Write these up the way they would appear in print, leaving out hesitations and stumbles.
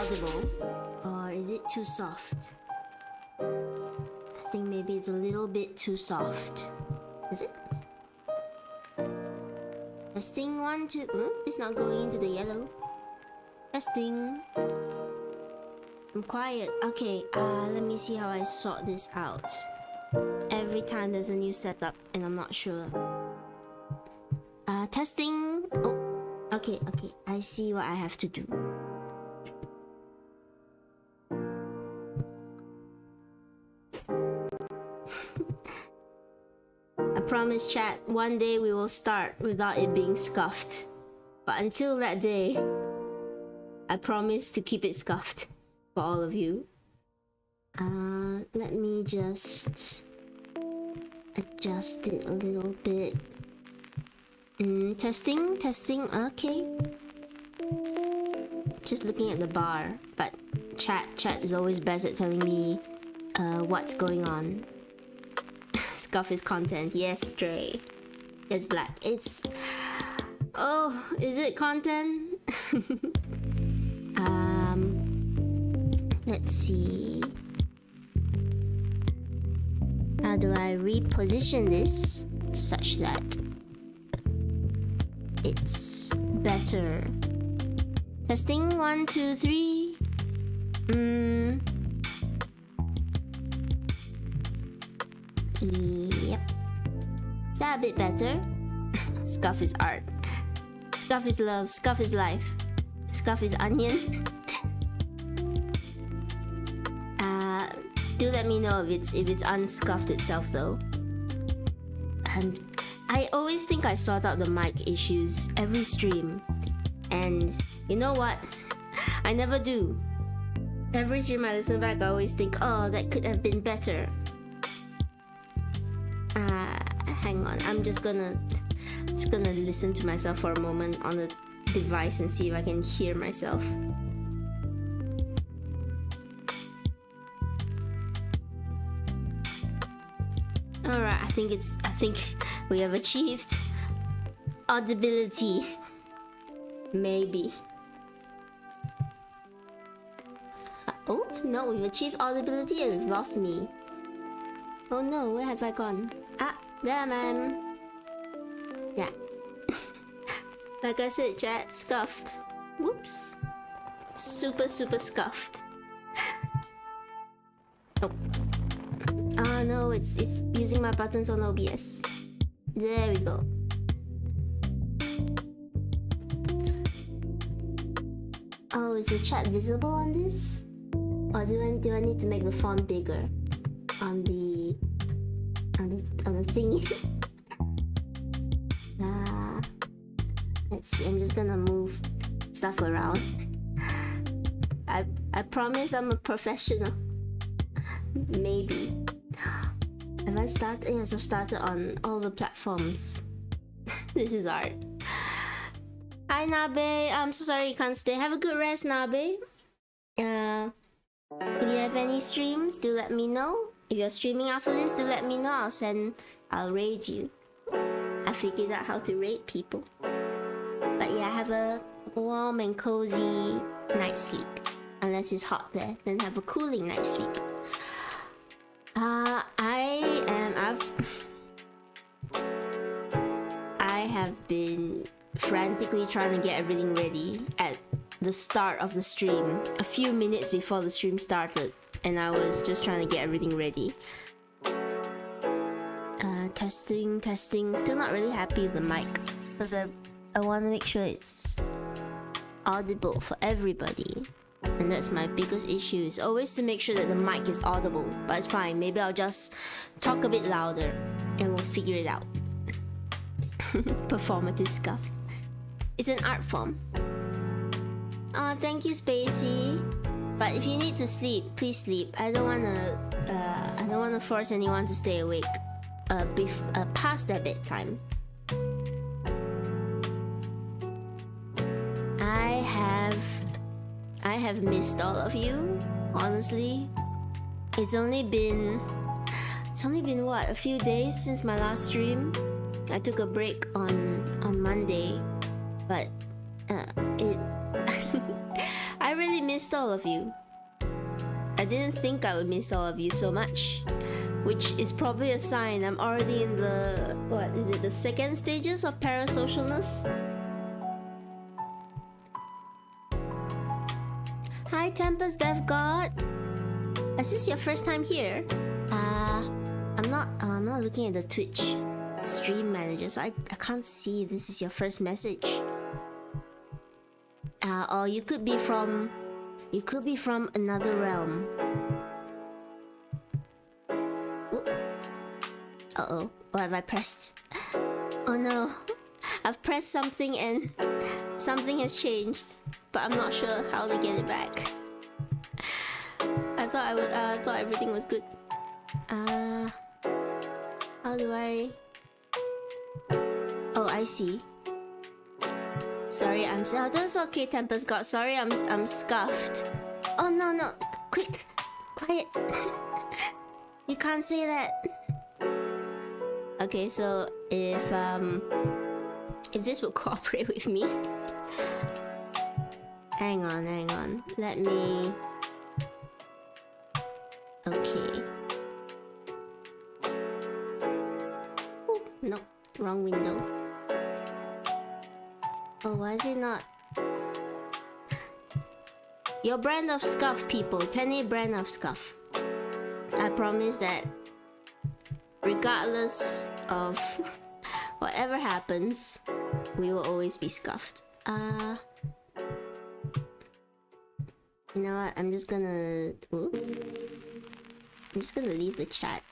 audible? Or is it too soft? I think maybe it's a little bit too soft. Is it? Testing 1, 2. It's not going into the yellow. Testing. I'm quiet. Okay, let me see how I sort this out. Every time there's a new setup and I'm not sure. Testing. Oh, okay. I see what I have to do. I promise, chat, one day we will start without it being scuffed. But until that day, I promise to keep it scuffed for all of you. Let me just adjust it a little bit. Testing, okay. Just looking at the bar, but chat is always best at telling me what's going on. Scuff is content. Yes, Stray. It's black. It's... Oh, is it content? Let's see. How do I reposition this such that it's better? Testing 1, 2, 3. Yep. Is that a bit better? Scuff is art. Scuff is love. Scuff is life. Scuff is onion. Do let me know if it's unscuffed itself though. I always think I sort out the mic issues every stream, and you know what? I never do. Every stream I listen back, I always think, oh, that could have been better. Hang on, I'm just gonna listen to myself for a moment on the device and see if I can hear myself. Alright, I think we have achieved audibility. Maybe. Oh no, we've achieved audibility and we've lost me. Oh no, where have I gone? Ah, there I am. Yeah. Like I said, chat, scuffed. Whoops. Super scuffed. Oh. Ah no, it's using my buttons on OBS. There we go. Oh, is the chat visible on this? Or do I need to make the font bigger on the thingy? Let's see. I'm just gonna move stuff around. I promise I'm a professional. Maybe. Have I started? Yes, I've started on all the platforms. This is art. Hi Nabe, I'm so sorry you can't stay. Have a good rest, Nabe. If you have any streams, do let me know. If you're streaming after this, do let me know. I'll raid you. I figured out how to raid people. But yeah, have a warm and cozy night's sleep. Unless it's hot there, then have a cooling night's sleep. I have been frantically trying to get everything ready at the start of the stream, a few minutes before the stream started, and I was just trying to get everything ready. Testing. Still not really happy with the mic because I want to make sure it's audible for everybody. And that's my biggest issue, is always to make sure that the mic is audible. But it's fine, maybe I'll just talk a bit louder and we'll figure it out. Performative scuff. It's an art form. Oh, thank you, Spacey. But if you need to sleep, please sleep. I don't wanna force anyone to stay awake past their bedtime. I have missed all of you, honestly. It's only been what, a few days since my last stream. I took a break on Monday, but I really missed all of you. I didn't think I would miss all of you so much, which is probably a sign I'm already in the, what is it, the second stages of parasocialness? Hi Tempest Dev God. Is this your first time here? I'm not looking at the Twitch stream manager, so I can't see if this is your first message. Or you could be from another realm. Uh-oh, what have I pressed? Oh no, I've pressed something and something has changed, but I'm not sure how to get it back. I thought everything was good. How do I? Oh, I see. Sorry, oh, that's okay, Tempest God. Sorry, I'm scuffed. Oh no, quick, quiet. You can't say that. Okay, so if this will cooperate with me. Hang on. Let me. Okay. Ooh, no, wrong window. Oh, why is it not? Your brand of scuff, people. 10A brand of scuff. I promise that regardless of whatever happens, we will always be scuffed. You know what? I'm just gonna leave the chat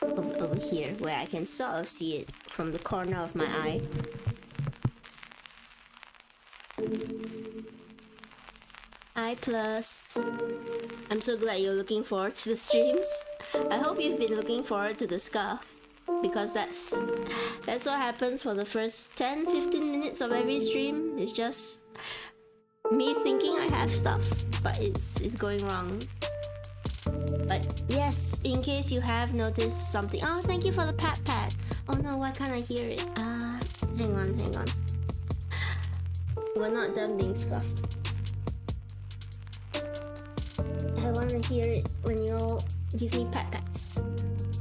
over here where I can sort of see it from the corner of my eye. Hi Plus. I'm so glad you're looking forward to the streams. I hope you've been looking forward to the scarf, because that's what happens for the first 10-15 minutes of every stream. It's just me thinking I have stuff, but it's going wrong. But yes, in case you have noticed something. Oh, thank you for the pat. Oh no, why can't I hear it? Hang on. We're not done being scuffed. I wanna hear it when you all give me pats.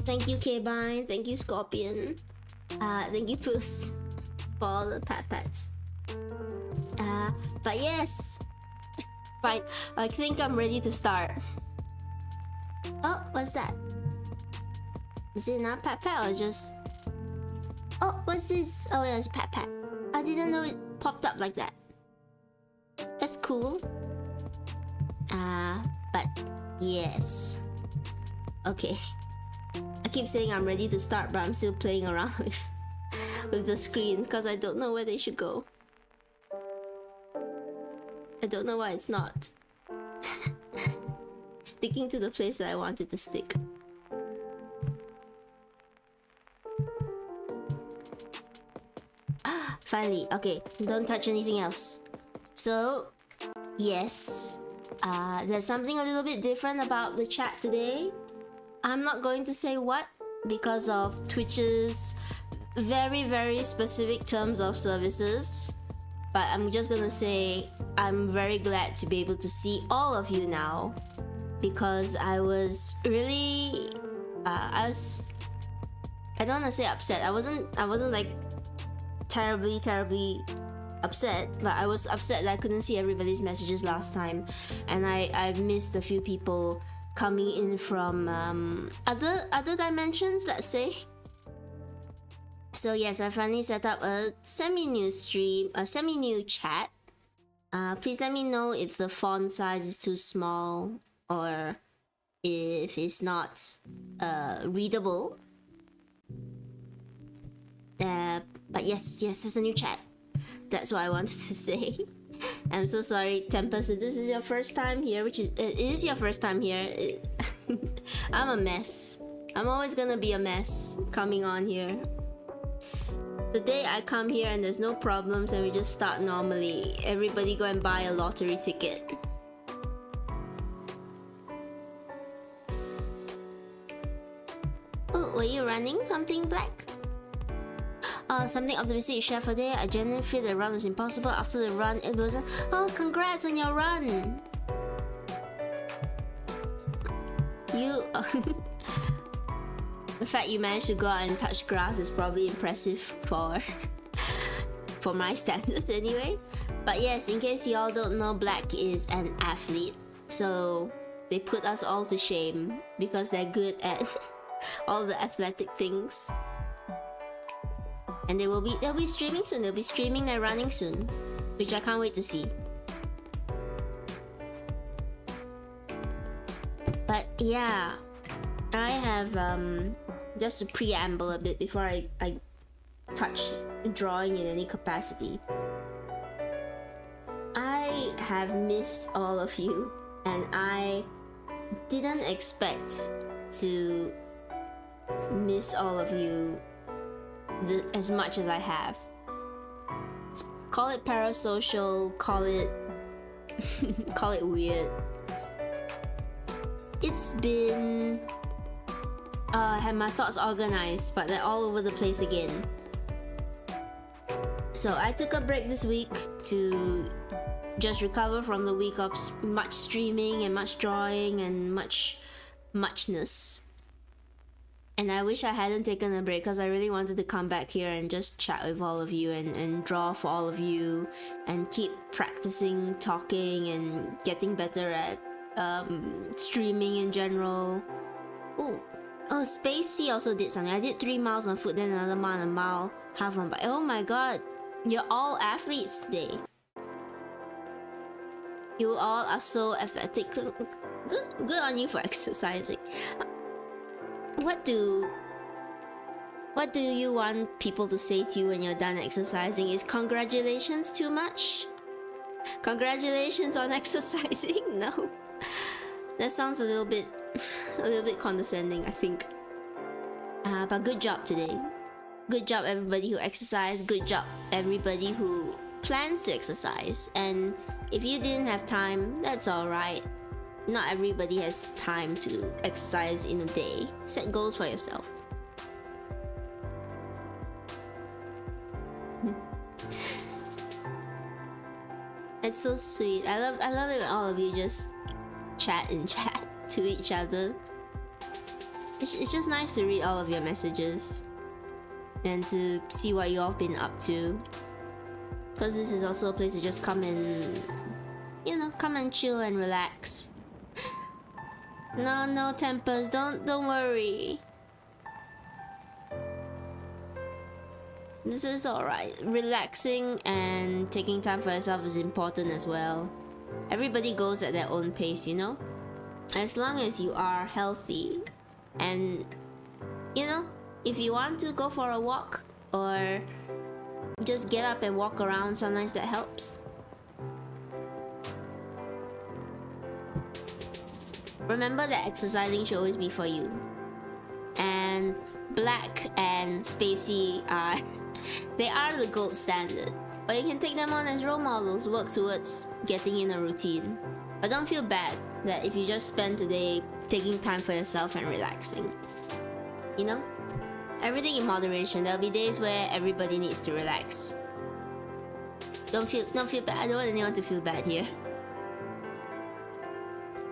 Thank you, K-Bine. Thank you, Scorpion. Thank you, Plus, for all the pats. But yes. Fine. I think I'm ready to start. Oh, what's that? Is it not pat or just... Oh, what's this? Oh yeah, it's pat. I didn't know it popped up like that. That's cool. But yes. Okay. I keep saying I'm ready to start, but I'm still playing around with the screen because I don't know where they should go. I don't know why it's not sticking to the place that I wanted to stick. Finally, okay, don't touch anything else. So, yes, there's something a little bit different about the chat today. I'm not going to say what because of Twitch's very specific terms of services, but I'm just gonna say I'm very glad to be able to see all of you now, because I was really I don't want to say upset. I wasn't like terribly upset, but I was upset that I couldn't see everybody's messages last time, and I missed a few people coming in from other dimensions, let's say. So yes, I finally set up a semi-new stream, a semi-new chat. Please let me know if the font size is too small or if it's not readable. But yes, it's a new chat. That's what I wanted to say. I'm so sorry, Tempest, if this is your first time here, which it is your first time here. I'm a mess. I'm always gonna be a mess coming on here. The day I come here and there's no problems and we just start normally, everybody go and buy a lottery ticket. Oh, were you running something, Black? Something optimistic chef for day. I genuinely feel the run was impossible. After the run, it wasn't. Oh, congrats on your run! You. The fact you managed to go out and touch grass is probably impressive for for my standards anyway. But yes, in case y'all don't know, Black is an athlete, so they put us all to shame because they're good at all the athletic things. And they'll be streaming soon. They'll be streaming their running soon, which I can't wait to see. But yeah, I have just to preamble a bit before I touch drawing in any capacity. I have missed all of you, and I didn't expect to miss all of you as much as I have. Call it parasocial, call it call it weird. It's been I had my thoughts organized, but they're all over the place again. So I took a break this week to just recover from the week of much streaming and much drawing and muchness. And I wish I hadn't taken a break because I really wanted to come back here and just chat with all of you and draw for all of you and keep practicing talking and getting better at streaming in general. Oh, Spacey also did something. I did 3 miles on foot, then another mile, half on bike. Oh my god, you're all athletes today. You all are so athletic. Good on you for exercising. What do you want people to say to you when you're done exercising? Is congratulations too much? Congratulations on exercising? No. That sounds a little bit condescending, I think. But good job today. Good job everybody who exercised. Good job everybody who plans to exercise. And if you didn't have time, that's alright. Not everybody has time to exercise in a day. Set goals for yourself. It's so sweet. I love it when all of you just chat to each other. It's just nice to read all of your messages and to see what you all been up to. Because this is also a place to just come and, come and chill and relax. No tempers, don't worry. This is alright. Relaxing and taking time for yourself is important as well. Everybody goes at their own pace, as long as you are healthy and if you want to go for a walk or just get up and walk around, sometimes that helps. Remember that exercising should always be for you. And Black and Spacey are the gold standard. But you can take them on as role models, work towards getting in a routine. But don't feel bad that if you just spend today taking time for yourself and relaxing. Everything in moderation. There'll be days where everybody needs to relax. Don't feel bad. I don't want anyone to feel bad here.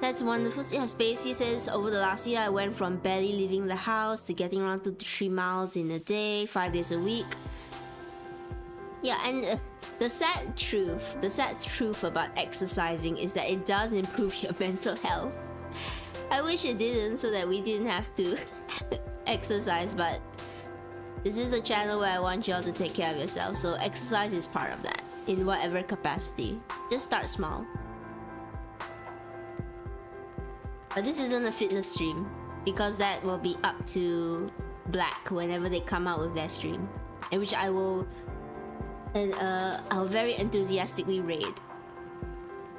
That's wonderful. Yeah, Spacey says, over the last year I went from barely leaving the house to getting around 2 to 3 miles in a day, 5 days a week. Yeah, and the sad truth about exercising is that it does improve your mental health. I wish it didn't, so that we didn't have to exercise, but this is a channel where I want you all to take care of yourself, so exercise is part of that, in whatever capacity. Just start small. But this isn't a fitness stream, because that will be up to Black whenever they come out with their stream, in which I'll very enthusiastically raid.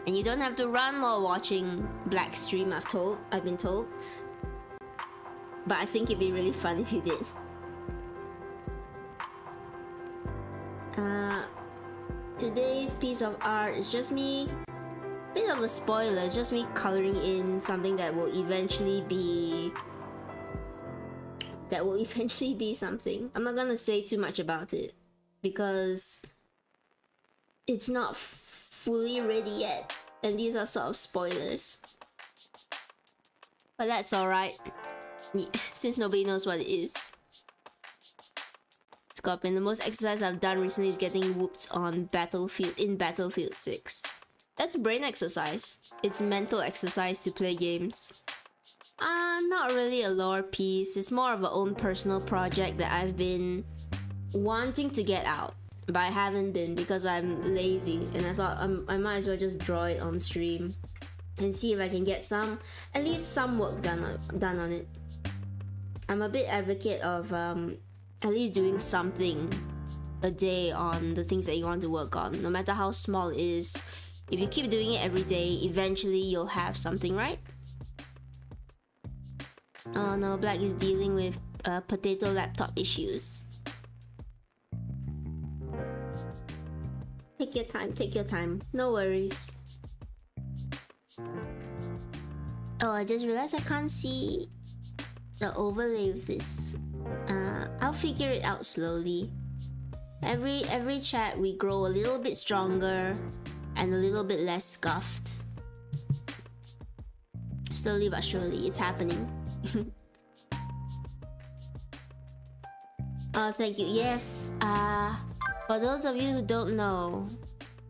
And you don't have to run while watching Black stream, I've been told. But I think it'd be really fun if you did. Today's piece of art is just me. Bit of a spoiler, it's just me coloring in something that will eventually be something. I'm not gonna say too much about it because it's not fully ready yet, and these are sort of spoilers. But that's alright, since nobody knows what it is. Scorpion, the most exercise I've done recently is getting whooped on Battlefield 6. That's brain exercise. It's mental exercise to play games. Not really a lore piece. It's more of an own personal project that I've been wanting to get out, but I haven't been because I'm lazy, and I thought I might as well just draw it on stream and see if I can get at least some work done on it. I'm a bit advocate of at least doing something a day on the things that you want to work on, no matter how small it is. If you keep doing it every day, eventually you'll have something, right? Oh no, Black is dealing with potato laptop issues. Take your time, no worries. Oh, I just realized I can't see the overlay of this. I'll figure it out slowly. Every chat we grow a little bit stronger and a little bit less scuffed. Slowly but surely, it's happening. Oh, thank you. Yes, for those of you who don't know,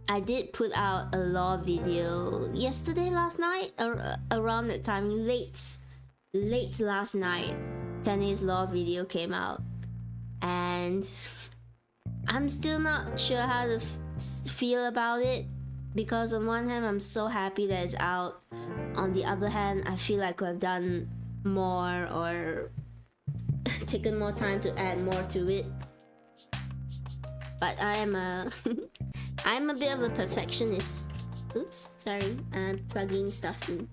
I did put out a law video last night, around that time, late last night. 10A's law video came out, and I'm still not sure how to feel about it, because on one hand I'm so happy that it's out, on the other hand I feel like I've done more or taken more time to add more to it. But I am I'm a bit of a perfectionist. Oops, sorry, I'm plugging stuff in.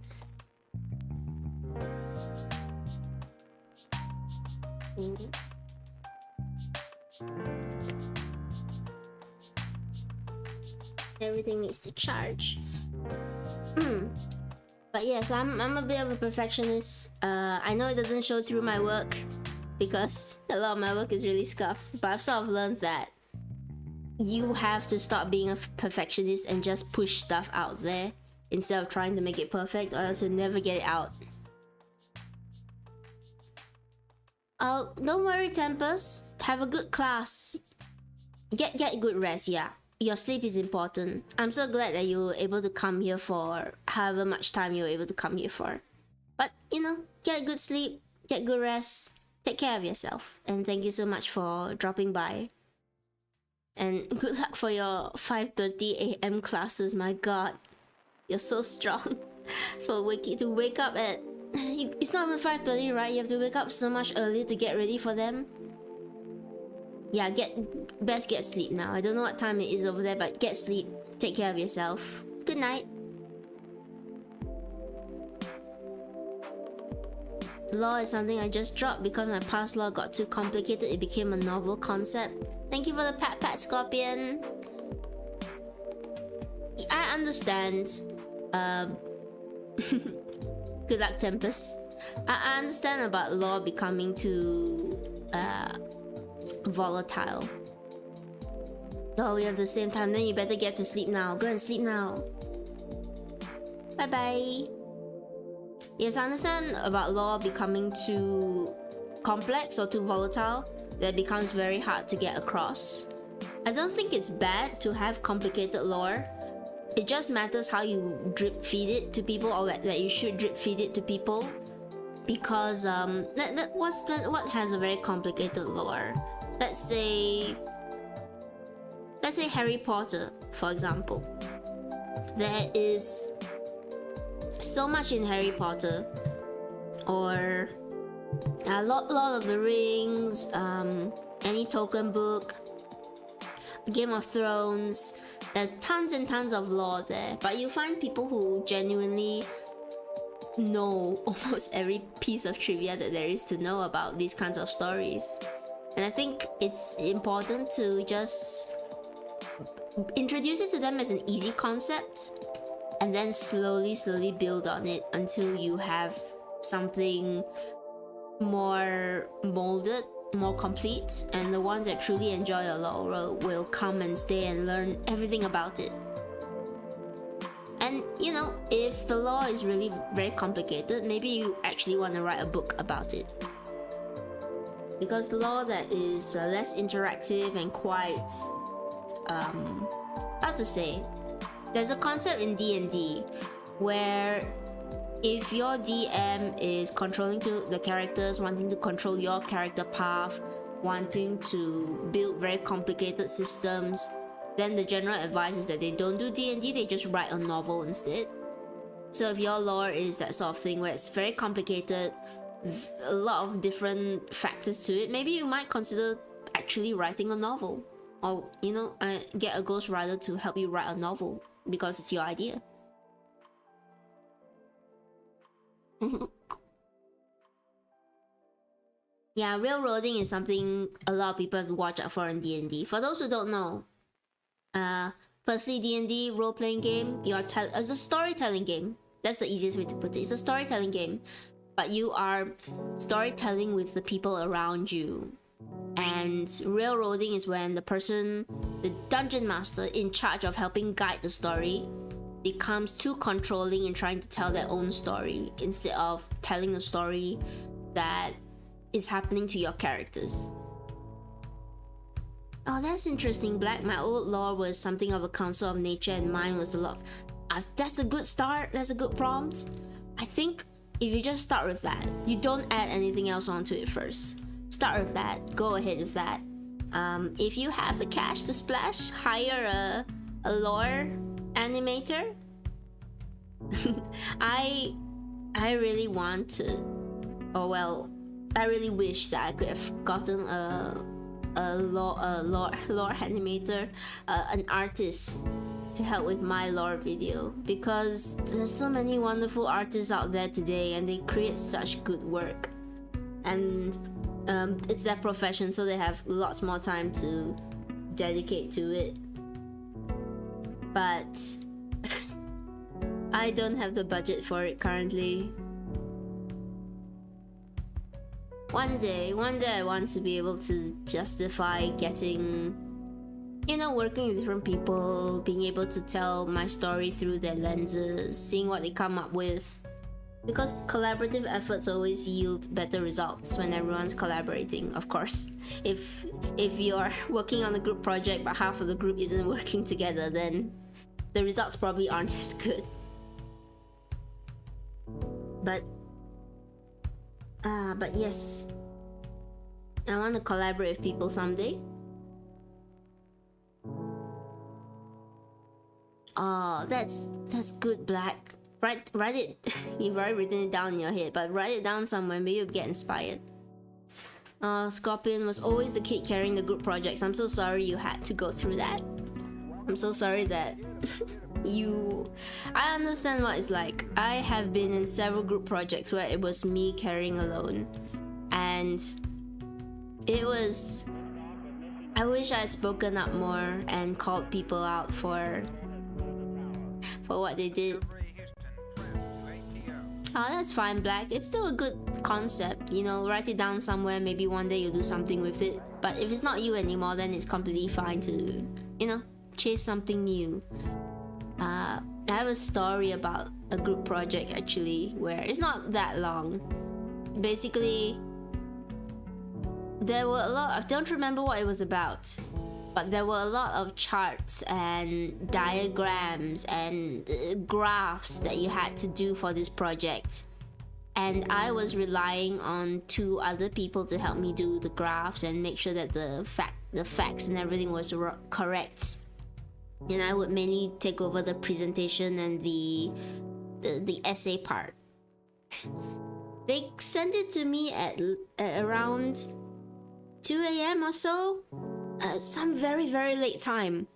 Everything needs to charge. But yes, I'm a bit of a perfectionist. I know it doesn't show through my work because a lot of my work is really scuffed, but I've sort of learned that you have to stop being a perfectionist and just push stuff out there instead of trying to make it perfect, or else you'll never get it out. Oh, don't worry, Tempest. Have a good class. Get good rest, yeah. Your sleep is important. I'm so glad that you were able to come here for however much time you were able to come here for. But, you know, get good sleep, get good rest, take care of yourself. And thank you so much for dropping by. And good luck for your 5:30 a.m. classes, my god. You're so strong to wake up at... It's not even 5:30, right? You have to wake up so much earlier to get ready for them. Yeah, best get sleep now. I don't know what time it is over there, but get sleep. Take care of yourself. Good night. Law is something I just dropped because my past law got too complicated. It became a novel concept. Thank you for the pat, Scorpion. I understand. Good luck, Tempest. I understand about law becoming too volatile. Oh, we have the same time. Then you better get to sleep now. Go and sleep now. Bye bye. Yes, I understand about law becoming too complex or too volatile. That becomes very hard to get across. I don't think it's bad to have complicated lore. It just matters how you drip feed it to people, or that you should drip feed it to people. Because what has a very complicated lore? Let's say Harry Potter, for example. There is so much in Harry Potter, or Lord of the Rings, any Tolkien book, Game of Thrones. There's tons and tons of lore there, but you find people who genuinely know almost every piece of trivia that there is to know about these kinds of stories. And I think it's important to just introduce it to them as an easy concept, and then slowly build on it until you have something more molded, more complete, and the ones that truly enjoy your lore will come and stay and learn everything about it. And you know, if the lore is really very complicated, maybe you actually want to write a book about it. Because lore that is less interactive and quite, how to say, there's a concept in D&D where if your DM is controlling to the characters, wanting to control your character path, wanting to build very complicated systems, then the general advice is that they don't do D&D, they just write a novel instead. So if your lore is that sort of thing where it's very complicated, a lot of different factors to it, maybe you might consider actually writing a novel, or you know, get a ghostwriter to help you write a novel because it's your idea. Yeah, railroading is something a lot of people have to watch out for in D&D. For those who don't know, firstly, D&D role-playing game, it's a storytelling game. That's the easiest way to put it. It's a storytelling game, but you are storytelling with the people around you. And railroading is when the dungeon master in charge of helping guide the story becomes too controlling in trying to tell their own story instead of telling a story that is happening to your characters. Oh, that's interesting, Black. My old lore was something of a council of nature and mine was a lot of... that's a good start. That's a good prompt. I think if you just start with that, you don't add anything else onto it first. Start with that. Go ahead with that. If you have the cash to splash, hire a lore animator. I really want to... Oh well, I really wish that I could have gotten a lore animator, an artist to help with my lore video, because there's so many wonderful artists out there today and they create such good work, and it's their profession, so they have lots more time to dedicate to it. But I don't have the budget for it currently. One day I want to be able to justify getting, you know, working with different people, being able to tell my story through their lenses, seeing what they come up with. Because collaborative efforts always yield better results when everyone's collaborating, of course. If you're working on a group project but half of the group isn't working together, then the results probably aren't as good. But yes, I want to collaborate with people someday. Oh, that's good, Black. Write it. You've already written it down in your head, but write it down somewhere. Maybe you'll get inspired. Scorpion was always the kid carrying the group projects. I'm so sorry you had to go through that. I'm so sorry that I understand what it's like. I have been in several group projects where it was me carrying alone, and I wish I had spoken up more and called people out for what they did. Oh, that's fine, Black. It's still a good concept, you know, write it down somewhere, maybe one day you'll do something with it. But if it's not you anymore, then it's completely fine to, you know, chase something new. I have a story about a group project actually, where it's not that long. Basically, there were a lot, I don't remember what it was about, but there were a lot of charts and diagrams and graphs that you had to do for this project. And I was relying on 2 other people to help me do the graphs and make sure that the facts and everything was correct. And I would mainly take over the presentation and the essay part. They sent it to me at around 2 a.m. or so, some very, very late time.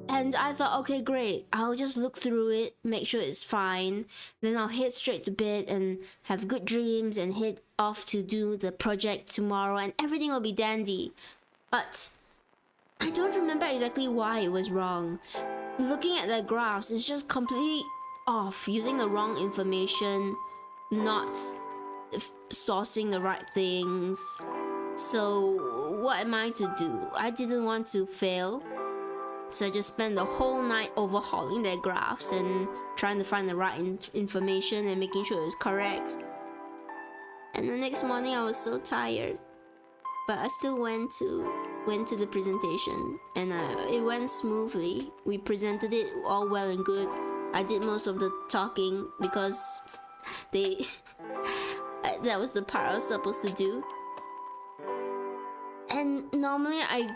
And I thought, okay, great, I'll just look through it, make sure it's fine, then I'll head straight to bed and have good dreams and head off to do the project tomorrow and everything will be dandy. But I don't remember exactly why it was wrong. Looking at the graphs, it's just completely off, using the wrong information, not sourcing the right things. So what am I to do? I didn't want to fail. So I just spent the whole night overhauling their graphs and trying to find the right information and making sure it was correct. And the next morning I was so tired, but I still went to the presentation, and it went smoothly. We presented it all well and good. I did most of the talking because they that was the part I was supposed to do. And normally I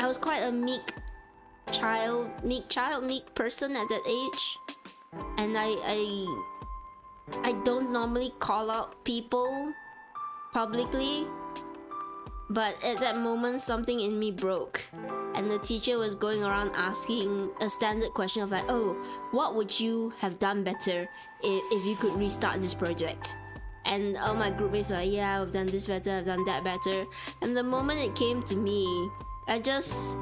was quite a meek person at that age, and I don't normally call out people publicly, but at that moment something in me broke, and the teacher was going around asking a standard question of like, oh, what would you have done better if you could restart this project? And all my groupmates were like, yeah, I've done this better, I've done that better. And the moment it came to me, I just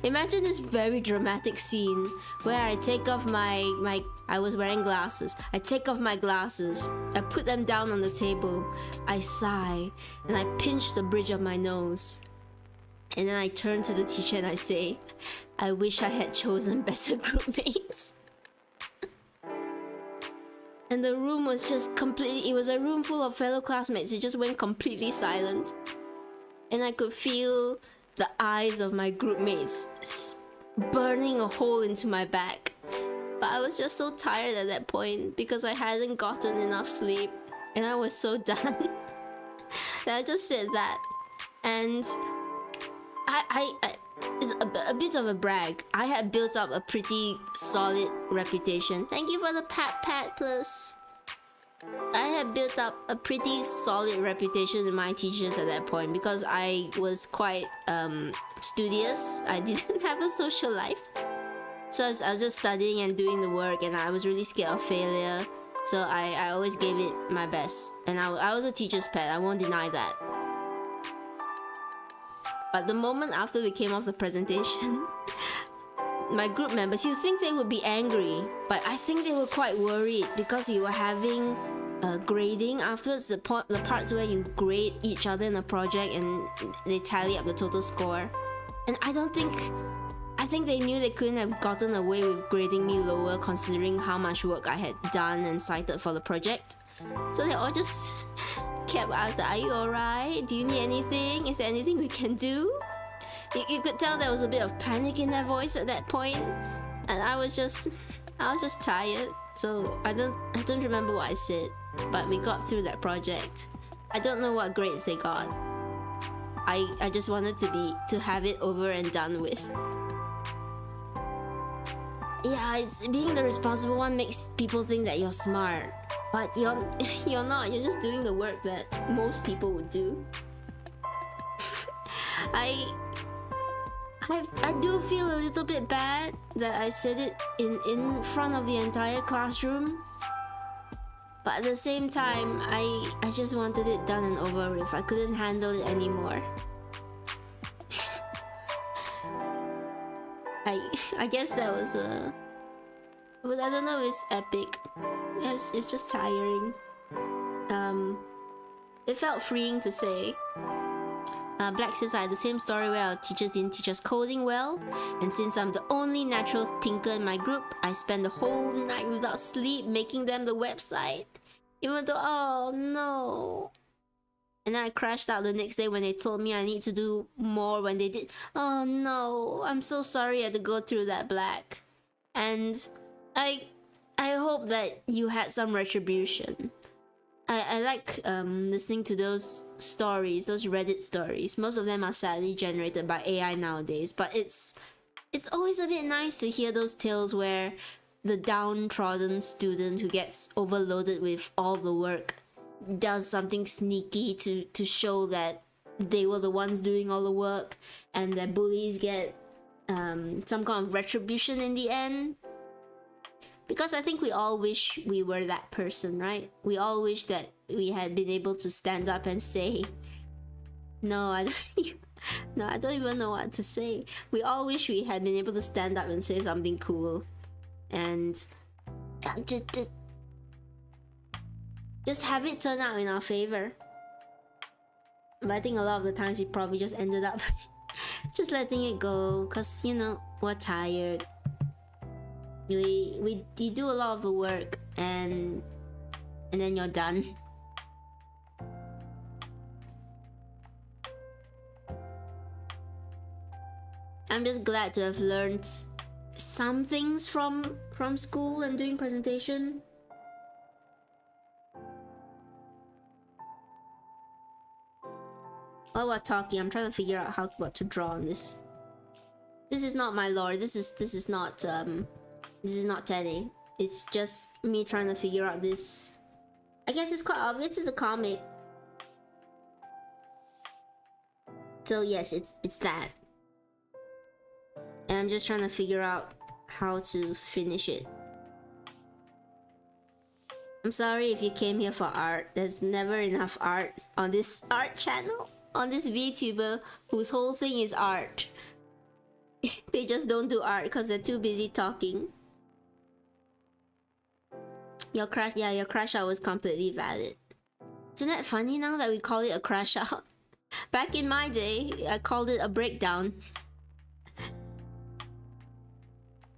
imagine this very dramatic scene where I take off I was wearing glasses. I take off my glasses, I put them down on the table, I sigh, and I pinch the bridge of my nose. And then I turn to the teacher and I say, I wish I had chosen better groupmates. And the room was just completely, it was a room full of fellow classmates. It just went completely silent. And I could feel the eyes of my groupmates burning a hole into my back. But I was just so tired at that point because I hadn't gotten enough sleep. And I was so done that I just said that. And it's a bit of a brag. I had built up a pretty solid reputation. Thank you for the pat plus. I had built up a pretty solid reputation with my teachers at that point because I was quite studious. I didn't have a social life. So I was just studying and doing the work, and I was really scared of failure. So I always gave it my best. And I was a teacher's pet, I won't deny that. But the moment after we came off the presentation, my group members, you'd think they would be angry, but I think they were quite worried because we were having grading afterwards, the parts where you grade each other in a project and they tally up the total score. And I think they knew they couldn't have gotten away with grading me lower considering how much work I had done and cited for the project. So they all just kept asking, are you alright? Do you need anything? Is there anything we can do? You could tell there was a bit of panic in their voice at that point, and I was just tired. So I don't remember what I said, but we got through that project. I don't know what grades they got. I just wanted to have it over and done with. Yeah, being the responsible one makes people think that you're smart. But you're not, you're just doing the work that most people would do. I do feel a little bit bad that I said it in front of the entire classroom. But at the same time, I just wanted it done and over with. I couldn't handle it anymore. I guess that was but I don't know if it's epic. It's just tiring. It felt freeing to say. Black says I had the same story where our teachers didn't teach us coding well, and since I'm the only natural thinker in my group, I spent the whole night without sleep making them the website. Even though, oh no. And then I crashed out the next day when they told me I need to do more when they did. Oh no, I'm so sorry I had to go through that, Black. And I hope that you had some retribution. I like listening to those stories, those Reddit stories. Most of them are sadly generated by AI nowadays, but it's always a bit nice to hear those tales where the downtrodden student who gets overloaded with all the work does something sneaky to show that they were the ones doing all the work, and their bullies get some kind of retribution in the end. Because I think we all wish we were that person, right? We all wish that we had been able to stand up and say, no, I don't even know what to say. We all wish we had been able to stand up and say something cool, and just have it turn out in our favor. But I think a lot of the times we probably just ended up Just letting it go, cause you know we're tired. You do a lot of the work and then you're done. I'm just glad to have learned some things from school and doing presentation. While we're talking, I'm trying to figure out what to draw on this. This is not my lore. This is not Teddy. It's just me trying to figure out this. I guess it's quite obvious. It's a comic. So yes, it's that. And I'm just trying to figure out how to finish it. I'm sorry if you came here for art. There's never enough art on this art channel, on this Vtuber whose whole thing is art. They just don't do art because they're too busy talking. Your crash out was completely valid. Isn't that funny now that we call it a crash out? Back in my day, I called it a breakdown.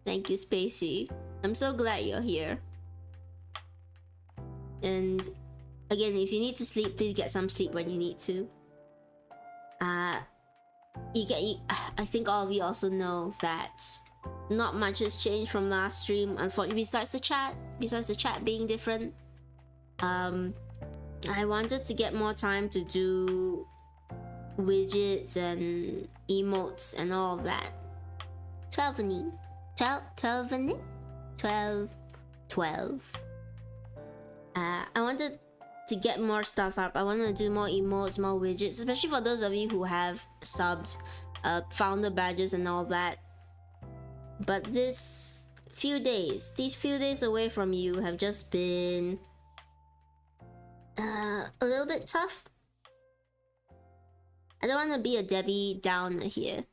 Thank you, Spacey. I'm so glad you're here. And again, if you need to sleep, please get some sleep when you need to. I think all of you also know that not much has changed from last stream, unfortunately, besides the chat being different. I wanted to get more time to do widgets and emotes and all of that. 12. I wanted to get more stuff up. I want to do more emotes, more widgets, especially for those of you who have subbed, founder badges and all that. But these few days away from you have just been a little bit tough. I don't want to be a Debbie Downer here.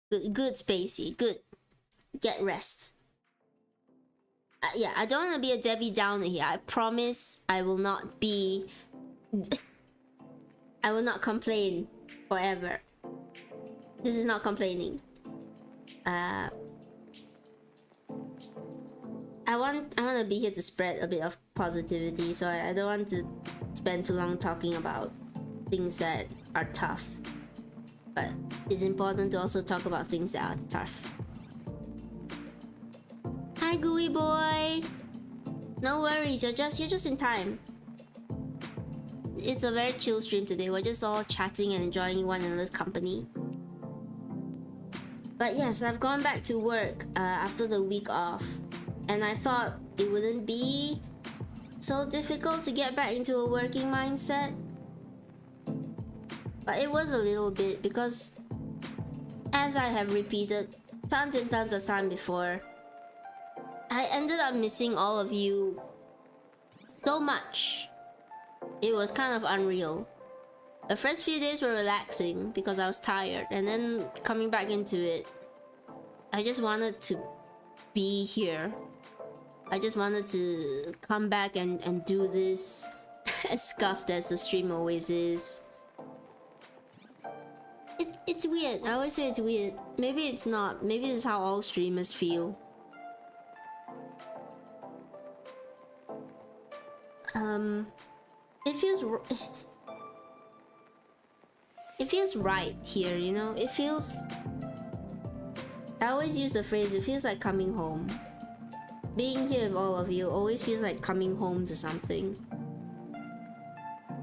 Good, Spacey. Good. Get rest. Yeah, I don't want to be a Debbie Downer here. I promise I will not be... I will not complain forever. This is not complaining. I want to be here to spread a bit of positivity, so I don't want to spend too long talking about things that are tough. But it's important to also talk about things that are tough. Hi, Gooey boy. No worries, you're just in time. It's a very chill stream today. We're just all chatting and enjoying one another's company. But yes, I've gone back to work after the week off, and I thought it wouldn't be so difficult to get back into a working mindset. But it was a little bit, because as I have repeated tons and tons of time before, I ended up missing all of you so much. It was kind of unreal. The first few days were relaxing because I was tired, and then coming back into it, I just wanted to be here. I just wanted to come back and do this, as scuffed as the stream always is. It's weird. I always say it's weird. Maybe it's not. Maybe it's how all streamers feel. It feels right here, you know? It feels... I always use the phrase, it feels like coming home. Being here with all of you always feels like coming home to something.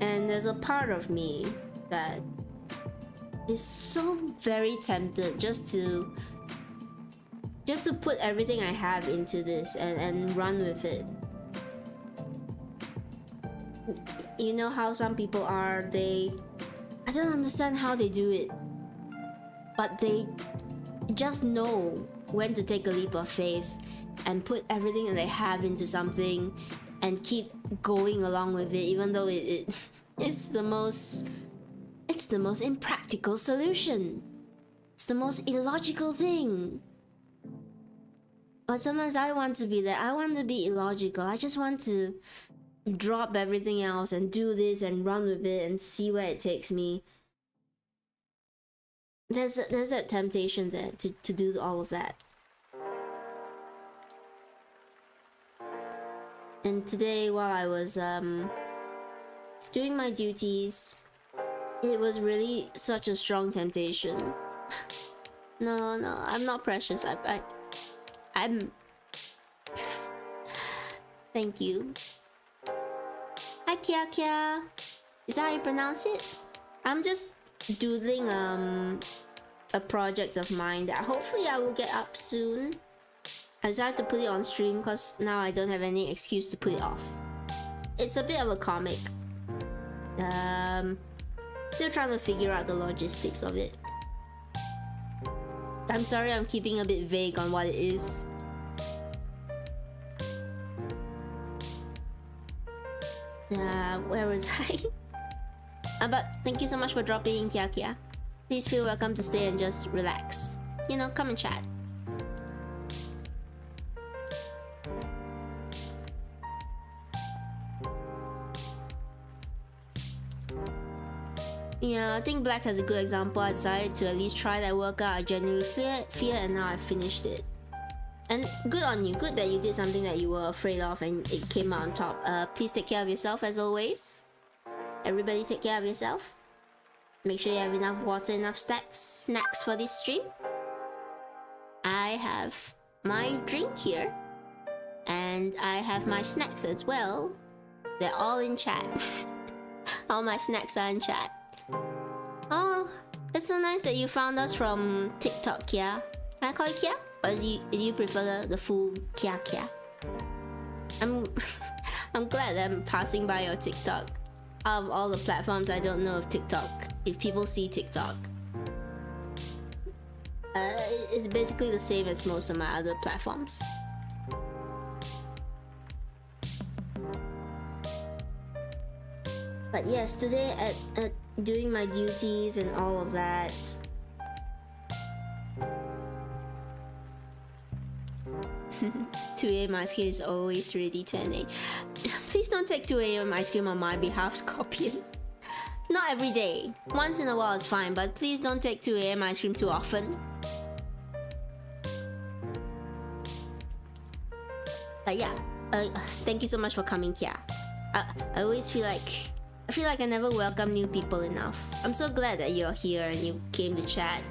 And there's a part of me that is so very tempted just to put everything I have into this and run with it. You know how some people are, I don't understand how they do it, but they just know when to take a leap of faith and put everything that they have into something and keep going along with it, even though it's the most impractical solution. It's the most illogical thing. But sometimes I want to be there. I want to be illogical. I just want to drop everything else and do this and run with it and see where it takes me. there's that temptation there to do all of that. And today, while I was doing my duties, it was really such a strong temptation. No, I'm not precious. I'm. Thank you. Hi, Kia Kia. Is that how you pronounce it? I'm just doodling a project of mine that hopefully I will get up soon. I decided to put it on stream because now I don't have any excuse to put it off. It's a bit of a comic. Still trying to figure out the logistics of it. I'm sorry I'm keeping a bit vague on what it is. Where was I? But thank you so much for dropping in, Kia Kia. Please feel welcome to stay and just relax. You know, come and chat. Yeah, I think Black has a good example. I decided to at least try that workout I genuinely fear, and now I finished it. And good on you. Good that you did something that you were afraid of and it came out on top. Please take care of yourself as always. Everybody take care of yourself. Make sure you have enough water, enough snacks for this stream. I have my drink here. And I have my snacks as well. They're all in chat. All my snacks are in chat. Oh, it's so nice that you found us from TikTok, Kia. Can I call you Kia? Or do you prefer the full Kia Kia? I'm glad I'm passing by your TikTok. Out of all the platforms, I don't know if TikTok, if people see TikTok. It's basically the same as most of my other platforms. But yes, today at doing my duties and all of that, 2 a.m. ice cream is always ready, 10 a.m. Please don't take 2 a.m. ice cream on my behalf, Scorpion. Not every day. Once in a while is fine, but please don't take 2 a.m. ice cream too often. But yeah, thank you so much for coming, Kia. I always feel like I never welcome new people enough. I'm so glad that you're here and you came to chat.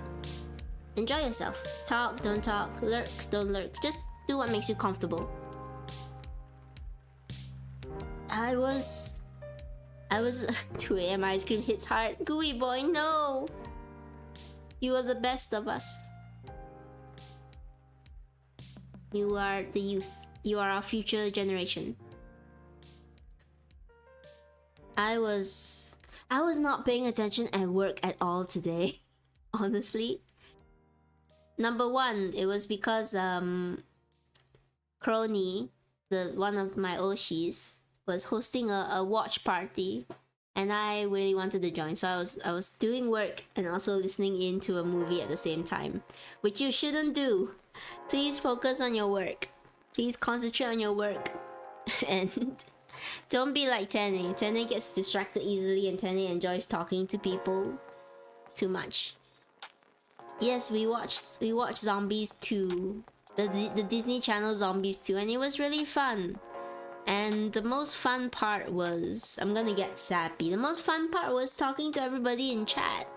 Enjoy yourself. Talk, don't talk. Lurk, don't lurk. Just do what makes you comfortable. I was 2 a.m. ice cream hits hard. Gooey boy, no! You are the best of us. You are the youth. You are our future generation. I was not paying attention at work at all today. Honestly. Number one, it was because Crony, one of my Oshis, was hosting a watch party, and I really wanted to join. So I was doing work and also listening in to a movie at the same time, which you shouldn't do. Please focus on your work. Please concentrate on your work, and don't be like Tene. Tene gets distracted easily, and Tene enjoys talking to people too much. Yes, we watched Zombies 2, the Disney Channel Zombies 2, and it was really fun. And the most fun part was, I'm gonna get sappy, the most fun part was talking to everybody in chat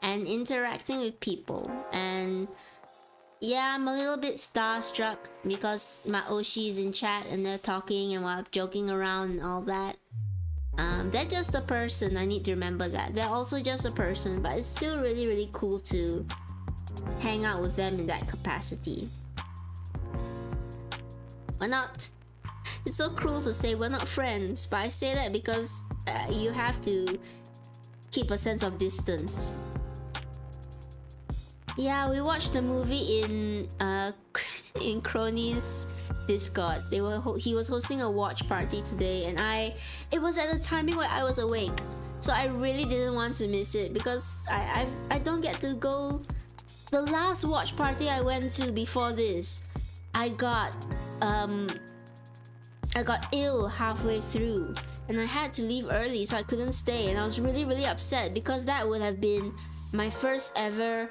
and interacting with people. And yeah, I'm a little bit starstruck because my Oshi is in chat and they're talking and we're joking around and all that. They're just a person, I need to remember that. They're also just a person, but it's still really, really cool to hang out with them in that capacity. We're not... It's so cruel to say we're not friends, but I say that because you have to keep a sense of distance. Yeah, we watched the movie in Crony's Discord. He was hosting a watch party today, and it was at a timing where I was awake, so I really didn't want to miss it because I don't get to go. The last watch party I went to before this, I got ill halfway through and I had to leave early, so I couldn't stay, and I was really, really upset because that would have been my first ever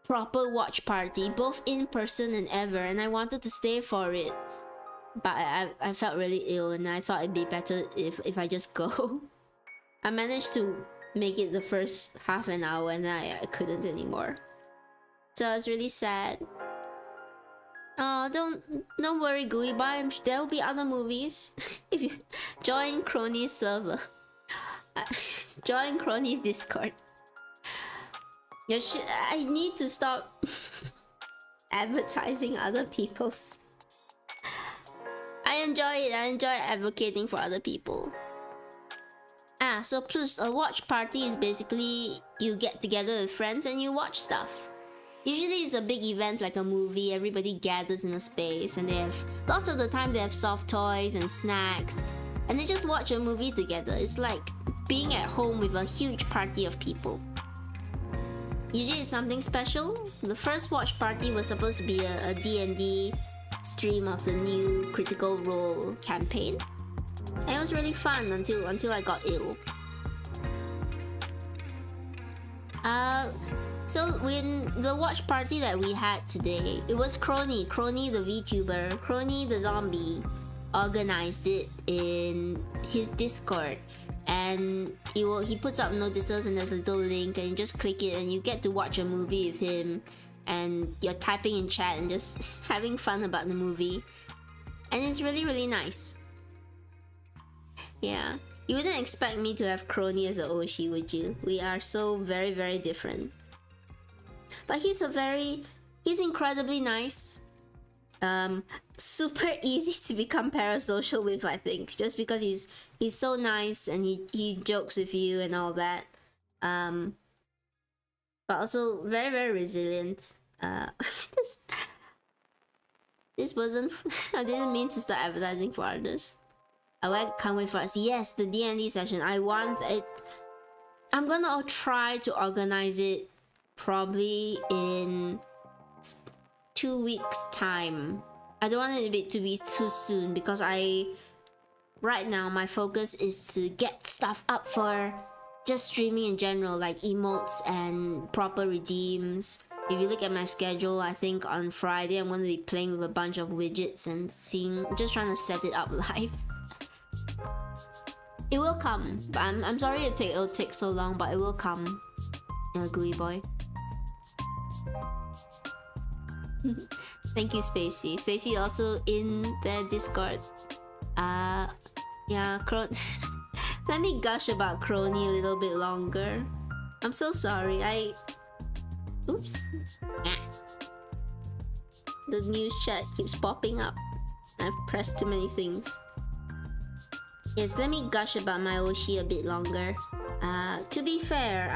proper watch party, both in person and ever, and I wanted to stay for it, but I felt really ill, and I thought it'd be better if I just go. I managed to make it the first half an hour, and I couldn't anymore. So I was really sad. Oh, don't worry, Gooey Boy. There will be other movies. If you join Crony's server, join Crony's Discord. I need to stop advertising other people's. I enjoy it. I enjoy advocating for other people. So plus a watch party is basically you get together with friends and you watch stuff. Usually it's a big event like a movie, everybody gathers in a space and they have, lots of the time they have soft toys and snacks and they just watch a movie together. It's like being at home with a huge party of people. Usually it's something special. The first watch party was supposed to be a D&D stream of the new Critical Role campaign. And it was really fun until I got ill. So when the watch party that we had today, it was Crony the Vtuber, Crony the zombie, organized it in his Discord, and he puts up notices and there's a little link and you just click it and you get to watch a movie with him, and you're typing in chat and just having fun about the movie, and it's really, really nice. Yeah, you wouldn't expect me to have Crony as a Oshi, would you? We are so very, very different. But he's incredibly nice. Super easy to become parasocial with, I think, just because he's so nice and he jokes with you and all that. But also very, very resilient. This wasn't. I didn't mean to start advertising for others. Can't wait for us. Yes, the D&D session. I want it. I'm gonna try to organize it probably in 2 weeks' time. I don't want it to be too soon because right now my focus is to get stuff up for just streaming in general, like emotes and proper redeems. If you look at my schedule, I think on Friday I'm going to be playing with a bunch of widgets and just trying to set it up live. It will come. I'm sorry it'll take so long, but it will come. Gooey Boy. Thank you, Spacey. Spacey also in the Discord. Yeah, let me gush about Crony a little bit longer. I'm so sorry. Oops. The news chat keeps popping up. I've pressed too many things. Yes, let me gush about my Oshi a bit longer. To be fair,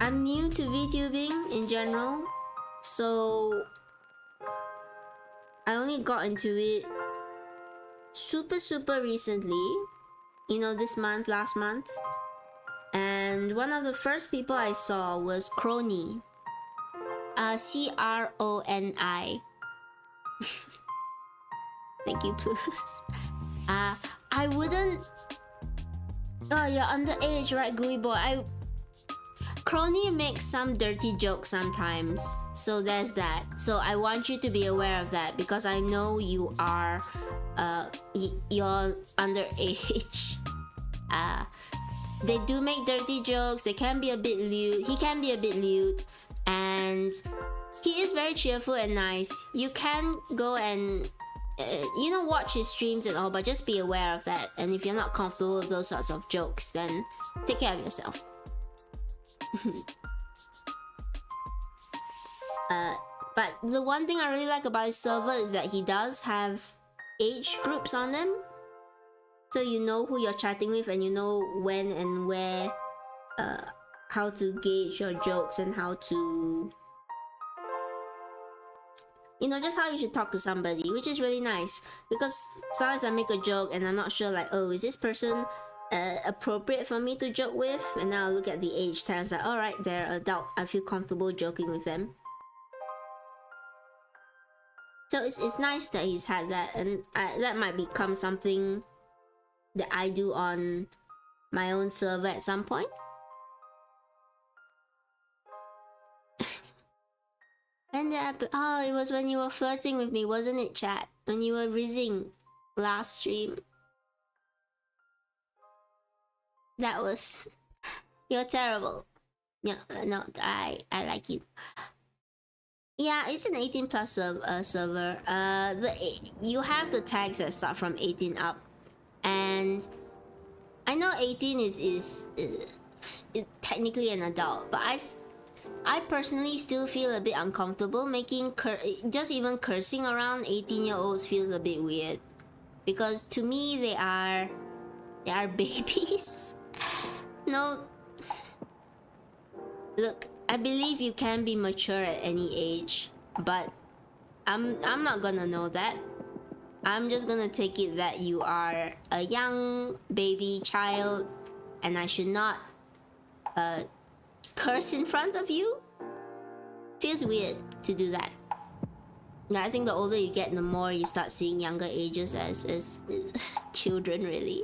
I'm new to VTubing in general, so I only got into it super recently. You know, last month. And one of the first people I saw was Crony. C-R-O-N-I. Thank you, Plus. I wouldn't. Oh, you're underage, right, Gooey Boy? Crony makes some dirty jokes sometimes, so there's that. So I want you to be aware of that because I know you are, you're underage. They do make dirty jokes. They can be a bit lewd. He can be a bit lewd, and he is very cheerful and nice. You can go and watch his streams and all, but just be aware of that. And if you're not comfortable with those sorts of jokes, then take care of yourself. But the one thing I really like about his server is that he does have age groups on them, so you know who you're chatting with and you know when and where, how to gauge your jokes and how to, just how you should talk to somebody, which is really nice. Because sometimes I make a joke and I'm not sure, like, oh, is this person appropriate for me to joke with? And now I look at the age tag, like, alright, they're adult, I feel comfortable joking with them. So it's nice that he's had that, and that might become something that I do on my own server at some point. When did I oh, it was when you were flirting with me, wasn't it, chat? When you were rizzing last stream. That was... You're terrible. No, no, I like you. Yeah, it's an 18 plus server. You have the tags that start from 18 up, and I know 18 is technically an adult, but I personally still feel a bit uncomfortable making just even cursing around 18-year-olds feels a bit weird, because to me they are babies. No, look, I believe you can be mature at any age, but I'm not gonna know that. I'm just gonna take it that you are a young baby child, and I should not curse in front of you. Feels weird to do that. Now, I think the older you get, the more you start seeing younger ages as children, really.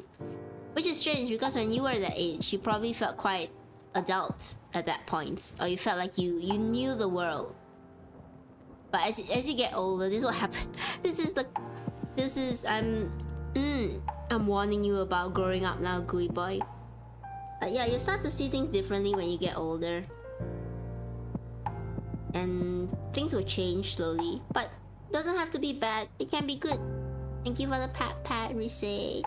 Which is strange, because when you were that age, you probably felt quite adult at that point, or you felt like you knew the world. But as you get older, this is what happened. I'm warning you about growing up now, gooey boy. Yeah, you start to see things differently when you get older, and things will change slowly. But it doesn't have to be bad. It can be good. Thank you for the pat, Rise.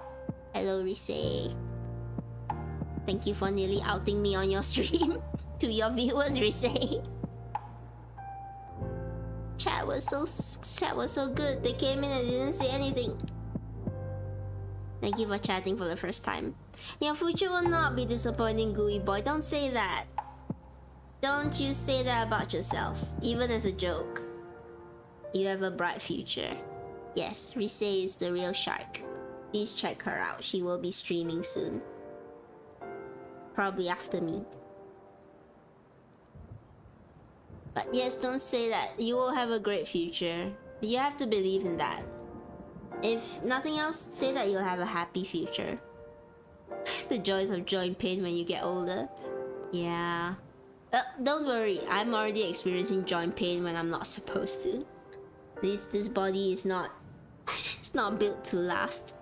Hello, Rise. Thank you for nearly outing me on your stream to your viewers, Rise. Chat was so good. They came in and didn't say anything. Thank you for chatting for the first time. Your future will not be disappointing, gooey boy. Don't say that. Don't you say that about yourself, even as a joke. You have a bright future. Yes, Rise is the real shark. Please check her out. She will be streaming soon. Probably after me. But yes, don't say that. You will have a great future. You have to believe in that. If nothing else, say that you'll have a happy future. The joys of joint pain when you get older. Yeah. Don't worry, I'm already experiencing joint pain when I'm not supposed to. This body is not... it's not built to last.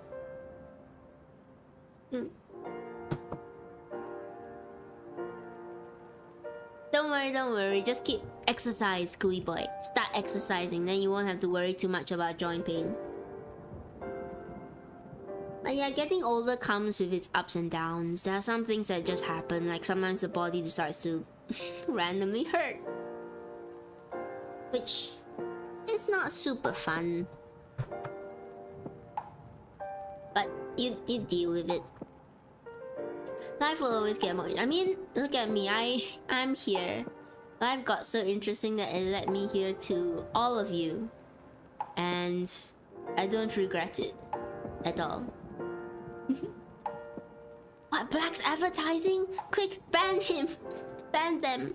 Don't worry. Just keep exercise, gooey boy. Start exercising, then you won't have to worry too much about joint pain. But yeah, getting older comes with its ups and downs. There are some things that just happen, like sometimes the body decides to randomly hurt, which is not super fun. But you deal with it. Life will always get more... I mean, look at me. I'm here. Life got so interesting that it led me here to all of you. And I don't regret it at all. What? Black's advertising? Quick, ban him! Ban them!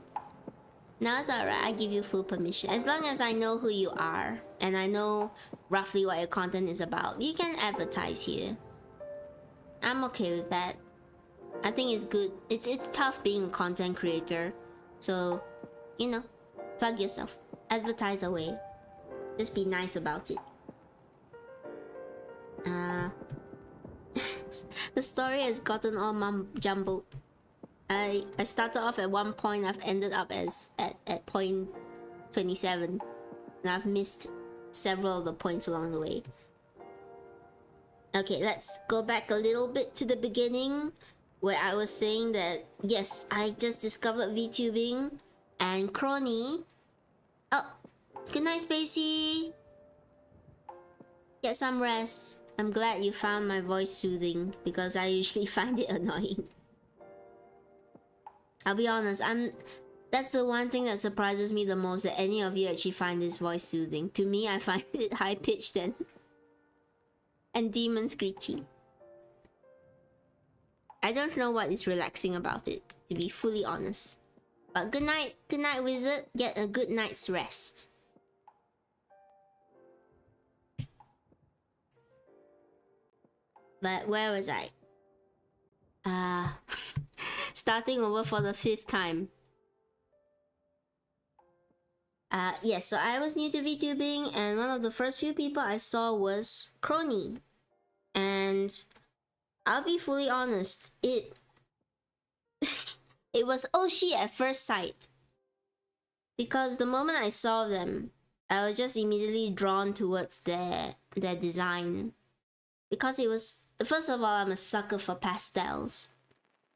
No, it's alright. I give you full permission. As long as I know who you are and I know roughly what your content is about, you can advertise here. I'm okay with that. I think it's good. It's tough being a content creator. So, you know, plug yourself. Advertise away. Just be nice about it. The story has gotten all jumbled. I started off at one point, I've ended up at point 27. And I've missed several of the points along the way. Okay, let's go back a little bit to the beginning, where I was saying that, yes, I just discovered VTubing and Crony. Oh, good night, Spacey. Get some rest. I'm glad you found my voice soothing, because I usually find it annoying. I'll be honest, that's the one thing that surprises me the most, that any of you actually find this voice soothing. To me, I find it high-pitched and demon screechy. I don't know what is relaxing about it, to be fully honest. But good night, wizard. Get a good night's rest. But where was I? Starting over for the 5th time. Yes, so I was new to VTubing, and one of the first few people I saw was Crony. And I'll be fully honest, it was Oshi at first sight. Because the moment I saw them, I was just immediately drawn towards their design. Because it was, first of all, I'm a sucker for pastels.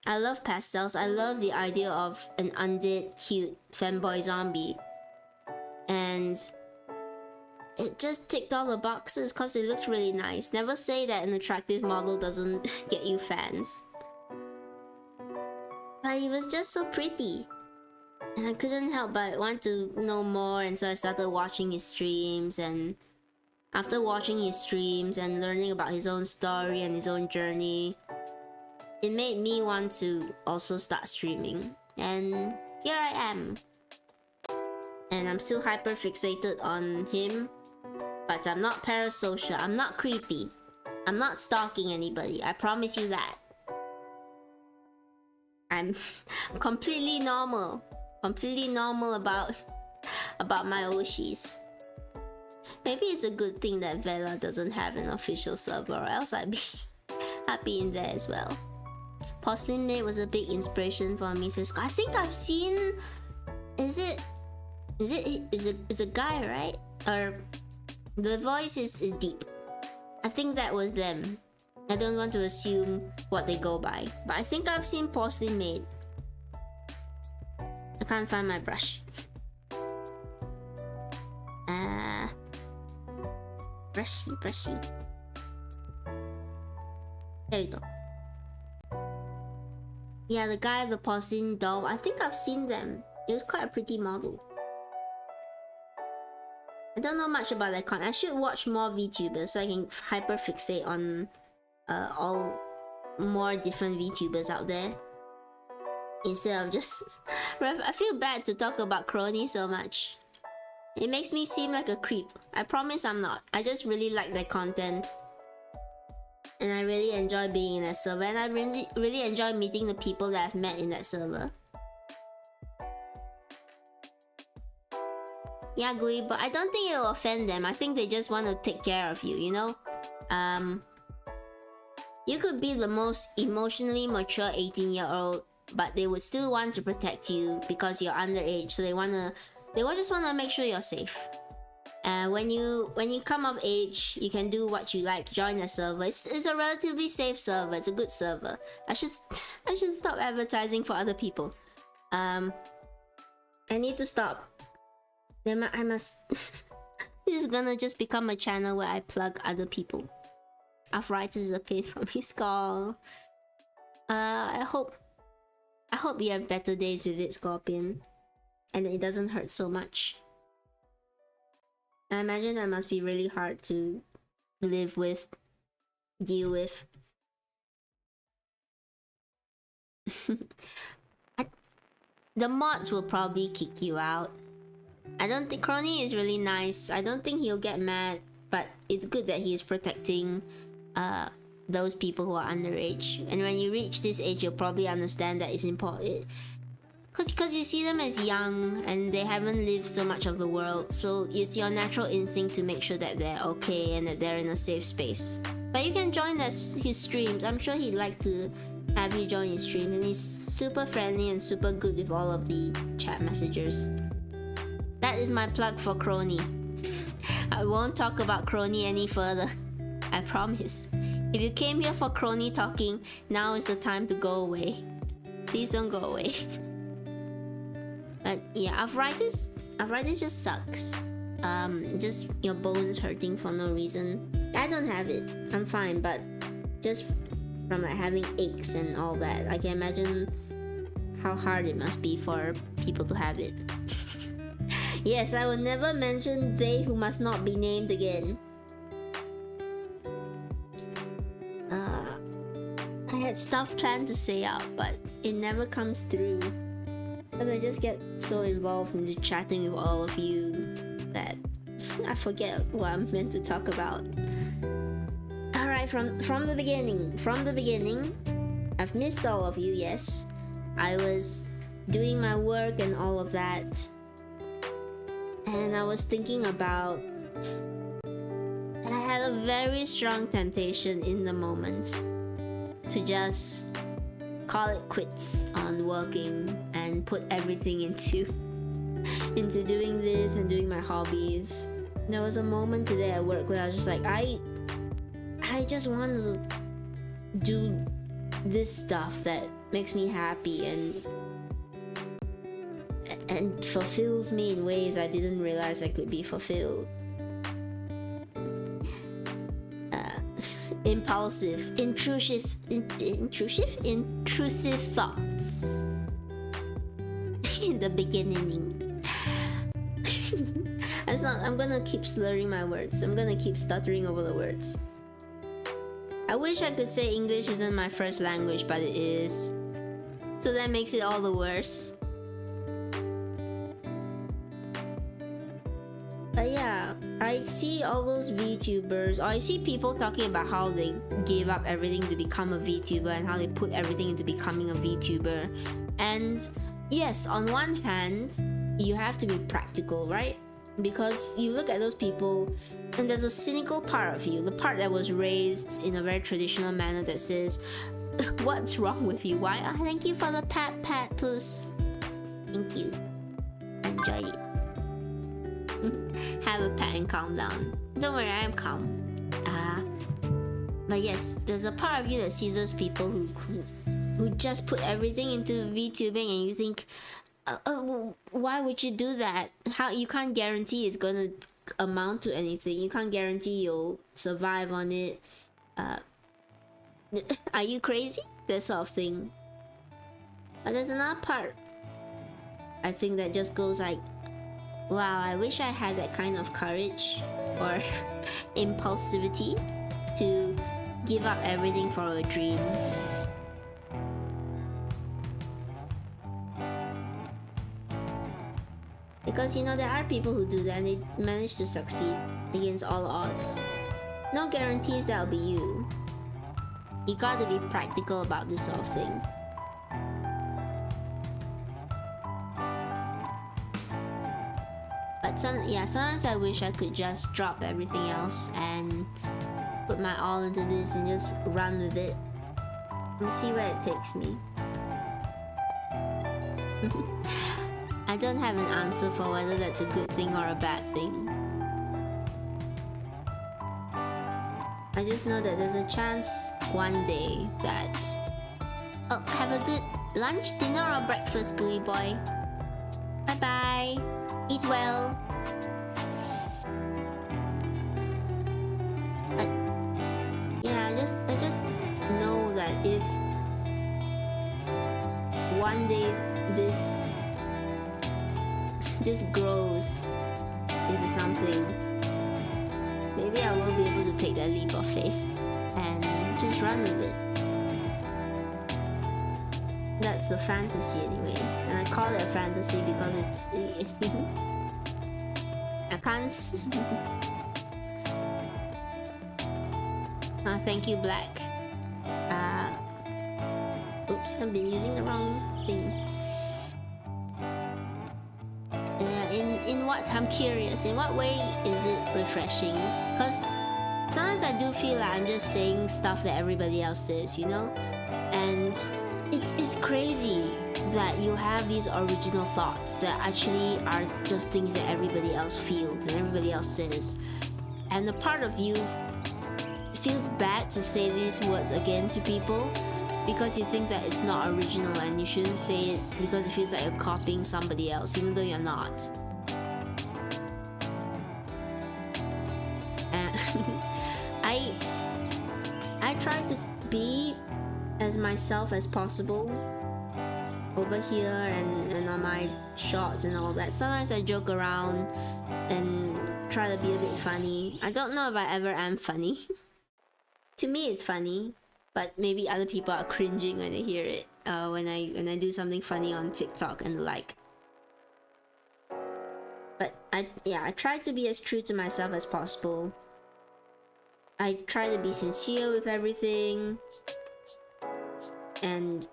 I love pastels. I love the idea of an undead, cute femboy zombie. And it just ticked all the boxes because it looked really nice. Never say that an attractive model doesn't get you fans. But it was just so pretty. And I couldn't help but want to know more, and so I started watching his streams. And after watching his streams and learning about his own story and his own journey, it made me want to also start streaming. And here I am. And I'm still hyper fixated on him, but I'm not parasocial, I'm not creepy, I'm not stalking anybody, I promise you that. I'm completely normal about my Oshis. Maybe it's a good thing that Vela doesn't have an official server, or else I'd be in there as well. Porcelain Maid was a big inspiration for me, says I think I've seen... Is a guy, right? Or the voice is deep. I think that was them. I don't want to assume what they go by, but I think I've seen Porcelain Maid. I can't find my brush. Brushy. There you go. Yeah, the guy with the porcelain doll. I think I've seen them. It was quite a pretty model. I don't know much about that con. I should watch more VTubers so I can hyper fixate on all more different VTubers out there. Instead of just... I feel bad to talk about Crony so much. It makes me seem like a creep. I promise I'm not. I just really like their content. And I really enjoy being in that server. And I really enjoy meeting the people that I've met in that server. Yeah, Gui, but I don't think it will offend them. I think they just want to take care of you, you know? You could be the most emotionally mature 18-year-old, but they would still want to protect you because you're underage, so they just want to make sure you're safe. And when you come of age, you can do what you like. Join a server. It's a relatively safe server. It's a good server. I should stop advertising for other people. I need to stop. I must. This is gonna just become a channel where I plug other people. Arthritis is a pain from his skull. I hope you have better days with it, Scorpion, and it doesn't hurt so much. I imagine that must be really hard to live with, deal with. The mods will probably kick you out. I don't think Crony is really nice. I don't think he'll get mad, but it's good that he is protecting those people who are underage. And when you reach this age, you'll probably understand that it's important. Because you see them as young and they haven't lived so much of the world, so it's your natural instinct to make sure that they're okay and that they're in a safe space. But you can join his streams. I'm sure he'd like to have you join his stream, and he's super friendly and super good with all of the chat messages. That is my plug for Crony. I won't talk about Crony any further. I promise. If you came here for Crony talking, now is the time to go away. Please don't go away. But yeah, arthritis just sucks. Just your bones hurting for no reason. I don't have it. I'm fine, but just from like having aches and all that, I can imagine how hard it must be for people to have it. Yes, I will never mention they who must not be named again. I had stuff planned to say out, but it never comes through. Because I just get so involved in chatting with all of you that I forget what I'm meant to talk about. Alright, from the beginning, I've missed all of you, yes. I was doing my work and all of that. And I was thinking about, I had a very strong temptation in the moment to just call it quits on working and put everything into doing this and doing my hobbies. There was a moment today at work where I was just like, I just want to do this stuff that makes me happy and fulfills me in ways I didn't realize I could be fulfilled. Impulsive, intrusive thoughts in the beginning. I'm gonna keep slurring my words. I'm gonna keep stuttering over the words. I wish I could say English isn't my first language, but it is. So that makes it all the worse. But yeah, I see all those VTubers, or I see people talking about how they gave up everything to become a VTuber and how they put everything into becoming a VTuber. And yes, on one hand, you have to be practical, right? Because you look at those people and there's a cynical part of you, the part that was raised in a very traditional manner that says, what's wrong with you? Why? Oh, thank you for the pat plus. Thank you. Enjoy it. Have a pat and calm down. Don't worry, I am calm. But yes, there's a part of you that sees those people who just put everything into VTubing, and you think, why would you do that? How you can't guarantee it's gonna amount to anything. You can't guarantee you'll survive on it. Are you crazy? That sort of thing. But there's another part, I think, that just goes like, wow, I wish I had that kind of courage or impulsivity to give up everything for a dream. Because you know, there are people who do that and they manage to succeed against all odds. No guarantees that'll be you. You gotta be practical about this sort of thing. But sometimes I wish I could just drop everything else and put my all into this and just run with it and see where it takes me. I don't have an answer for whether that's a good thing or a bad thing. I just know that there's a chance one day that... Oh, have a good lunch, dinner or breakfast, gooey boy. Bye bye. Eat well. Yeah, I just know that if one day this grows into something, maybe I will be able to take that leap of faith and just run with it. That's the fantasy anyway, and I call it a fantasy because it's I can't. Thank you, Black. Oops, I've been using the wrong thing. In what, I'm curious, in what way is it refreshing? Because sometimes I do feel like I'm just saying stuff that everybody else says, you know? And it's crazy that you have these original thoughts that actually are just things that everybody else feels and everybody else says. And a part of you feels bad to say these words again to people because you think that it's not original and you shouldn't say it because it feels like you're copying somebody else, even though you're not. I try to be as myself as possible over here and on my shots and all that. Sometimes I joke around and try to be a bit funny. I don't know if I ever am funny. To me it's funny, but maybe other people are cringing when they hear it, when I do something funny on TikTok and the like. But I try to be as true to myself as possible. I try to be sincere with everything, and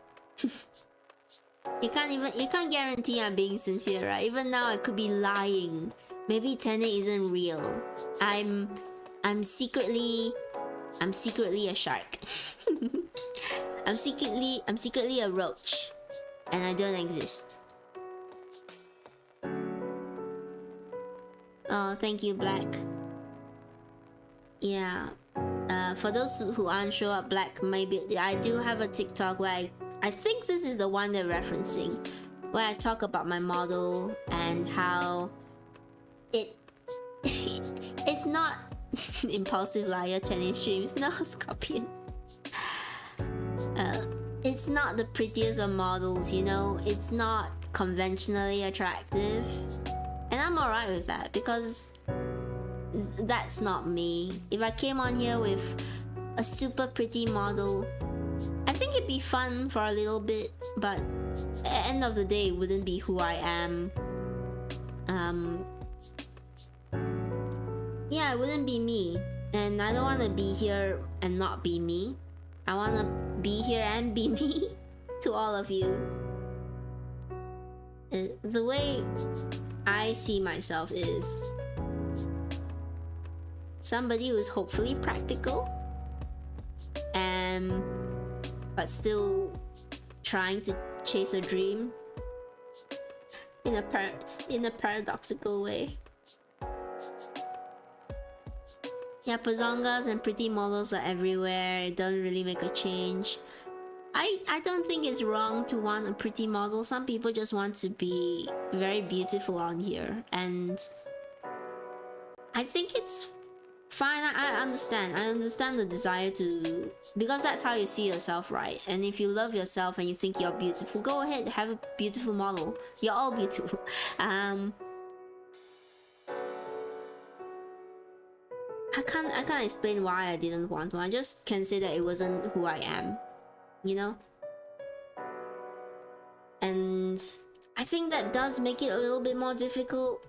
you can't guarantee I'm being sincere, right? Even now I could be lying Maybe Tenet isn't real. I'm secretly a shark. I'm secretly a roach, and I don't exist. Oh, thank you, Black. Yeah. For those who aren't sure what Black, maybe I do have a TikTok where I think this is the one they're referencing, where I talk about my model and how it's not impulsive liar tennis streams. No, Scorpion. It's not the prettiest of models, you know. It's not conventionally attractive, and I'm alright with that because that's not me. If I came on here with a super pretty model, I think it'd be fun for a little bit, but at the end of the day, it wouldn't be who I am. Yeah, it wouldn't be me, and I don't want to be here and not be me. I want to be here and be me to all of you. The way I see myself is somebody who's hopefully practical, but still trying to chase a dream in a paradoxical way. Yeah, Pazongas and pretty models are everywhere. It doesn't really make a change. I don't think it's wrong to want a pretty model. Some people just want to be very beautiful on here, and I think it's fine. I understand. I understand the desire to, because that's how you see yourself, right? And if you love yourself and you think you're beautiful, go ahead, have a beautiful model. You're all beautiful. I can't explain why I didn't want one. I just can say that it wasn't who I am, you know? And I think that does make it a little bit more difficult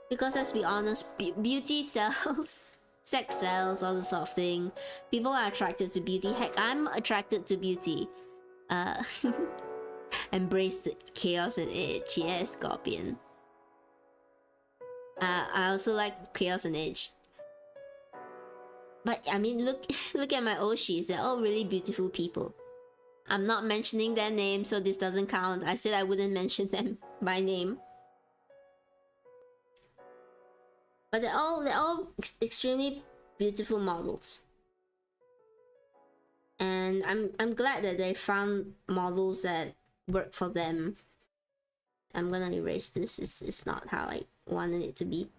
because, let's be honest, beauty sells. Sex sells, all this sort of thing. People are attracted to beauty. Heck, I'm attracted to beauty. Embrace the chaos and edge. Yes, Scorpion. I also like chaos and edge. But I mean, look at my Oshis. They're all really beautiful people. I'm not mentioning their name, so this doesn't count. I said I wouldn't mention them by name. But they're all extremely beautiful models. And I'm glad that they found models that work for them. I'm gonna erase this. It's not how I wanted it to be.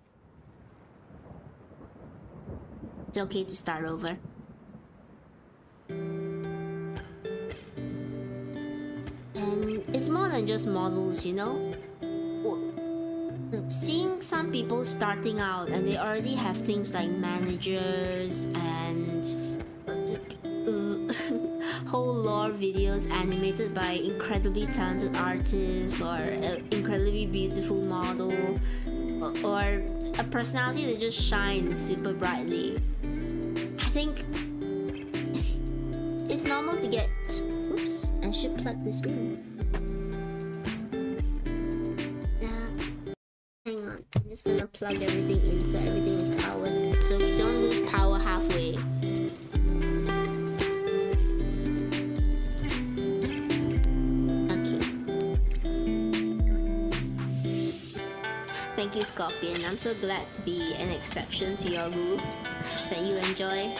It's okay to start over. And it's more than just models, you know? Seeing some people starting out and they already have things like managers and whole lore videos animated by incredibly talented artists, or an incredibly beautiful model, or a personality that just shines super brightly. I think it's normal to get... Oops, I should plug this in. Hang on, I'm just gonna plug everything in so everything is powered, so we don't lose power halfway. Okay. Thank you, Scorpion. I'm so glad to be an exception to your rule that you enjoy.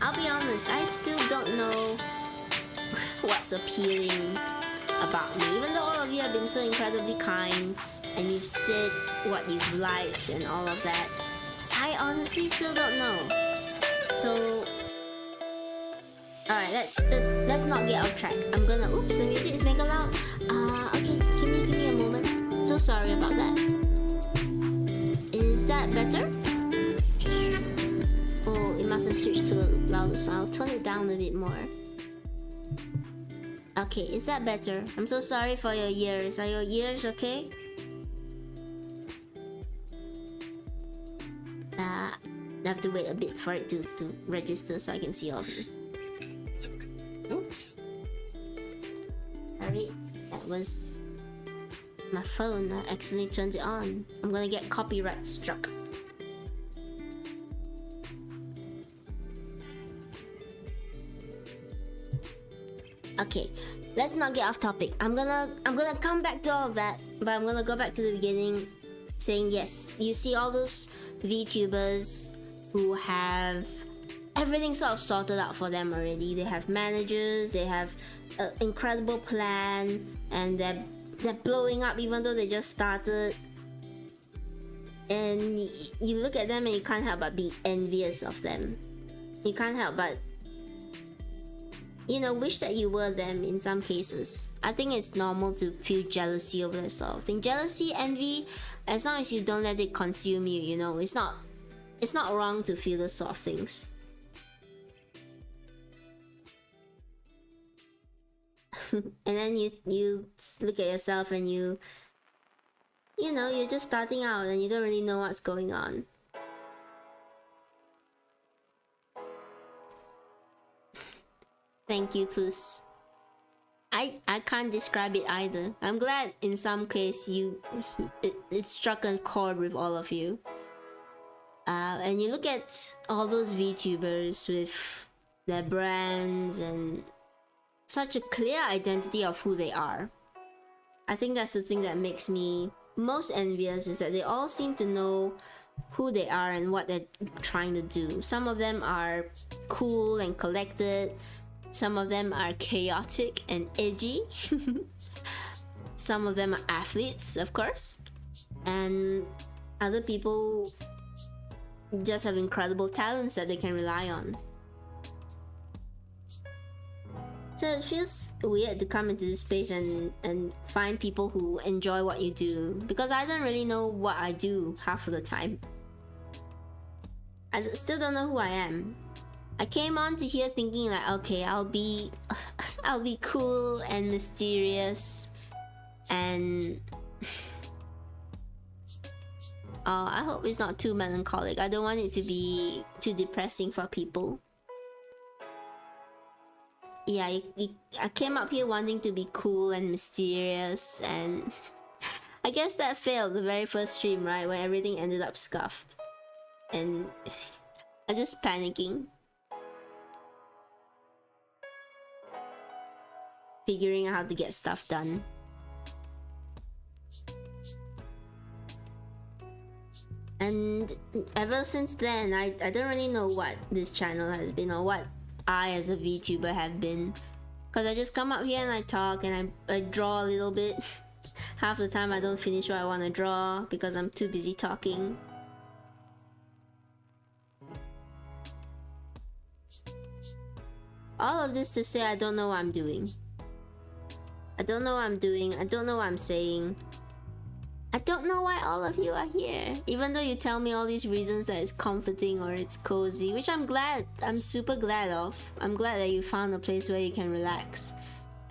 I'll be honest, I still don't know what's appealing about me, even though all of you have been so incredibly kind and you've said what you've liked and all of that. I honestly still don't know. So alright, let's not get off track. I'm gonna... Oops, the music is mega loud. Okay, give me a moment. So sorry about that. Is that better? Oh, it must have switched to a louder sound. I'll turn it down a bit more. Okay, is that better? I'm so sorry for your ears. Are your ears okay? I have to wait a bit for it to register so I can see all of you. Oops. Sorry, that was My phone, I accidentally turned it on. I'm gonna get copyright struck. Okay, let's not get off topic. I'm gonna come back to all of that, but I'm gonna go back to the beginning, saying yes. You see all those VTubers who have everything sort of sorted out for them already. They have managers, they have an incredible plan, and they're blowing up even though they just started. And you look at them and you can't help but be envious of them. You can't help but, you know, wish that you were them in some cases. I think it's normal to feel jealousy over that sort of thing. Jealousy, envy, as long as you don't let it consume you, you know, it's not wrong to feel those sort of things. And then you look at yourself and you know, you're just starting out and you don't really know what's going on. Thank you, Plus. I can't describe it either. I'm glad in some case it struck a chord with all of you. And you look at all those VTubers with their brands and such a clear identity of who they are. I think that's the thing that makes me most envious, is that they all seem to know who they are and what they're trying to do. Some of them are cool and collected. Some of them are chaotic and edgy. Some of them are athletes, of course. And other people just have incredible talents that they can rely on. So it feels weird to come into this space and find people who enjoy what you do, because I don't really know what I do half of the time. I still don't know who I am. I came on to here thinking like, okay, I'll be cool and mysterious and oh, I hope it's not too melancholic. I don't want it to be too depressing for people. Yeah, I came up here wanting to be cool and mysterious, and I guess that failed the very first stream, right? When everything ended up scuffed. And I'm just panicking. Figuring out how to get stuff done. And ever since then, I don't really know what this channel has been or what I as a VTuber have been, because I just come up here and I talk and I draw a little bit. Half the time I don't finish what I want to draw because I'm too busy talking. All of this to say I don't know what I'm doing. I don't know what I'm doing. I don't know what I'm saying. I don't know why all of you are here. Even though you tell me all these reasons that it's comforting or it's cozy, which I'm glad, I'm super glad of. I'm glad that you found a place where you can relax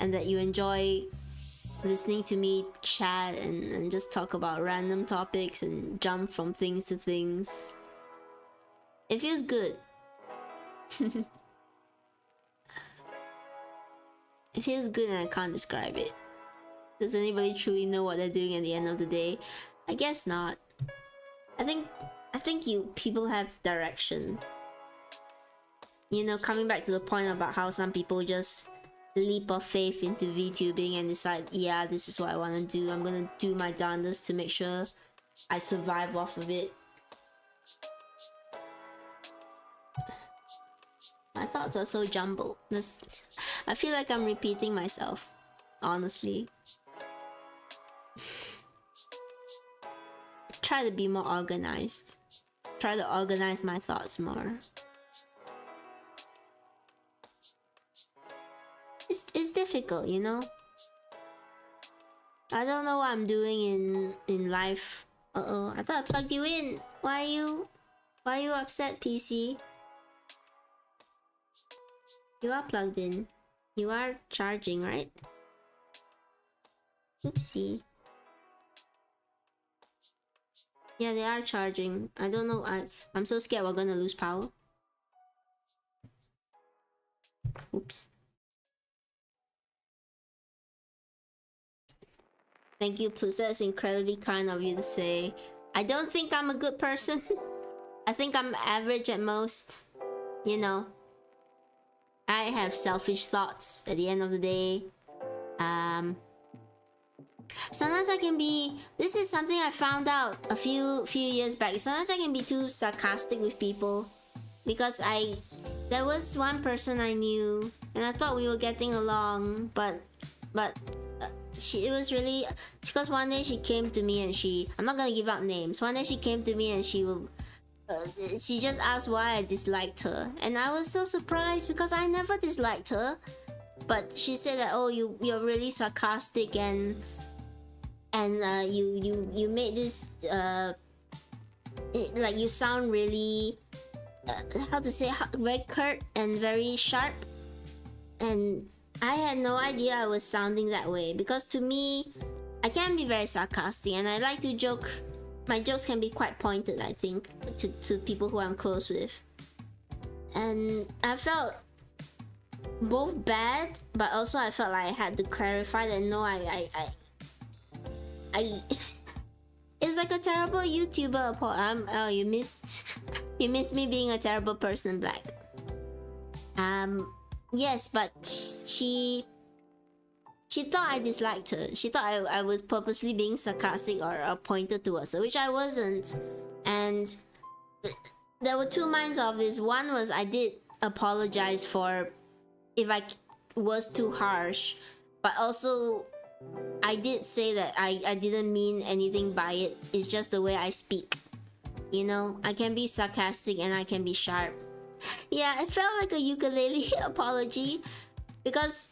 and that you enjoy listening to me chat and just talk about random topics and jump from things to things. It feels good. It feels good and I can't describe it. Does anybody truly know what they're doing at the end of the day? I guess not. I think you people have direction. You know, coming back to the point about how some people just leap of faith into VTubing and decide, yeah, this is what I want to do. I'm gonna do my darndest to make sure I survive off of it. My thoughts are so jumbled. I feel like I'm repeating myself, honestly. Try to be more organized. Try to organize my thoughts more. It's difficult, you know? I don't know what I'm doing in life. Uh-oh, I thought I plugged you in. Why are you upset, PC? You are plugged in. You are charging, right? Oopsie. Yeah, they are charging. I don't know. I'm so scared we're gonna lose power. Oops. Thank you, Plus. That's incredibly kind of you to say. I don't think I'm a good person. I think I'm average at most. You know, I have selfish thoughts at the end of the day. Sometimes I can be. This is something I found out a few years back. Sometimes I can be too sarcastic with people because there was one person I knew and I thought we were getting along, but it was really because one day she came to me and I'm not gonna give out names. One day she came to me and she just asked why I disliked her, and I was so surprised because I never disliked her. But she said that, oh, you're really sarcastic and you made this like you sound really how to say, very curt and very sharp, and I had no idea I was sounding that way because to me I can be very sarcastic and I like to joke. My jokes can be quite pointed, I think, to people who I'm close with, and I felt both bad, but also I felt like I had to clarify that no, I it's like a terrible YouTuber. Oh, you missed me being a terrible person, Black. Yes, but she thought I disliked her. She thought I was purposely being sarcastic or pointed towards her, which I wasn't. And there were two minds of this. One was I did apologize for if I was too harsh, but also I did say that I didn't mean anything by it. It's just the way I speak. You know, I can be sarcastic and I can be sharp. Yeah, it felt like a ukulele apology because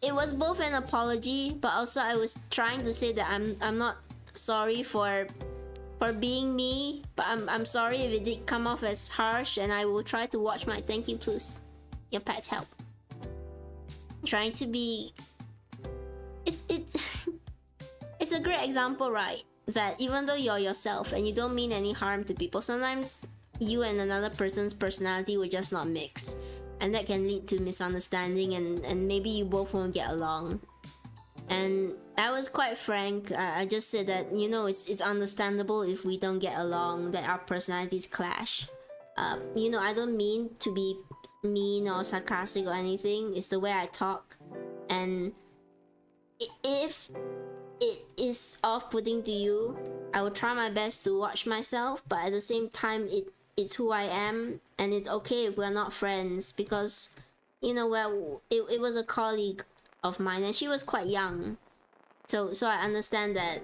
it was both an apology, but also I was trying to say that I'm not sorry for being me, but I'm sorry if it did come off as harsh, and I will try to watch my thank you plus. Your pets help. Trying to be it's a great example, right? That even though you're yourself and you don't mean any harm to people, sometimes you and another person's personality will just not mix, and that can lead to misunderstanding, and maybe you both won't get along. And I was quite frank. I just said that, you know, it's understandable if we don't get along, that our personalities clash. You know, I don't mean to be mean or sarcastic or anything. It's the way I talk, and if it is off-putting to you, I will try my best to watch myself, but at the same time it's who I am, and it's okay if we're not friends because, you know, well, it was a colleague of mine and she was quite young, so I understand that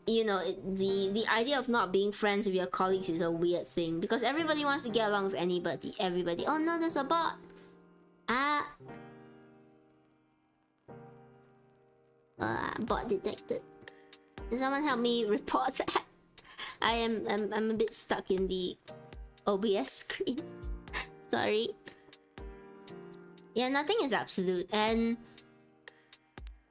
you know, the idea of not being friends with your colleagues is a weird thing because everybody wants to get along with everybody. Oh no, there's a bot. Bot detected. Can someone help me report that? I'm a bit stuck in the OBS screen. Sorry. Yeah, nothing is absolute, and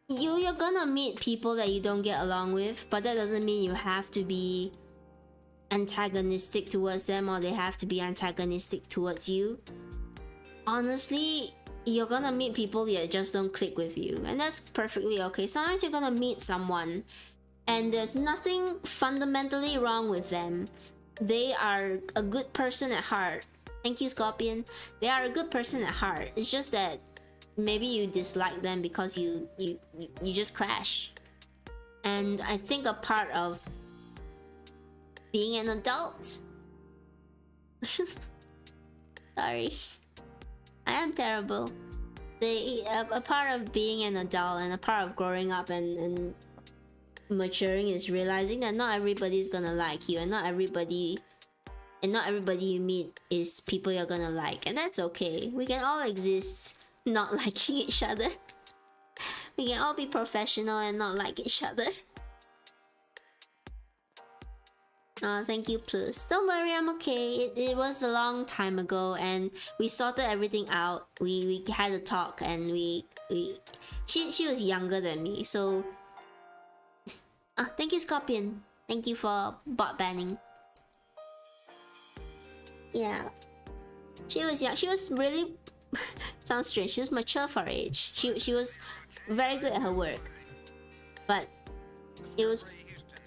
you're gonna meet people that you don't get along with, but that doesn't mean you have to be antagonistic towards them or they have to be antagonistic towards you. Honestly, you're gonna meet people that just don't click with you, and that's perfectly okay. Sometimes you're gonna meet someone and there's nothing fundamentally wrong with them. They are a good person at heart. Thank you, Scorpion. They are a good person at heart. It's just that maybe you dislike them because you just clash. And I think a part of being an adult sorry, I am terrible. A part of being an adult and a part of growing up and maturing is realizing that not everybody is gonna like you, and not everybody you meet is people you're gonna like, and that's okay. We can all exist not liking each other. We can all be professional and not like each other. Oh, thank you, Plus. Don't worry, I'm okay. It was a long time ago, and we sorted everything out. We had a talk, and she was younger than me, so. Thank you, Scorpion. Thank you for bot banning. Yeah, she was young. She was really sounds strange. She was mature for her age. She was very good at her work, but it's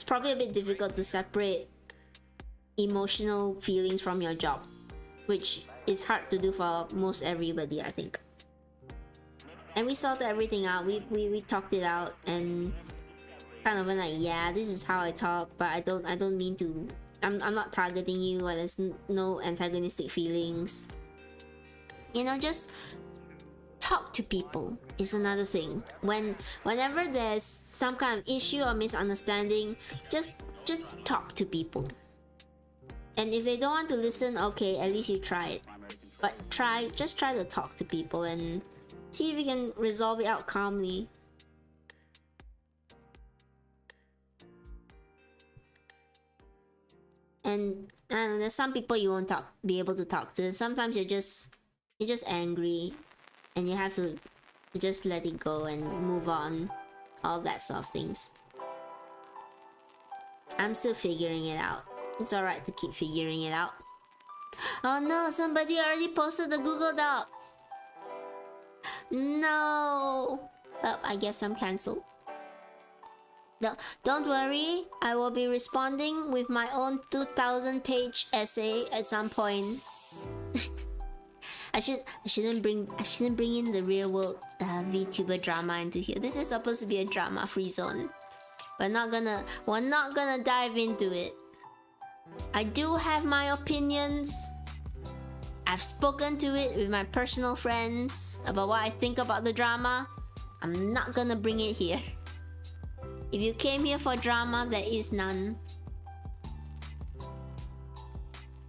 probably a bit difficult to separate emotional feelings from your job, which is hard to do for most everybody, I think. And we sorted everything out. We talked it out and kind of went like, yeah, this is how I talk, but I don't mean to. I'm not targeting you, or there's no antagonistic feelings. You know, just talk to people is another thing. Whenever there's some kind of issue or misunderstanding, just talk to people. And if they don't want to listen, okay, at least you try it. But just try to talk to people and see if you can resolve it out calmly. And I don't know, there's some people you won't be able to talk to. Sometimes you're just angry, and you have to just let it go and move on. All that sort of things. I'm still figuring it out. It's alright to keep figuring it out. Oh no, somebody already posted the Google Doc. No. Well, I guess I'm cancelled. Don't worry, I will be responding with my own 2,000-page essay at some point. I shouldn't bring in the real world VTuber drama into here. This is supposed to be a drama-free zone. We're not gonna dive into it. I do have my opinions. I've spoken to it with my personal friends about what I think about the drama. I'm not gonna bring it here. If you came here for drama, there is none.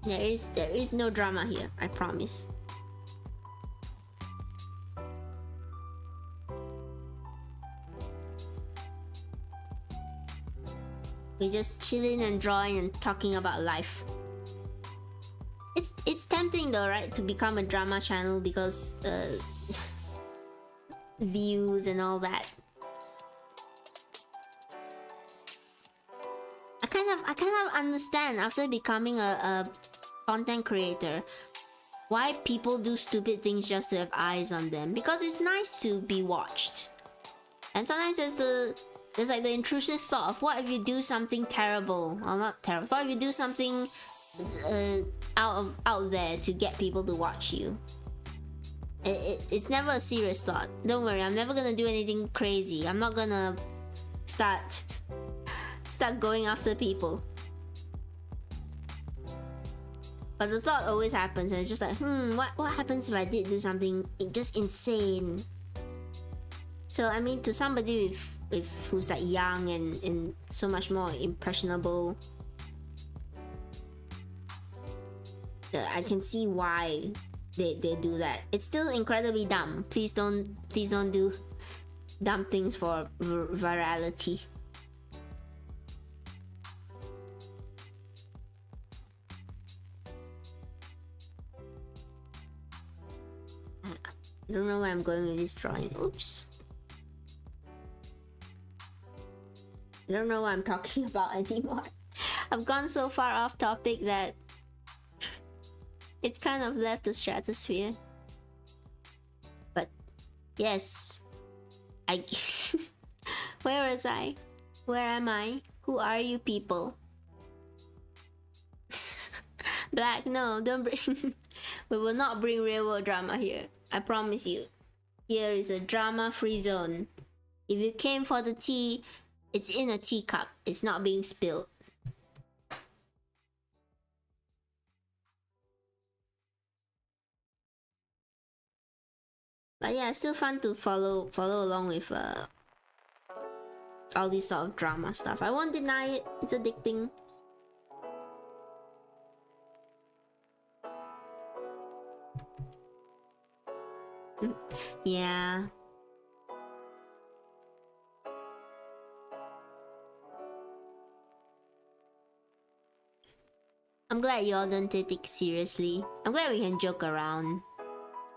There is no drama here, I promise. We're just chilling and drawing and talking about life. It's tempting though, right, to become a drama channel because views and all that. I kind of understand after becoming a content creator why people do stupid things just to have eyes on them, because it's nice to be watched. And sometimes there's like the intrusive thought of, what if you do something terrible? Well, not terrible. What if you do something out there to get people to watch you? It's never a serious thought. Don't worry, I'm never gonna do anything crazy. I'm not gonna start going after people. But the thought always happens, and it's just like, what happens if I did do something just insane? So I mean, to somebody who's like young and so much more impressionable, I can see why they do that. It's still incredibly dumb. Please don't do dumb things for virality. I don't know where I'm going with this drawing. Oops. I don't know what I'm talking about anymore. I've gone so far off topic that it's kind of left the stratosphere. But yes, where was I? Where am I? Who are you people? Black, no, don't bring. We will not bring real world drama here. I promise you. Here is a drama-free zone. If you came for the tea, it's in a teacup. It's not being spilled. But yeah, it's still fun to follow along with all this sort of drama stuff. I won't deny it. It's addicting. Yeah. I'm glad you all don't take it seriously. I'm glad we can joke around.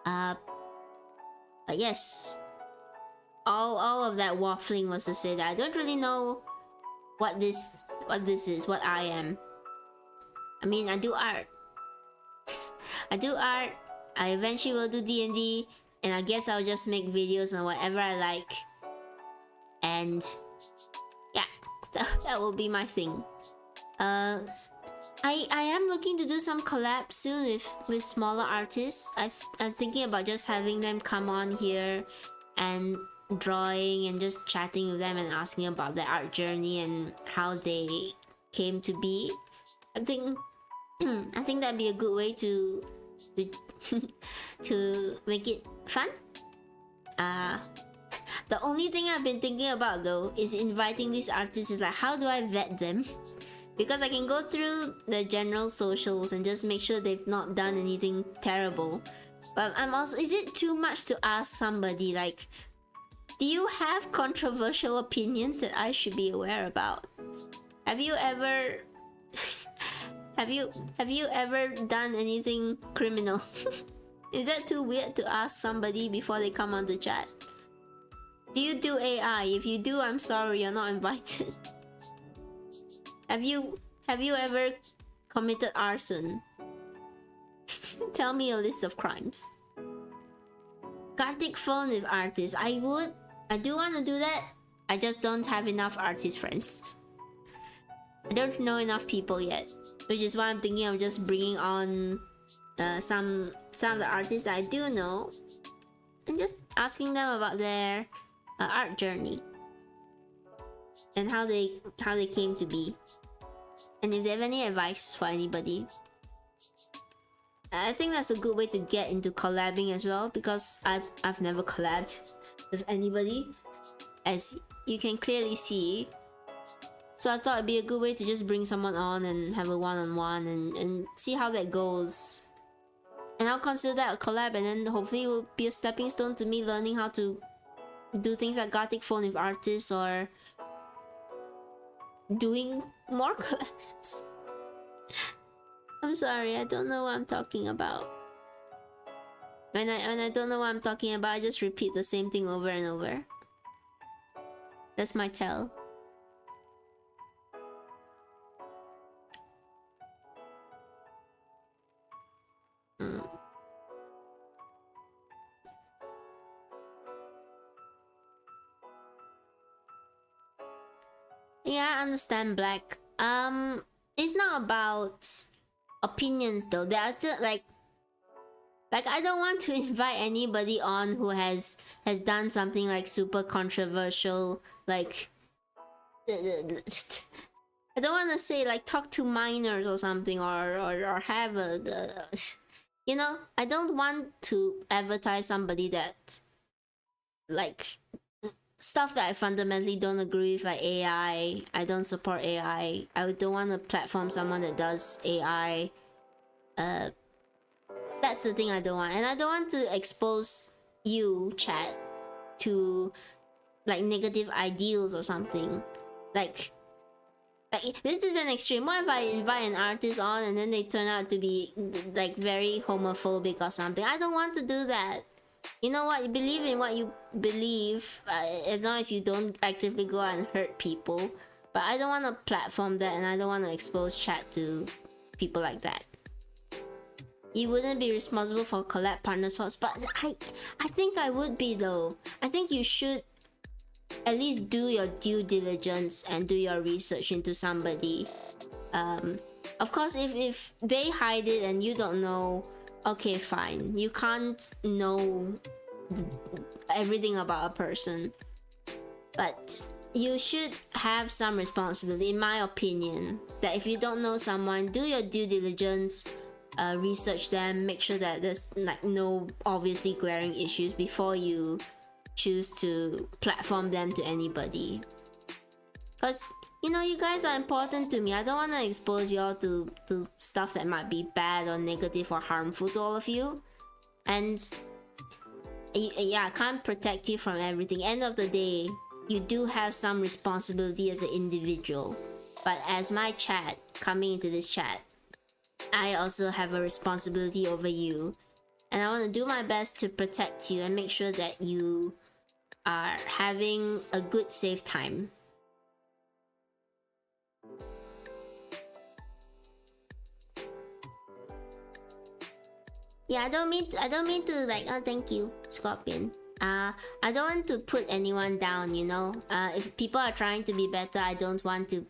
But yes, all of that waffling was to say that I don't really know what this is, what I am. I mean, I do art. I do art. I eventually will do D&D, and I guess I'll just make videos on whatever I like. and yeah, that will be my thing. I am looking to do some collabs soon with smaller artists. I'm thinking about just having them come on here and drawing and just chatting with them and asking about their art journey and how they came to be. I think I think that'd be a good way to to make it fun. The only thing I've been thinking about though is inviting these artists is like, how do I vet them? Because I can go through the general socials and just make sure they've not done anything terrible. But I'm also, is it too much to ask somebody like, do you have controversial opinions that I should be aware about? Have you ever have you ever done anything criminal? Is that too weird to ask somebody before they come on the chat? Do you do AI? If you do, I'm sorry, you're not invited. Have you ever committed arson? Tell me a list of crimes. Gartic phone with artists. I do want to do that. I just don't have enough artist friends. I don't know enough people yet, which is why I'm thinking of just bringing on some of the artists that I do know and just asking them about their art journey and how they came to be, and if they have any advice for anybody. I think that's a good way to get into collabing as well, because I've never collabed with anybody, as you can clearly see. So I thought it'd be a good way to just bring someone on and have a one-on-one and see how that goes. And I'll consider that a collab, and then hopefully it will be a stepping stone to me learning how to do things like Gartic phone with artists, or doing more collabs. I'm sorry, I don't know what I'm talking about. When I don't know what I'm talking about, I just repeat the same thing over and over. That's my tell. Yeah, I understand, Black. It's not about opinions though. There are still like I don't want to invite anybody on who has done something like super controversial, like I don't want to say like talk to minors or something, or have you know, I don't want to advertise somebody that like stuff that I fundamentally don't agree with, like AI. I don't support AI. I don't want to platform someone that does AI. That's the thing I don't want. And I don't want to expose you, chat, to like negative ideals or something. Like this is an extreme. What if I invite an artist on and then they turn out to be like very homophobic or something? I don't want to do that. You know what? You believe in what you believe, as long as you don't actively go out and hurt people. But I don't want to platform that, and I don't want to expose chat to people like that. You wouldn't be responsible for collab partners first, but I think I would be though. I think you should at least do your due diligence and do your research into somebody. Of course, if they hide it and you don't know, okay, fine. You can't know everything about a person, but you should have some responsibility, in my opinion, that if you don't know someone, do your due diligence, research them, make sure that there's like no obviously glaring issues before you choose to platform them to anybody. Because you know, you guys are important to me. I don't want to expose y'all to stuff that might be bad or negative or harmful to all of you. And yeah, I can't protect you from everything. End of the day, you do have some responsibility as an individual. But as my chat, coming into this chat, I also have a responsibility over you. And I want to do my best to protect you and make sure that you are having a good, safe time. Yeah, I don't mean to like, oh, thank you, Scorpion. I don't want to put anyone down, you know. If people are trying to be better, I don't want to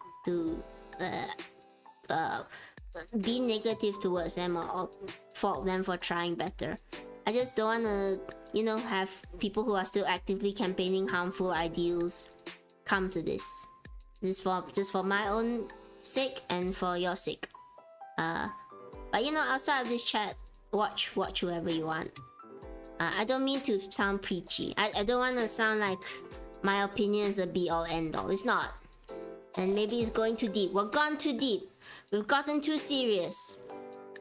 be negative towards them or fault them for trying better. I just don't want to, you know, have people who are still actively campaigning harmful ideals come to this. This for just for my own sake and for your sake. But you know, outside of this chat, watch whoever you want. I don't mean to sound preachy. I don't want to sound like my opinion is a be all end all. It's not. And maybe it's going too deep. We're gone too deep. We've gotten too serious.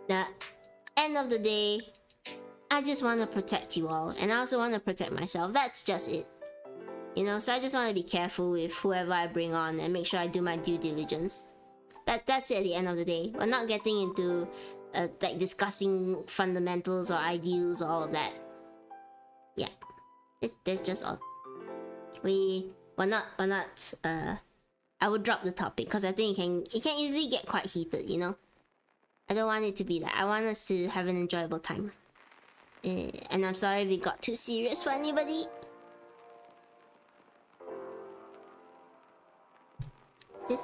The end of the day, I just want to protect you all, and I also want to protect myself. That's just it. You know, so I just want to be careful with whoever I bring on and make sure I do my due diligence. That's it at the end of the day. We're not getting into like discussing fundamentals or ideals or all of that. Yeah, that's just all. We're not. I would drop the topic because I think it can easily get quite heated. You know, I don't want it to be that. I want us to have an enjoyable time. And I'm sorry if it got too serious for anybody.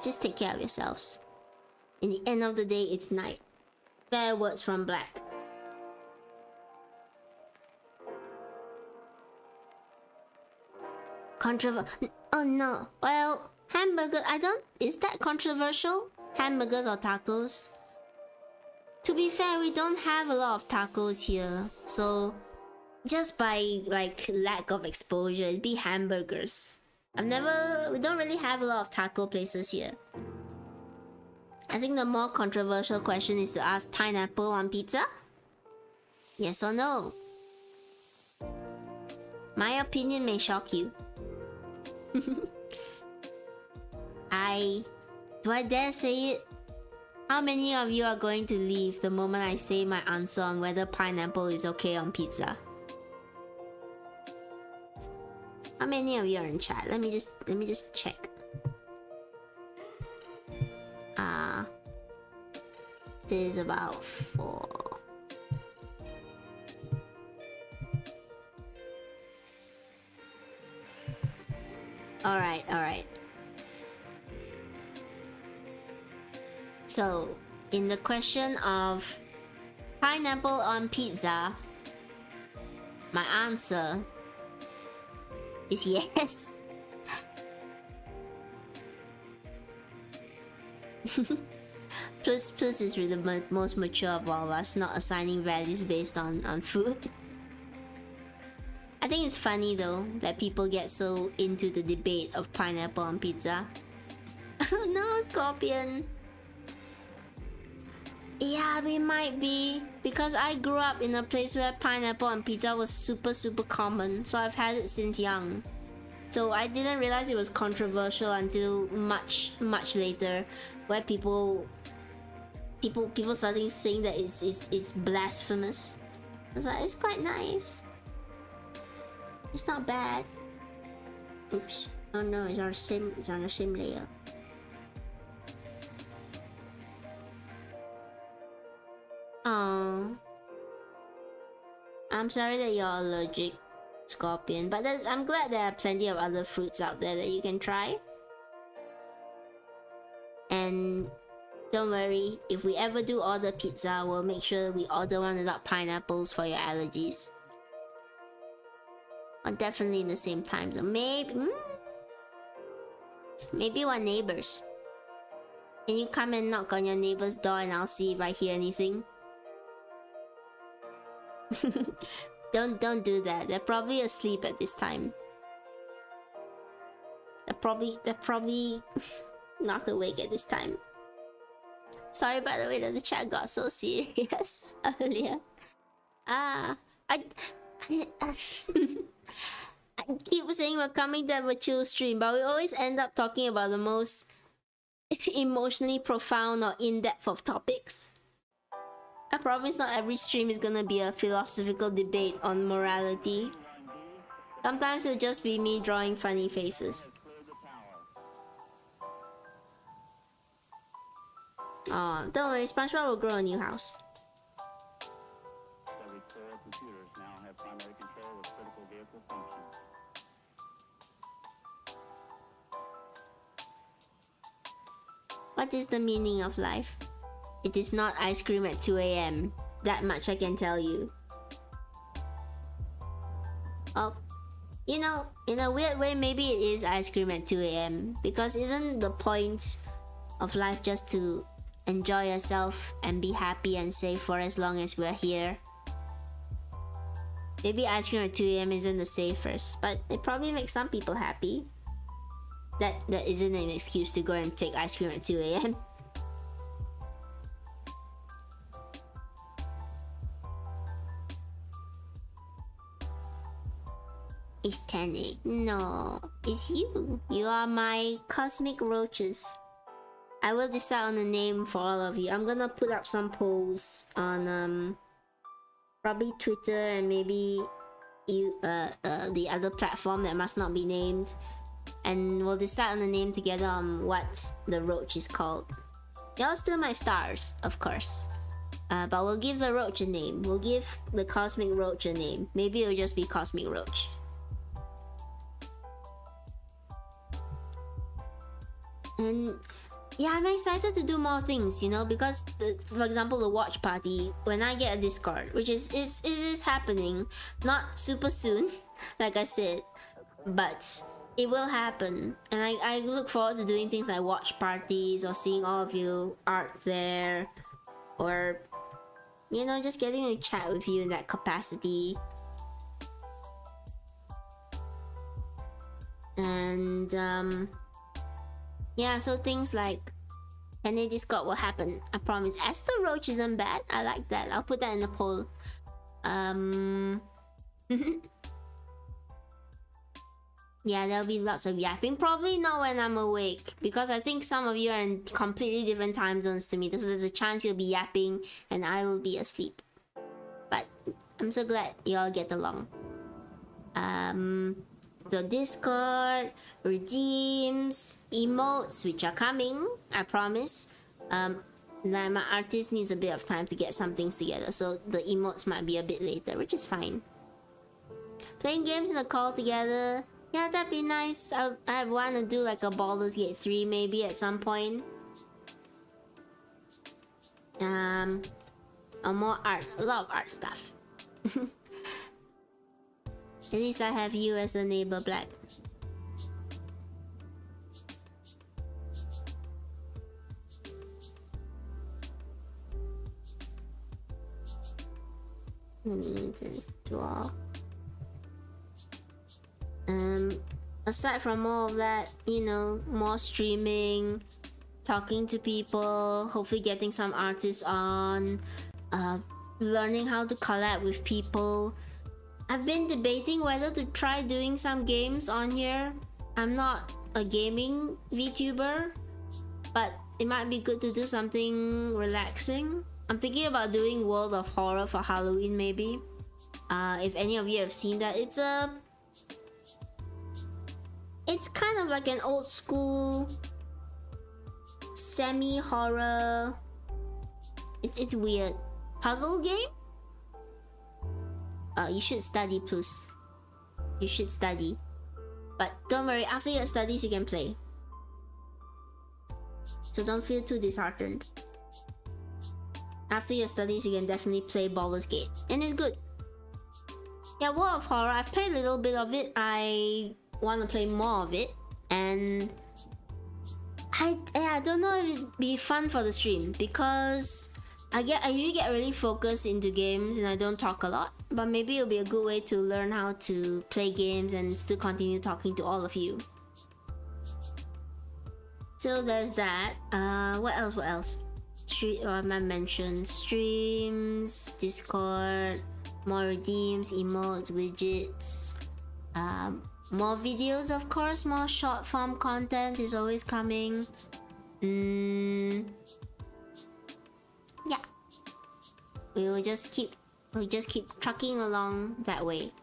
Just take care of yourselves. In the end of the day, it's night. Fair words from Black. Oh no. Well, hamburger. Is that controversial? Hamburgers or tacos? To be fair, we don't have a lot of tacos here, so just by like lack of exposure, it'd be hamburgers. We don't really have a lot of taco places here. I think the more controversial question is to ask pineapple on pizza? Yes or no? My opinion may shock you. Do I dare say it? How many of you are going to leave the moment I say my answer on whether pineapple is okay on pizza? How many of you are in chat? Let me just check. There's about 4. Alright. So, in the question of pineapple on pizza, my answer is yes. Plus is really the most mature of all of us, not assigning values based on food. I think it's funny though that people get so into the debate of pineapple on pizza. No, Scorpion. Yeah, we might be, because I grew up in a place where pineapple on pizza was super common, so I've had it since young. So I didn't realize it was controversial until much later, where people started saying that it's blasphemous. That's why it's quite nice. It's not bad. Oops. Oh no, it's on the same layer. Oh, I'm sorry that you're allergic, Scorpion, but I'm glad there are plenty of other fruits out there that you can try. And don't worry, if we ever do order pizza, we'll make sure we order one without pineapples for your allergies. Or definitely in the same time though. Maybe we're neighbors. Can you come and knock on your neighbor's door and I'll see if I hear anything? Don't do that. They're probably asleep at this time. They're probably not awake at this time. Sorry by the way that the chat got so serious earlier. I keep saying we're coming to have a chill stream, but we always end up talking about the most emotionally profound or in-depth of topics. I promise not every stream is gonna be a philosophical debate on morality. Sometimes it'll just be me drawing funny faces. Oh, don't worry, SpongeBob will grow a new house. computers now have primary control of critical vehicle functions. What is the meaning of life? It is not ice cream at 2 a.m. That much I can tell you. Oh, you know, in a weird way, maybe it is ice cream at 2 a.m. Because isn't the point of life just to enjoy yourself and be happy and safe for as long as we're here? Maybe ice cream at 2 a.m. isn't the safest, but it probably makes some people happy. That isn't an excuse to go and take ice cream at 2 a.m. It's Tenny. No, it's you. You are my cosmic roaches. I will decide on a name for all of you. I'm gonna put up some polls on probably Twitter and maybe the other platform that must not be named, and we'll decide on a name together on what the roach is called. Y'all still my stars, of course. But we'll give the roach a name. We'll give the cosmic roach a name. Maybe it'll just be Cosmic Roach. And yeah, I'm excited to do more things, you know, because for example, the watch party, when I get a Discord, which it is happening, not super soon, like I said, but it will happen. And I look forward to doing things like watch parties or seeing all of you art there, or, you know, just getting to chat with you in that capacity. And yeah, so things like any Discord will happen. I promise. Esther Roach isn't bad. I like that. I'll put that in the poll. Yeah, there'll be lots of yapping. Probably not when I'm awake, because I think some of you are in completely different time zones to me. So there's a chance you'll be yapping and I will be asleep. But I'm so glad you all get along. The Discord, redeems, emotes, which are coming, I promise. Like my artist needs a bit of time to get some things together, so the emotes might be a bit later, which is fine. Playing games in a call together, yeah, that'd be nice. I want to do like a Baldur's Gate 3 maybe at some point. Or more art, a lot of art stuff. At least I have you as a neighbor, Black. Let me just draw. Aside from all of that, you know, more streaming, talking to people, hopefully getting some artists on, learning how to collab with people. I've been debating whether to try doing some games on here. I'm not a gaming VTuber, but it might be good to do something relaxing. I'm thinking about doing World of Horror for Halloween maybe. If any of you have seen that, it's kind of like an old school semi-horror. It's weird. Puzzle game? You should study, plus. You should study. But don't worry, after your studies you can play. So don't feel too disheartened. After your studies you can definitely play Baldur's Gate. And it's good. Yeah, World of Horror, I've played a little bit of it. I want to play more of it. And I don't know if it'd be fun for the stream, because I usually get really focused into games and I don't talk a lot. But maybe it'll be a good way to learn how to play games and still continue talking to all of you. So there's that. What else? I mentioned streams, Discord, more redeems, emotes, widgets, more videos, of course. More short form content is always coming. Yeah, we'll just keep trucking along that way.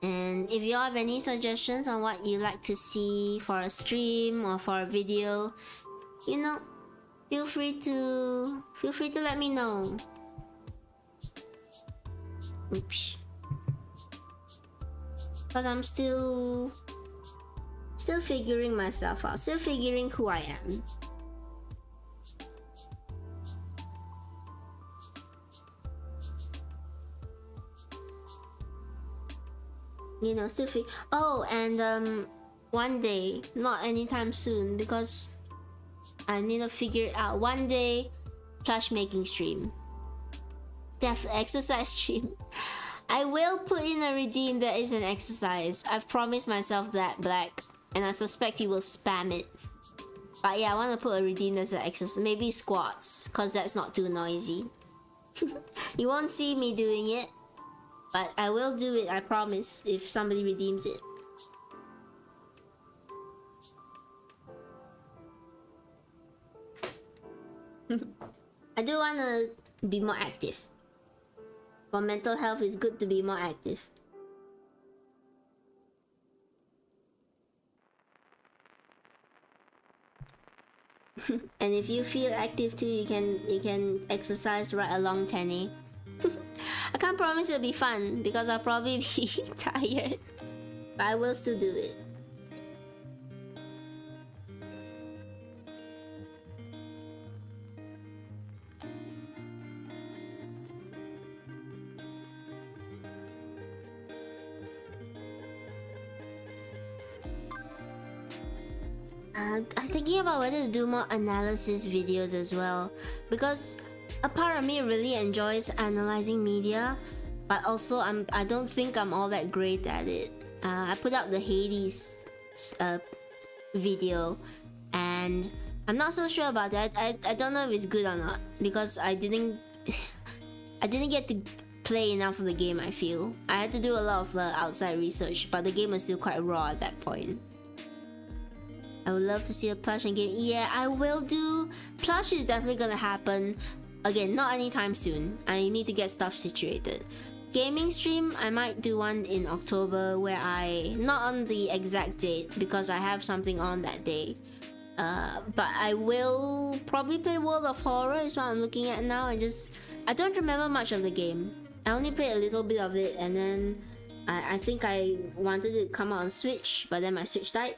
And if you all have any suggestions on what you like to see for a stream or for a video, you know, feel free to let me know. Oops. Because I'm still figuring myself out, still figuring who I am. You know, oh, and one day, not anytime soon, because I need to figure it out. One day, plush making stream, exercise stream. I will put in a redeem that is an exercise. I've promised myself that, Black, and I suspect he will spam it. But yeah, I want to put a redeem that's an exercise. Maybe squats, cause that's not too noisy. You won't see me doing it, but I will do it, I promise, if somebody redeems it. I do want to be more active. For mental health, it's good to be more active. And if you feel active too, you can exercise right along Tenny. I can't promise it'll be fun because I'll probably be tired, but I will still do it. I'm thinking about whether to do more analysis videos as well, because a part of me really enjoys analyzing media, but also I don't think I'm all that great at it. I put out the Hades video, and I'm not so sure about that. I don't know if it's good or not, because I didn't get to play enough of the game. I feel I had to do a lot of outside research, but the game was still quite raw at that point. I would love to see a plush and game. Yeah, I will do. Plush is definitely gonna happen. Again, not anytime soon. I need to get stuff situated. Gaming stream, I might do one in October where not on the exact date because I have something on that day. But I will probably play World of Horror is what I'm looking at now. I don't remember much of the game. I only played a little bit of it, and then I think I wanted it to come out on Switch, but then my Switch died.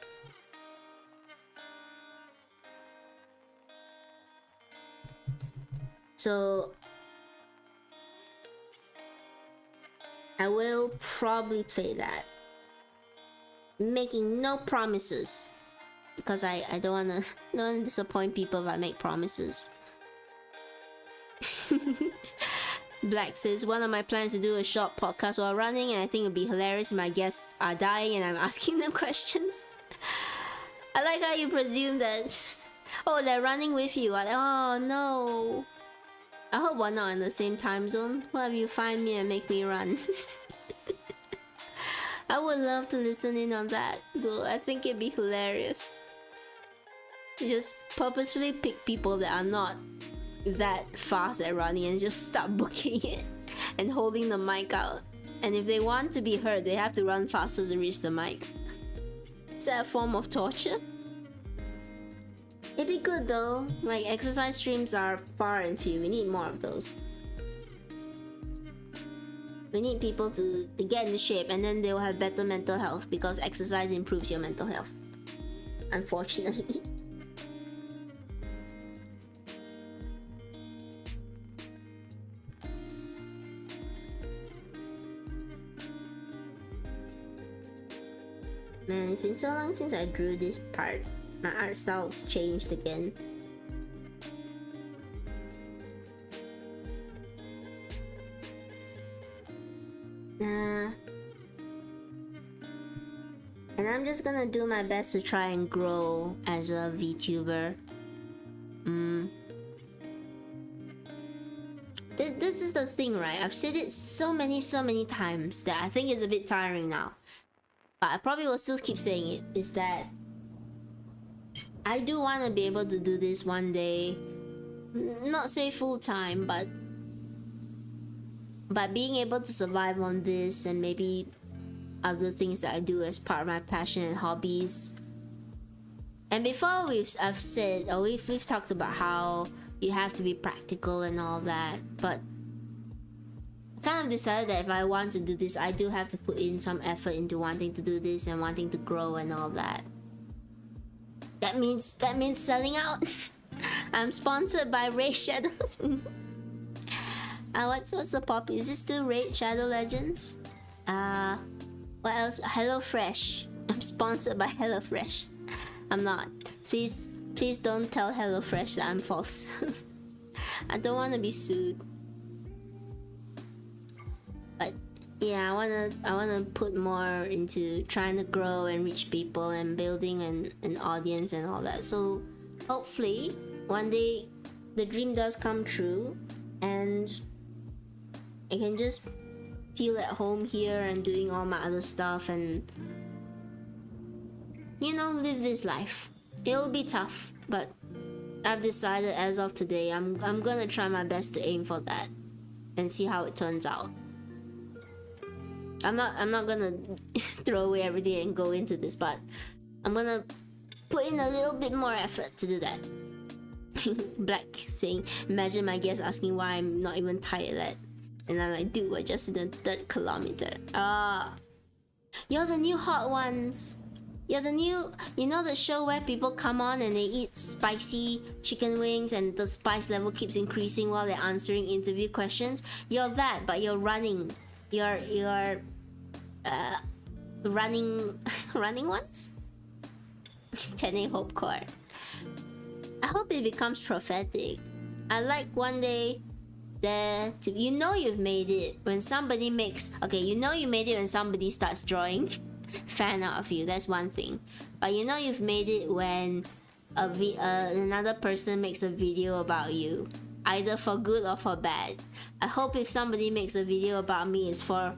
So I will probably play that. Making no promises, because I don't wanna disappoint people if I make promises. Black says, one of my plans to do a short podcast while running, and I think it'd be hilarious if my guests are dying and I'm asking them questions. I like how you presume that oh, they're running with you. Oh no. I hope we're not in the same time zone. What if you find me and make me run? I would love to listen in on that, though. I think it'd be hilarious. You just purposefully pick people that are not that fast at running and just start booking it and holding the mic out. And if they want to be heard, they have to run faster to reach the mic. Is that a form of torture? It'd be good though. Like, exercise streams are far and few. We need more of those. We need people to get into shape, and then they'll have better mental health because exercise improves your mental health. Unfortunately. Man, it's been so long since I drew this part. My art style's changed again. And I'm just gonna do my best to try and grow as a VTuber. This is the thing, right? I've said it so many times that I think it's a bit tiring now. But I probably will still keep saying it, is that I do want to be able to do this one day. Not say full time, but being able to survive on this and maybe other things that I do as part of my passion and hobbies. And before I've said, or we've talked about how you have to be practical and all that, but I kind of decided that if I want to do this, I do have to put in some effort into wanting to do this and wanting to grow and all that. That means selling out. I'm sponsored by Raid Shadow. What's the pop? Is it still Raid Shadow Legends? What else? HelloFresh. I'm sponsored by HelloFresh. I'm not. Please don't tell HelloFresh that I'm false. I don't want to be sued. But yeah, I wanna put more into trying to grow and reach people and building an audience and all that. So hopefully one day the dream does come true and I can just feel at home here and doing all my other stuff and, you know, live this life. It'll be tough, but I've decided as of today I'm gonna try my best to aim for that and see how it turns out. I'm not gonna throw away everything and go into this, but I'm gonna put in a little bit more effort to do that. Black saying, imagine my guest asking why I'm not even tired yet. And I'm like, dude, we're just in the 3rd kilometer. You're the new hot ones. You're the new, you know, the show where people come on and they eat spicy chicken wings and the spice level keeps increasing while they're answering interview questions. You're that, but you're running. You're running ones. 10A Hope Core. I hope it becomes prophetic. I like one day there to, you know, you've made it when somebody makes, okay, you know you made it when somebody starts drawing fan art of you. That's one thing, but you know you've made it when another person makes a video about you, either for good or for bad. I hope if somebody makes a video about me, it's for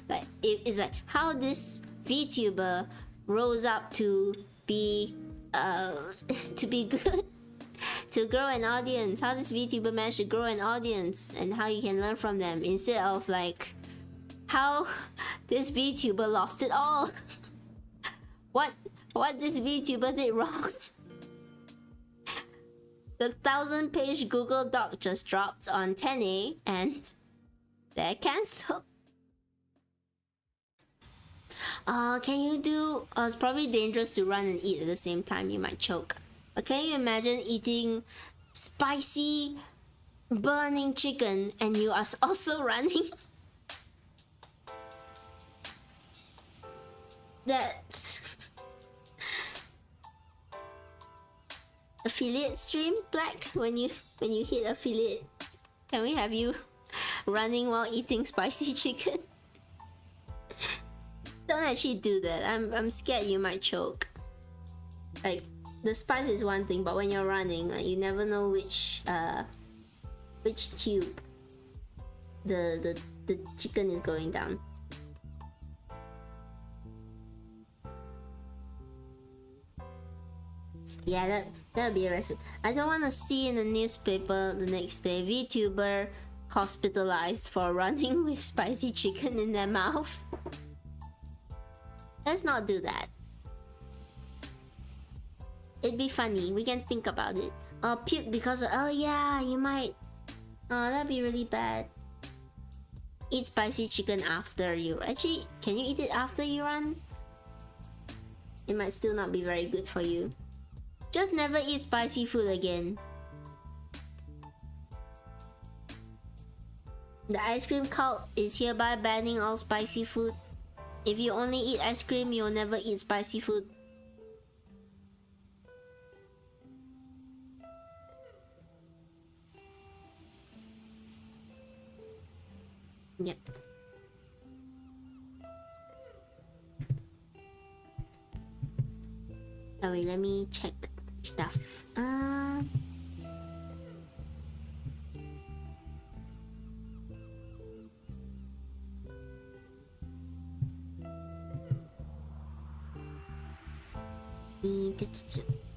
like, it's like how this VTuber rose up to be good, to grow an audience, how this VTuber managed to grow an audience and how you can learn from them, instead of like how this VTuber lost it all. what this VTuber did wrong. The 1000-page Google Doc just dropped on 10A and they're cancelled. Can you do... it's probably dangerous to run and eat at the same time. You might choke. But can you imagine eating spicy, burning chicken and you are also running? That's... affiliate stream, Black? When you hit affiliate, can we have you running while eating spicy chicken? Don't actually do that. I'm scared you might choke. Like, the spice is one thing, but when you're running, like, you never know which tube the chicken is going down. Yeah, that would be a recipe. I don't want to see in the newspaper the next day VTuber hospitalized for running with spicy chicken in their mouth. Let's not do that. It'd be funny. We can think about it. Puke because of... oh yeah, you might... oh, that'd be really bad. Eat spicy chicken after you... actually, can you eat it after you run? It might still not be very good for you. Just never eat spicy food again. The ice cream cult is hereby banning all spicy food. If you only eat ice cream, you'll never eat spicy food. Yep. Oh wait, let me check stuff.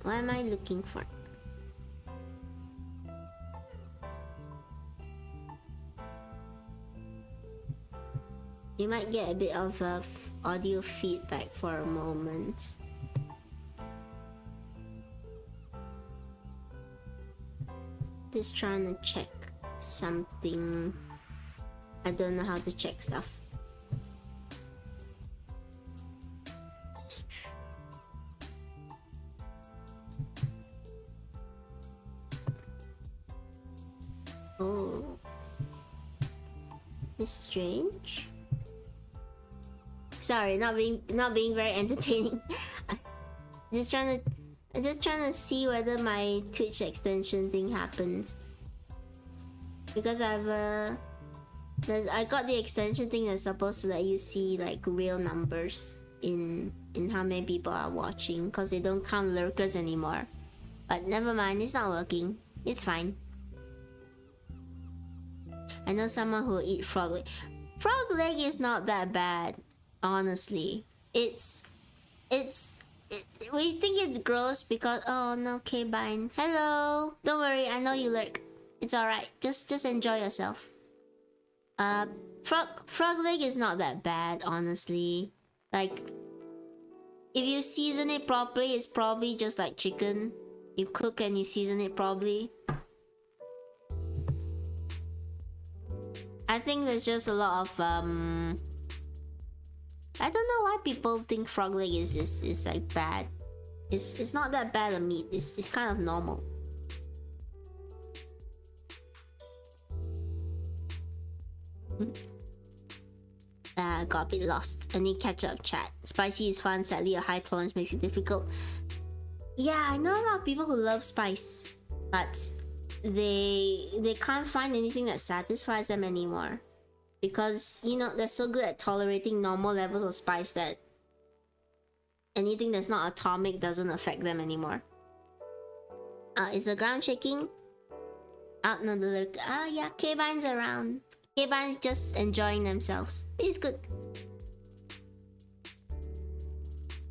What am I looking for? You might get a bit of audio feedback for a moment. Just trying to check something. I don't know how to check stuff. Oh, it's strange. Sorry, not being very entertaining. just trying to see whether my Twitch extension thing happened, because I got the extension thing that's supposed to let you see like real numbers in how many people are watching, because they don't count lurkers anymore. But never mind, it's not working. It's fine. I know someone who will eat frog leg. Frog leg is not that bad, honestly. We think it's gross because, oh no, K-Bine. Hello. Don't worry, I know you lurk. It's alright. Just enjoy yourself. Frog leg is not that bad, honestly. Like, if you season it properly, it's probably just like chicken. You cook and you season it properly. I think there's just a lot of I don't know why people think frog leg is like bad. It's not that bad a meat. It's kind of normal. Got a bit lost. I need catch up chat. Spicy is fun, sadly a high tolerance makes it difficult. Yeah, I know a lot of people who love spice, but they can't find anything that satisfies them anymore, because you know they're so good at tolerating normal levels of spice that anything that's not atomic doesn't affect them anymore. Is the ground shaking? No, the lurk. Yeah, K-Bine's around. K-Bine's just enjoying themselves. It's good.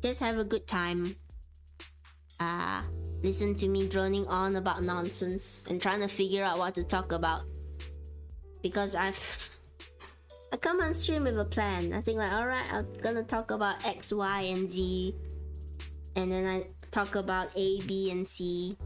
Just have a good time. Listen to me droning on about nonsense and trying to figure out what to talk about, because I come on stream with a plan. I think like, alright, I'm gonna talk about X, Y, and Z, and then I talk about A, B, and C.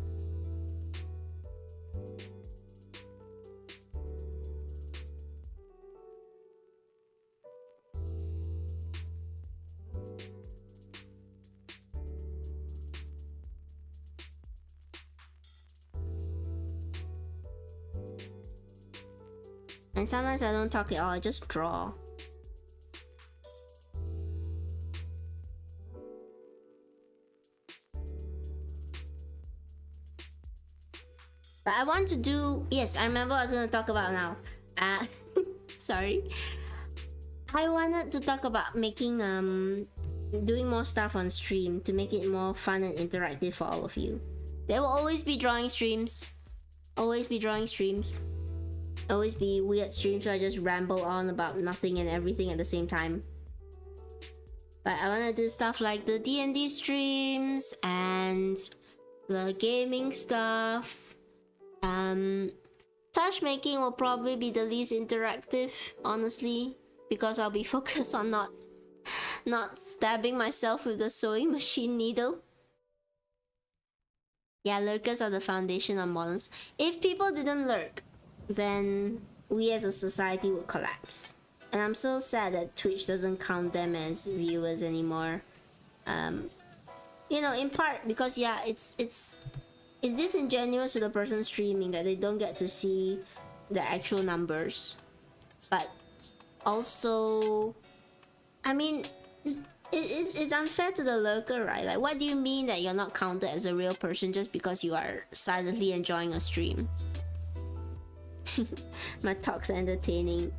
And sometimes I don't talk at all, I just draw. But I want to do... Yes, I remember what I was going to talk about now. Sorry. I wanted to talk about making... doing more stuff on stream to make it more fun and interactive for all of you. There will always be drawing streams. Always be drawing streams. Always be weird streams where I just ramble on about nothing and everything at the same time. But I want to do stuff like the D&D streams and the gaming stuff. Touchmaking will probably be the least interactive, honestly, because I'll be focused on not stabbing myself with the sewing machine needle. Yeah, lurkers are the foundation of moderns. If people didn't lurk, then we as a society would collapse. And I'm so sad that Twitch doesn't count them as viewers anymore. You know, in part because yeah, it's disingenuous to the person streaming that they don't get to see the actual numbers. But also, I mean, it's unfair to the lurker, right? Like, what do you mean that you're not counted as a real person just because you are silently enjoying a stream? My talks are entertaining.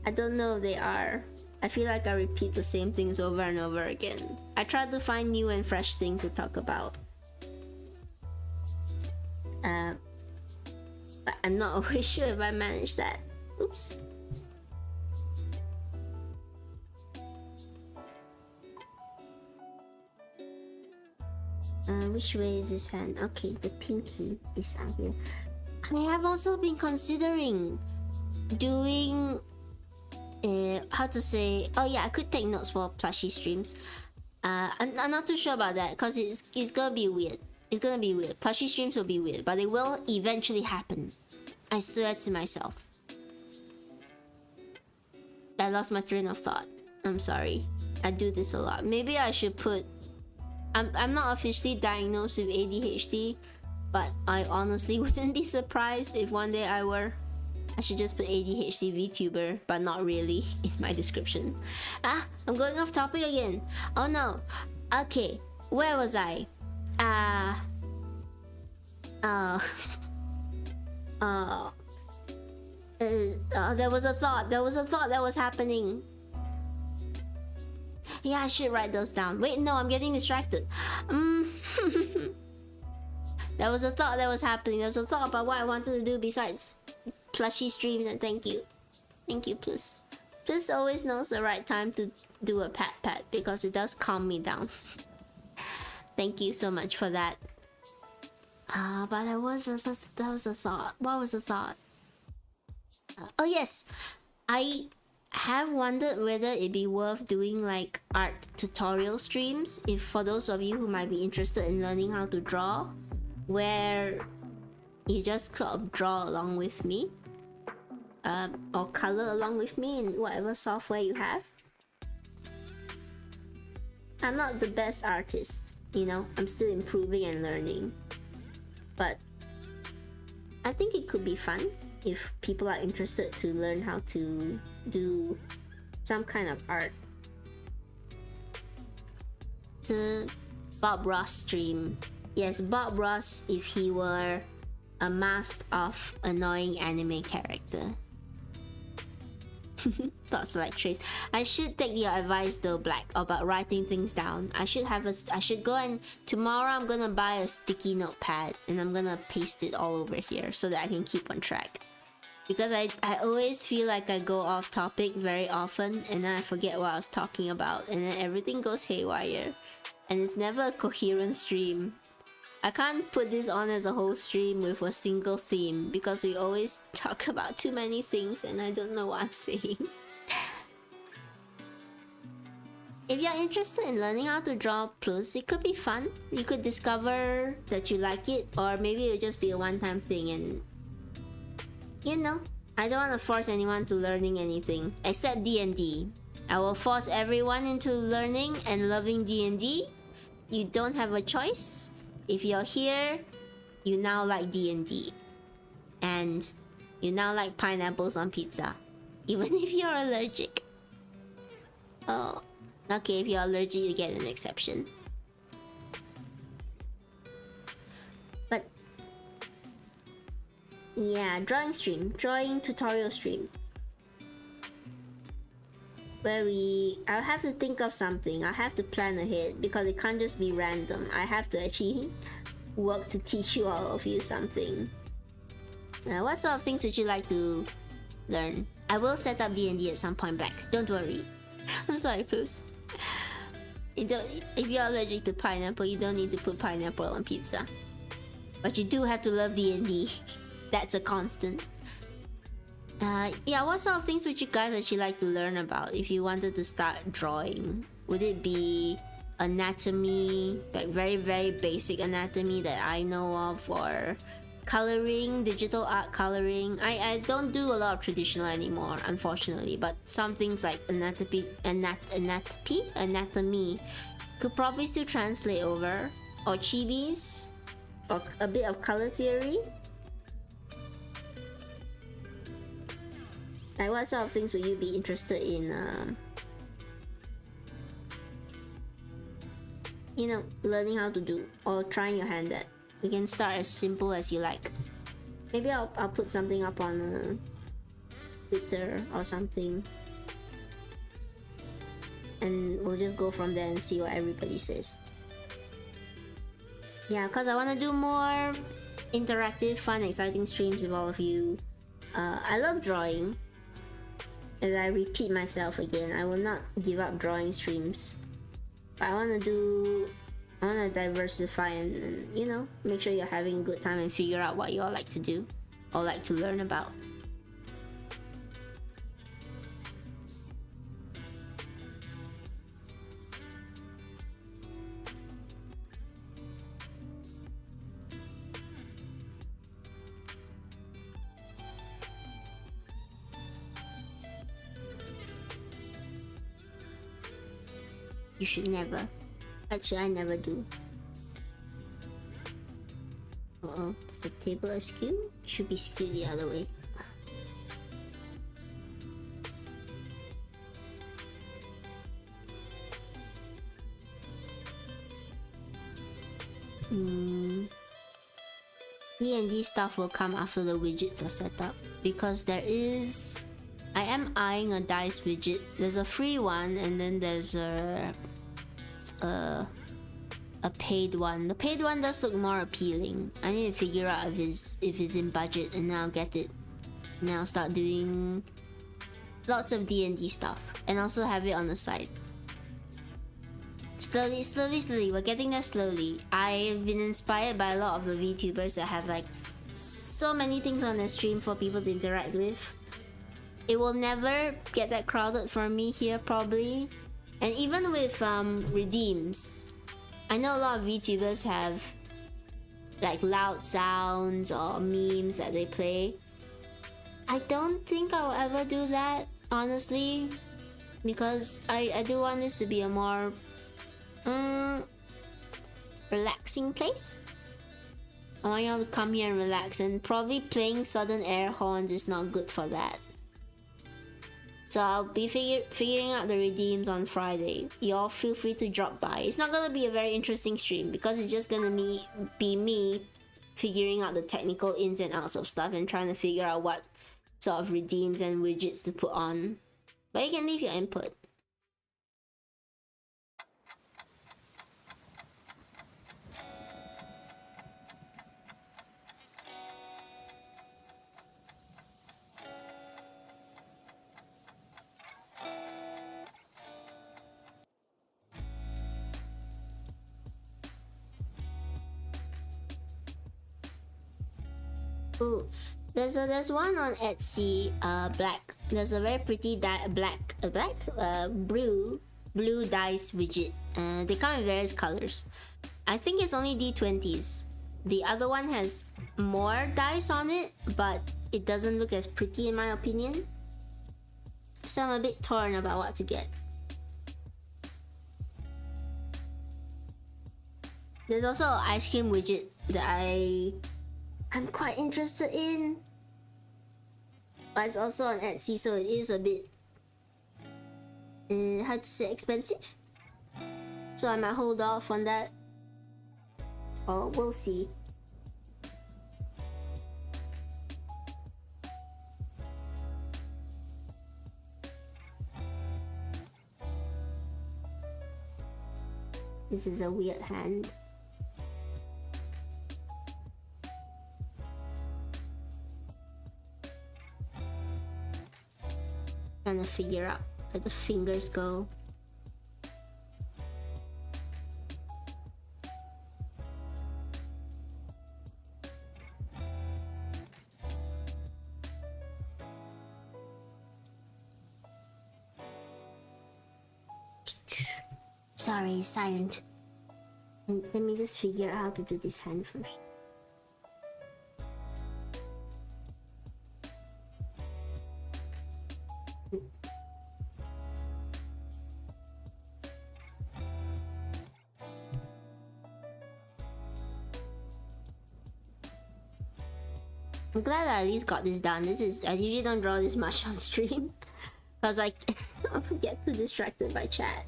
I don't know if they are. I feel like I repeat the same things over and over again. I try to find new and fresh things to talk about. But I'm not always sure if I manage that. Oops. Which way is this hand? Okay, the pinky is out here. I have also been considering doing how to say, oh yeah, I could take notes for plushie streams. I'm not too sure about that because it's gonna be weird. It's gonna be weird. Plushie streams will be weird, but they will eventually happen. I swear to myself. I lost my train of thought. I'm sorry. I do this a lot. Maybe I should put... I'm not officially diagnosed with ADHD, but I honestly wouldn't be surprised if one day I were. I should just put ADHD Vtuber, but not really, in my description. Ah, I'm going off topic again. Oh no. Okay, where was I? There was a thought that was happening. Yeah, I should write those down. Wait, no, I'm getting distracted. There was a thought that was happening. There was a thought about what I wanted to do besides plushy streams, and thank you. Thank you, Plus. Plus always knows the right time to do a pat because it does calm me down. Thank you so much for that. But there was a thought. What was the thought? Oh yes, I have wondered whether it'd be worth doing like art tutorial streams, if for those of you who might be interested in learning how to draw, where you just sort of draw along with me, or color along with me in whatever software you have. I'm not the best artist, you know, I'm still improving and learning, but I think it could be fun if people are interested to learn how to do some kind of art. The Bob Ross stream. Yes, Bob Ross if he were a masked off annoying anime character. Thoughts like Trace. I should take your advice though, Black, about writing things down. I should go and tomorrow I'm gonna buy a sticky notepad and I'm gonna paste it all over here so that I can keep on track. Because I always feel like I go off topic very often and then I forget what I was talking about and then everything goes haywire. And it's never a coherent stream. I can't put this on as a whole stream with a single theme because we always talk about too many things and I don't know what I'm saying. If you're interested in learning how to draw plus, it could be fun. You could discover that you like it, or maybe it'll just be a one-time thing and... You know, I don't want to force anyone to learning anything, except D&D. I will force everyone into learning and loving D&D. You don't have a choice. If you're here, you now like D&D. And you now like pineapples on pizza. Even if you're allergic. Oh, okay, if you're allergic, you get an exception. But yeah, drawing tutorial stream. Where I'll have to think of something. I'll have to plan ahead because it can't just be random. I have to actually work to teach you all of you something. What sort of things would you like to learn? I will set up D&D at some point, Black. Don't worry. I'm sorry, Plus. If you're allergic to pineapple, you don't need to put pineapple on pizza. But you do have to love D&D. That's a constant. Yeah, what sort of things would you guys actually like to learn about if you wanted to start drawing? Would it be anatomy, like very, very basic anatomy that I know of, or coloring, digital art coloring? I don't do a lot of traditional anymore, unfortunately, but some things like anatomy could probably still translate over, or chibis, or a bit of color theory. Like what sort of things would you be interested in, you know, learning how to do or trying your hand at? You can start as simple as you like. Maybe I'll put something up on Twitter or something, and we'll just go from there and see what everybody says. Yeah, because I want to do more interactive, fun, exciting streams with all of you. I love drawing. As I repeat myself again, I will not give up drawing streams. But I want to diversify and, you know, make sure you're having a good time and figure out what you all like to do or like to learn about. You should never. Actually, I never do. Uh-oh, is the table askew? Should be skewed the other way. D&D stuff will come after the widgets are set up, because there is... I am eyeing a dice widget. There's a free one, and then there's a paid one. The paid one does look more appealing. I need to figure out if it's in budget, and then I'll get it. And then I'll start doing lots of D&D stuff, and also have it on the side. Slowly, we're getting there slowly. I've been inspired by a lot of the VTubers that have like so many things on their stream for people to interact with. It will never get that crowded for me here probably. And even with redeems, I know a lot of VTubers have like loud sounds or memes that they play. I don't think I'll ever do that, honestly, because I do want this to be a more relaxing place. I want y'all to come here and relax, and probably playing sudden air horns is not good for that. So I'll be figuring out the redeems on Friday. Y'all feel free to drop by. It's not gonna be a very interesting stream because it's just gonna be me figuring out the technical ins and outs of stuff and trying to figure out what sort of redeems and widgets to put on. But you can leave your input. Ooh, there's one on Etsy, black. There's a very pretty blue dice widget. They come in various colors. I think it's only D20s. The other one has more dice on it, but it doesn't look as pretty in my opinion. So I'm a bit torn about what to get. There's also an ice cream widget that I'm quite interested in, but it's also on Etsy, so it is a bit how to say, expensive. So I might hold off on that, or we'll see. This is a weird hand. Trying to figure out where the fingers go. Sorry, it's silent. Let me just figure out how to do this hand first. I'm glad I at least got this done. I usually don't draw this much on stream because I get too distracted by chat.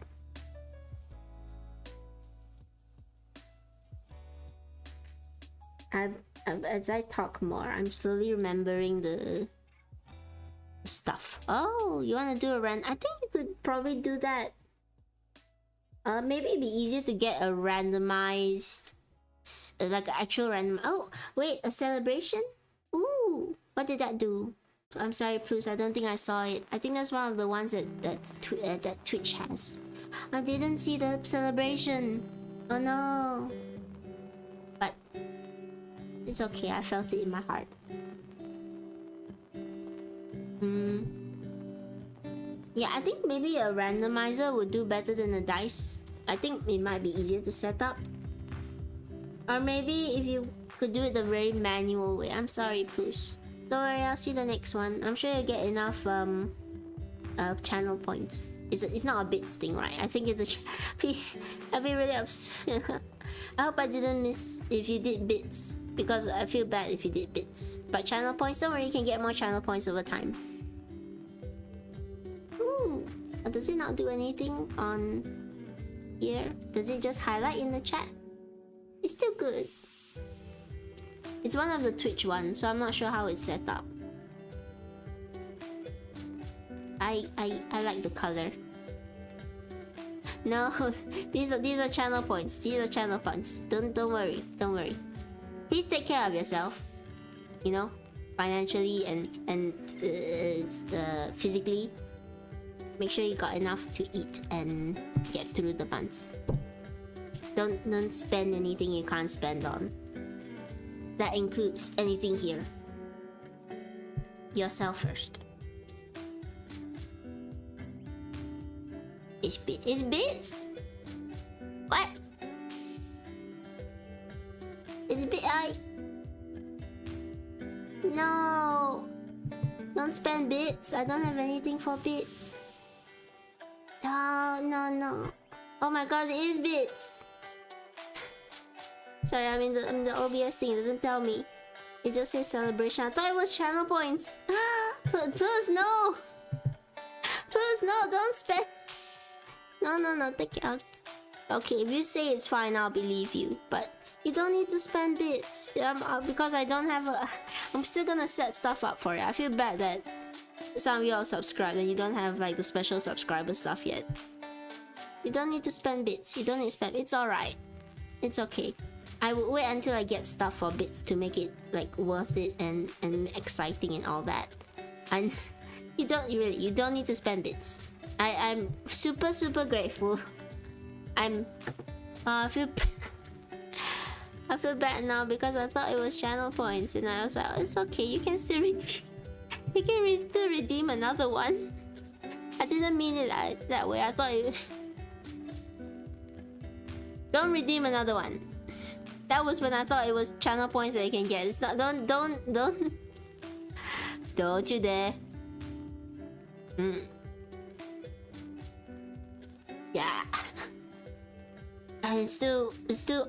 As I talk more, I'm slowly remembering the stuff. Oh, you want to do a random? I think you could probably do that. Maybe it'd be easier to get a randomized, like an actual random. Oh, wait, a celebration? Ooh, what did that do? I'm sorry, Plus, I don't think I saw it. I think that's one of the ones that Twitch has. I didn't see the celebration. Oh no. But it's okay, I felt it in my heart. Yeah, I think maybe a randomizer would do better than a dice. I think it might be easier to set up. Or maybe if you could do it the very manual way. I'm sorry, Plus. Don't worry, I'll see the next one. I'm sure you'll get enough channel points. It's not a bits thing, right? I think it's a. I'd be really upset. I hope I didn't miss if you did bits, because I feel bad if you did bits. But channel points, don't worry, you can get more channel points over time. Ooh, does it not do anything on here? Does it just highlight in the chat? It's still good. It's one of the Twitch ones, so I'm not sure how it's set up. I like the color. No, these are channel points. These are channel points. Don't worry. Don't worry. Please take care of yourself. You know, financially and physically. Make sure you got enough to eat and get through the months. Don't spend anything you can't spend on. That includes anything here. Yourself first. It's bits. It's bits. What? It's bit. No. Don't spend bits. I don't have anything for bits. No. Oh my god, it is bits. Sorry, I'm in the OBS thing. It doesn't tell me. It just says celebration. I thought it was channel points. Please no. Please no. Don't spend. No. Take it out. Okay, if you say it's fine, I'll believe you. But you don't need to spend bits. Because I don't have a. I'm still gonna set stuff up for it. I feel bad that some of you are subscribed and you don't have like the special subscriber stuff yet. You don't need to spend bits. You don't need to spend. It's alright. It's okay. I will wait until I get stuff for bits to make it like worth it and exciting and all that. And you don't need to spend bits. I'm super grateful. I feel bad now because I thought it was channel points and I was like, oh, it's okay, you can still redeem. You can still redeem another one. I didn't mean it that way. I thought it. Don't redeem another one. That was when I thought it was channel points that you can get. It's not. Don't you dare. Yeah. And it's still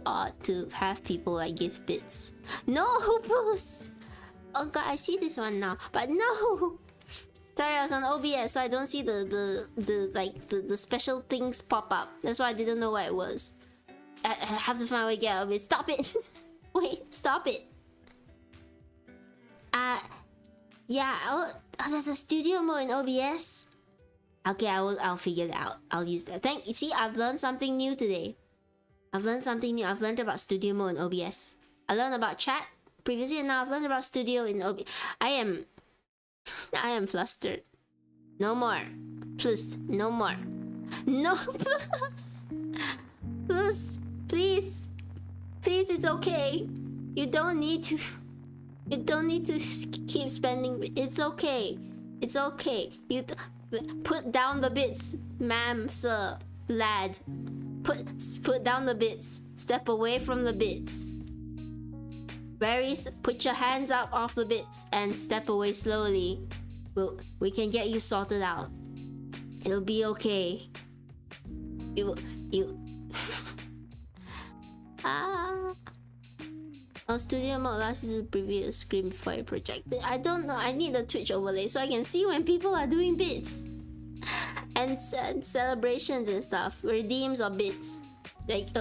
odd to have people like give bits. No, Bruce. Oh god, I see this one now, but no. Sorry, I was on OBS, so I don't see the special things pop up. That's why I didn't know what it was. I have to find a way to get out of it. Stop it! Wait, stop it. Yeah. Oh, there's a studio mode in OBS. Okay, I'll figure it out. I'll use that. You see, I've learned something new today. I've learned about studio mode in OBS. I learned about chat previously, and now I've learned about studio in OBS. I am flustered. No more. Plus, no more. No, plus, please, it's okay. You don't need to keep spending. It's okay. You put down the bits, ma'am, sir, lad. Put down the bits. Step away from the bits. Put your hands up off the bits and step away slowly. We can get you sorted out. It'll be okay. You Oh, studio mode allows you to preview a screen before you project it. I don't know. I need the Twitch overlay so I can see when people are doing bits and celebrations and stuff. Redeems or bits. Like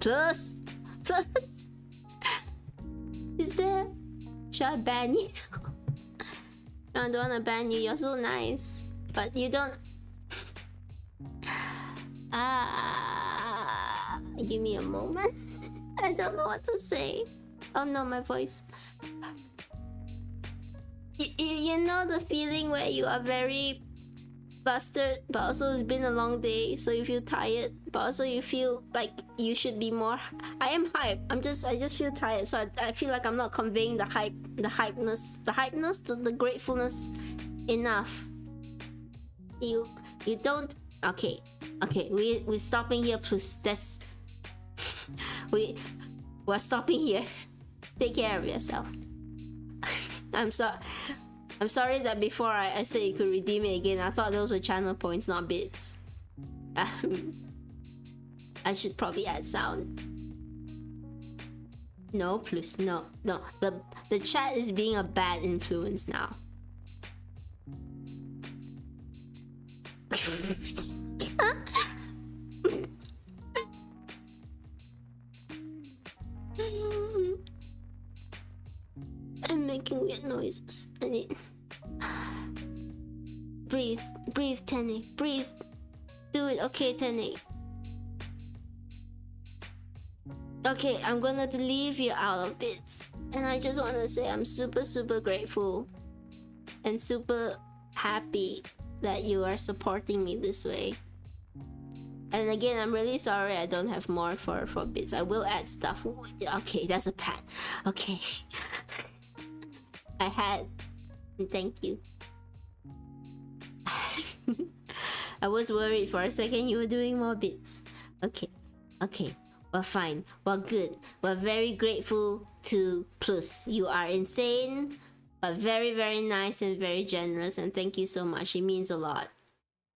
plus. Is there? Should I ban you? No, I don't wanna ban you. You're so nice, but you don't. Give me a moment. I don't know what to say. Oh no, my voice. You know the feeling where you are very flustered, but also it's been a long day, so you feel tired, but also you feel like you should be more. I am hyped. I just feel tired, so I feel like I'm not conveying the hypeness, the gratefulness enough. You don't. Okay, we're stopping here, please. We're stopping here. Take care of yourself. I'm sorry. I'm sorry that before I said you could redeem it again. I thought those were channel points, not bits. I should probably add sound. No, please, no. The chat is being a bad influence now. I'm making weird noises. I need... Breathe, Tenny, breathe. Do it, okay, Tenny. Okay, I'm gonna leave you out of bits. And I just wanna say I'm super, super grateful and super happy that you are supporting me this way. And again, I'm really sorry I don't have more for bits. I will add stuff. Okay, that's a pat. Okay. I had. Thank you. I was worried for a second you were doing more bits. Okay. Well, fine. Well, good. We're very grateful to Plus. You are insane, but very, very nice and very generous. And thank you so much. It means a lot.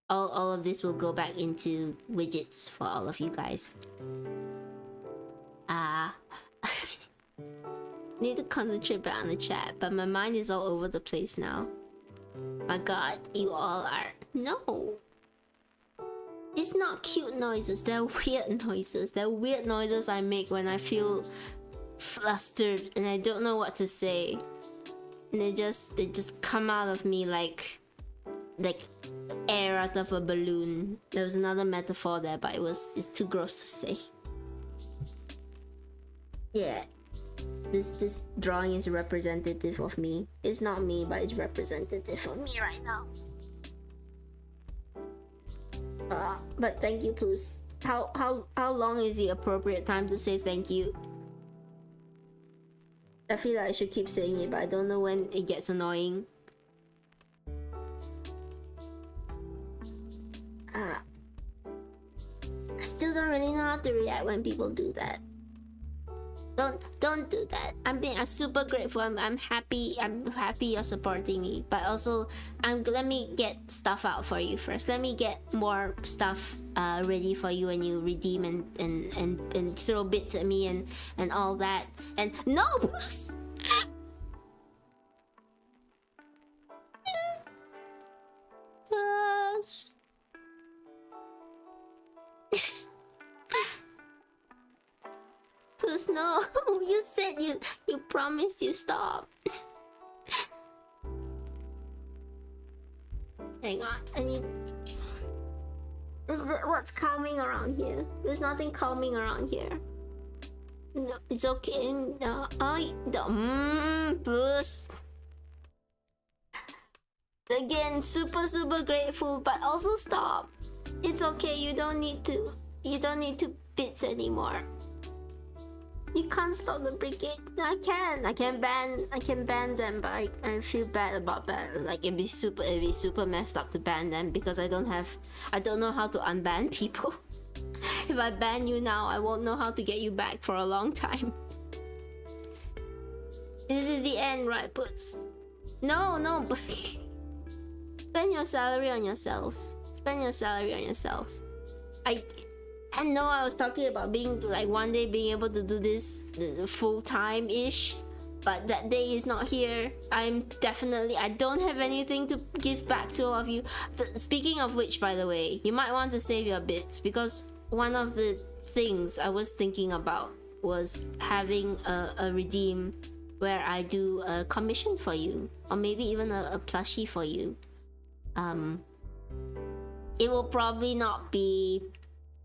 All of this will go back into widgets for all of you guys. Need to concentrate back on the chat, but my mind is all over the place now. My god, you all are... No! It's not cute noises, they're weird noises. They're weird noises I make when I feel flustered and I don't know what to say. And they just come out of me like air out of a balloon. There was another metaphor there, but it's too gross to say. Yeah. This drawing is representative of me. It's not me, but it's representative of me right now. But thank you, Plus. How long is the appropriate time to say thank you? I feel like I should keep saying it, but I don't know when it gets annoying. I still don't really know how to react when people do that. Don't do that. I'm super grateful. I'm happy you're supporting me. But also let me get stuff out for you first. Let me get more stuff ready for you when you redeem and throw bits at me and all that. And no! Plus, no. You said you promised you stop. Hang on, I need... Is that what's calming around here? There's nothing calming around here. No, it's okay. No, Plus. Again, super grateful, but also stop. It's okay. You don't need to bits anymore. You can't stop the brigade. No, I can ban them, but I feel bad about that. Like it'd be super messed up to ban them because I don't know how to unban people. If I ban you now, I won't know how to get you back for a long time. This is the end, right, Puts? No, spend your salary on yourselves. Spend your salary on yourselves. I know I was talking about being like one day being able to do this full-time-ish, but that day is not here. I don't have anything to give back to all of you. Speaking of which, by the way, you might want to save your bits because one of the things I was thinking about was having a redeem where I do a commission for you, or maybe even a plushie for you. It will probably not be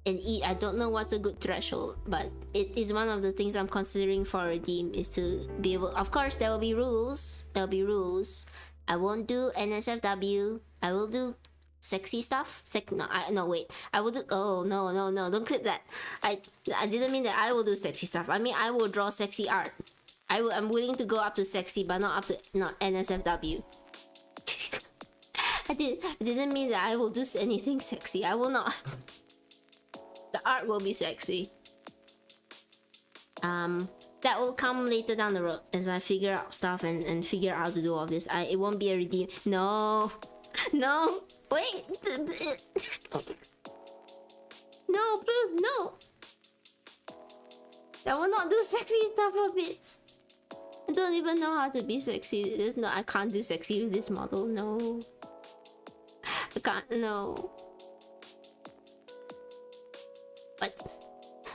I don't know what's a good threshold, but it is one of the things I'm considering for redeem is to be able. Of course, there will be rules. I won't do NSFW. I will do sexy stuff. Wait. I will do. Oh no! Don't clip that. I didn't mean that I will do sexy stuff. I mean I will draw sexy art. I'm willing to go up to sexy, but not NSFW. I didn't mean that I will do anything sexy. I will not. The art will be sexy. that will come later down the road as I figure out stuff and figure out how to do all this. It won't be a redeem. No, no, wait. No, please, no. I will not do sexy stuff for bits. I don't even know how to be sexy. There's no, I can't do sexy with this model. No, I can't. No.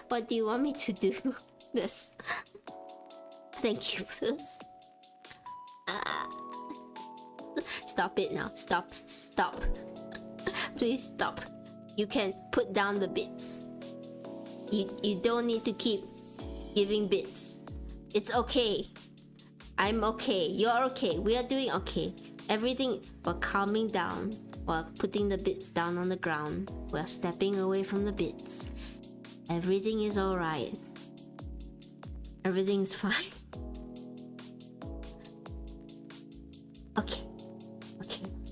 What do you want me to do? That's. Thank you, please. Stop it now. Stop. Stop. Please stop. You can put down the bits. You don't need to keep giving bits. It's okay. I'm okay. You're okay. We are doing okay. Everything, we're calming down. We're putting the bits down on the ground. We're stepping away from the bits. Everything is alright. Everything's fine.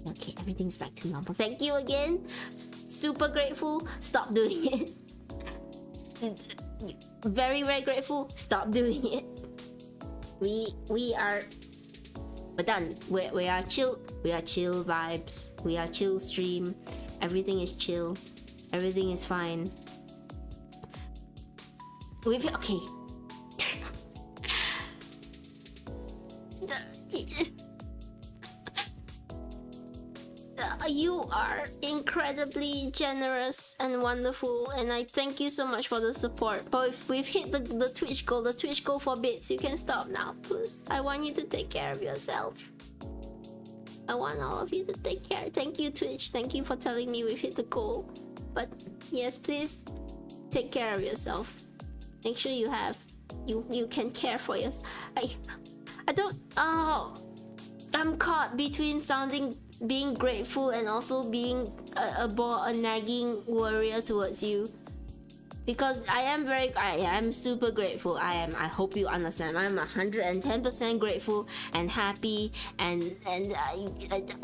Okay, everything's back to normal. Thank you again. Super grateful. Stop doing it. Very, very grateful. Stop doing it. We're done. We are chill. We are chill vibes. We are chill stream. Everything is chill. Everything is fine. Okay. You are incredibly generous and wonderful, and I thank you so much for the support. But if we've hit the Twitch goal for bits, you can stop now, please. I want you to take care of yourself. I want all of you to take care. Thank you, Twitch. Thank you for telling me we've hit the goal. But yes, please take care of yourself. Make sure you can care for yourself. I don't. Oh, I'm caught between being grateful and also being a nagging warrior towards you, because I am super grateful. I hope you understand. I'm 110% grateful and happy and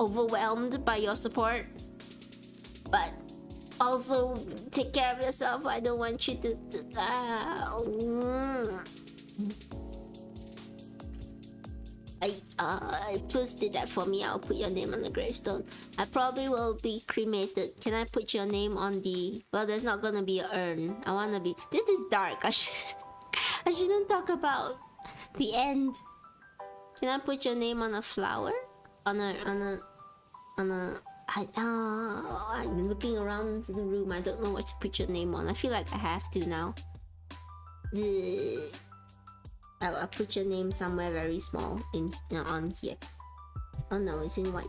overwhelmed by your support. But also take care of yourself. I don't want you to Plus did that for me. I'll put your name on the gravestone. I probably will be cremated. Can I put your name on the... Well, there's not gonna be an urn. I wanna be... This is dark. I shouldn't talk about the end. Can I put your name on a flower? I'm looking around the room. I don't know what to put your name on. I feel like I have to now. I'll put your name somewhere very small on here. Oh no, it's in white.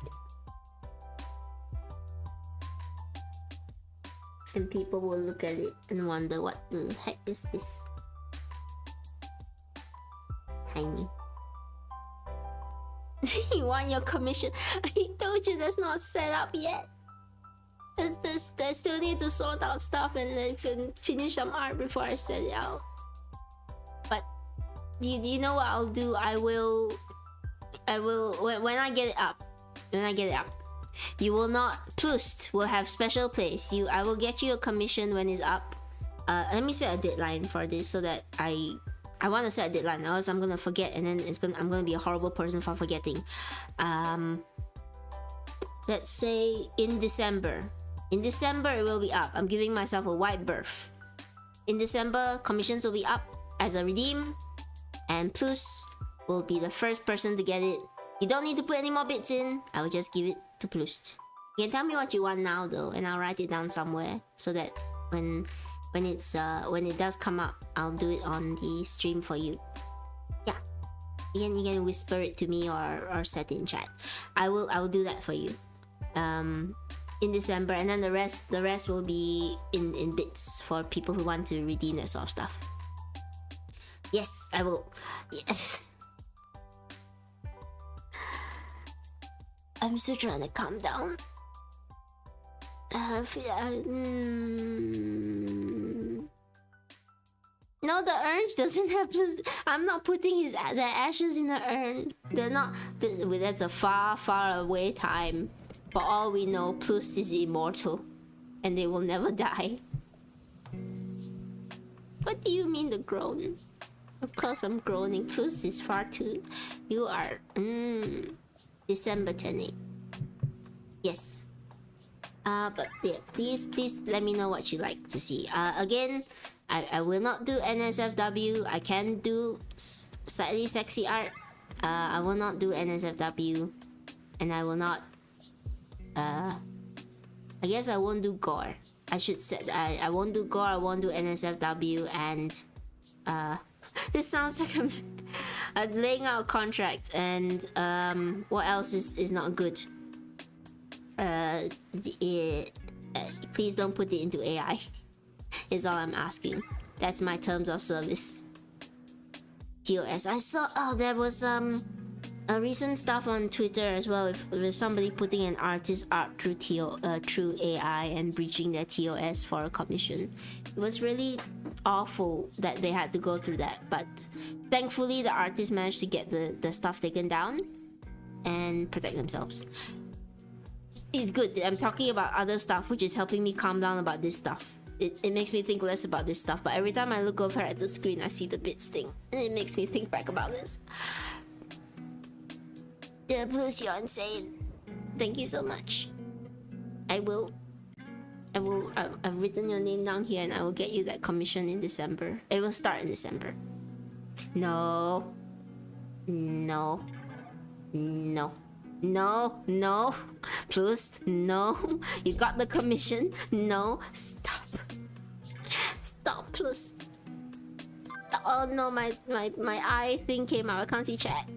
And people will look at it and wonder what the heck is this? Tiny. You want your commission? I told you that's not set up yet. They still need to sort out stuff and then finish some art before I set it out. But you know what I'll do? I will when I get it up. You will not. Plus will have special place. I will get you a commission when it's up. Let me set a deadline for this so that I want to set a deadline, else I'm gonna forget, and then I'm gonna be a horrible person for forgetting. Let's say in December. In December it will be up. I'm giving myself a wide berth. In December, commissions will be up as a redeem, and Plus will be the first person to get it. You don't need to put any more bits in. I will just give it to Plus. You can tell me what you want now though, and I'll write it down somewhere so that when it does come up, I'll do it on the stream for you. Yeah, you can whisper it to me or set it in chat. I will do that for you. In December, and then the rest will be in bits for people who want to redeem that sort of stuff. Yes, I will. Yes. I'm still trying to calm down. No, the urn doesn't have to. I'm not putting the ashes in the urn. They're not. That's a far, far away time. For all we know, Plus is immortal, and they will never die. What do you mean the groan? Of course, I'm groaning. Plus, is far too. You are. December 10. Yes. But yeah, please let me know what you like to see. Again, I will not do NSFW. I can do slightly sexy art. I will not do NSFW, and I will not. I guess I won't do gore. I should say I won't do gore. I won't do NSFW, and this sounds like I'm laying out a contract. And what else is not good? Please don't put it into AI. Is all I'm asking. That's my terms of service. TOS. I saw there was a recent stuff on Twitter as well with somebody putting an artist art through AI and breaching their TOS for a commission. It was really awful that they had to go through that, but thankfully the artist managed to get the stuff taken down and protect themselves. It's good. I'm talking about other stuff, which is helping me calm down about this stuff. It makes me think less about this stuff, but every time I look over at the screen, I see the bits thing, and it makes me think back about this. Yeah, Bruce, you're insane. Thank you so much. I've written your name down here, and I will get you that commission in December. It will start in December. No. No. Plus, no. You got the commission. No. Stop. Plus. Oh no, my eye thing came out. I can't see chat.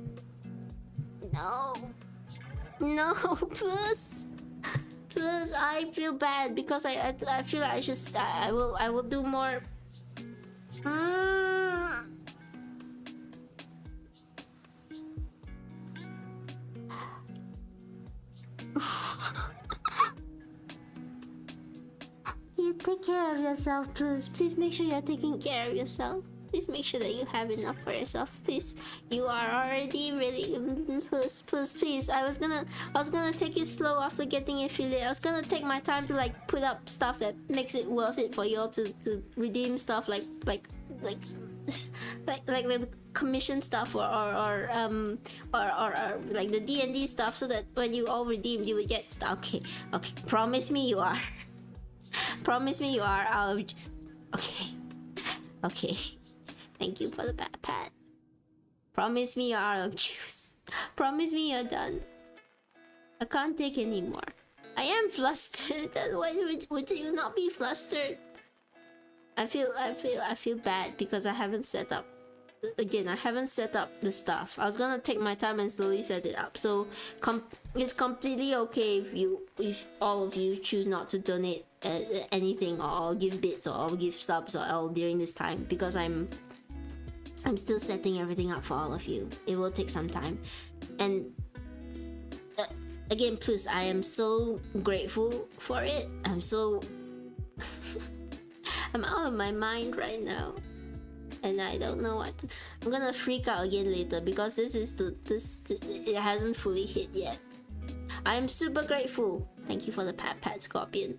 No. Plus, I feel bad because I feel like I will do more. You take care of yourself, please. Please make sure you're taking care of yourself. Please make sure that you have enough for yourself. Please, you are already really. Please. I was gonna take it slow after getting affiliate. I was gonna take my time to like put up stuff that makes it worth it for y'all to redeem stuff like the commission stuff or like the D&D stuff, so that when you all redeemed, you would get stuff. Okay. Promise me you are. Promise me you are. Okay. Thank you for the bad pat. Promise me you're out of juice. Promise me you're done. I can't take anymore. I am flustered. Why would you not be flustered? I feel bad because I haven't set up. Again, I haven't set up the stuff. I was gonna take my time and slowly set it up. So it's completely okay if all of you choose not to donate anything or give bits or give subs or all during this time, because I'm still setting everything up for all of you. It will take some time, and again, plus I am so grateful for it. I'm out of my mind right now, and I don't know what I'm gonna freak out again later, because it hasn't fully hit yet. I am super grateful. Thank you for the pat Scorpion.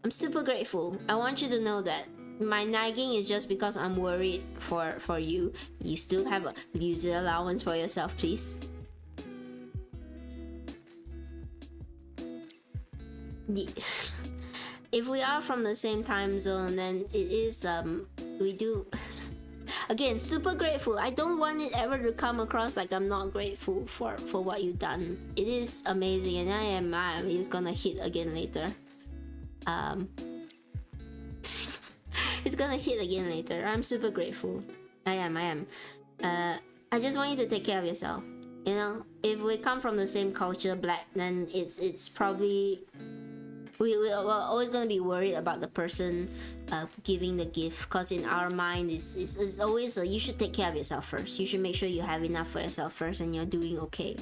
I'm super grateful. I want you to know that my nagging is just because I'm worried for you. You still have a user allowance for yourself, please. If we are from the same time zone, then it is we do. Again, super grateful. I don't want it ever to come across like I'm not grateful for what you've done. It is amazing, and I am mad. It's gonna hit again later. It's gonna hit again later. I'm super grateful. I am. I just want you to take care of yourself. You know, if we come from the same culture, black, then it's probably we're always gonna be worried about the person giving the gift, because in our mind is always you should take care of yourself first. You should make sure you have enough for yourself first, and you're doing okay.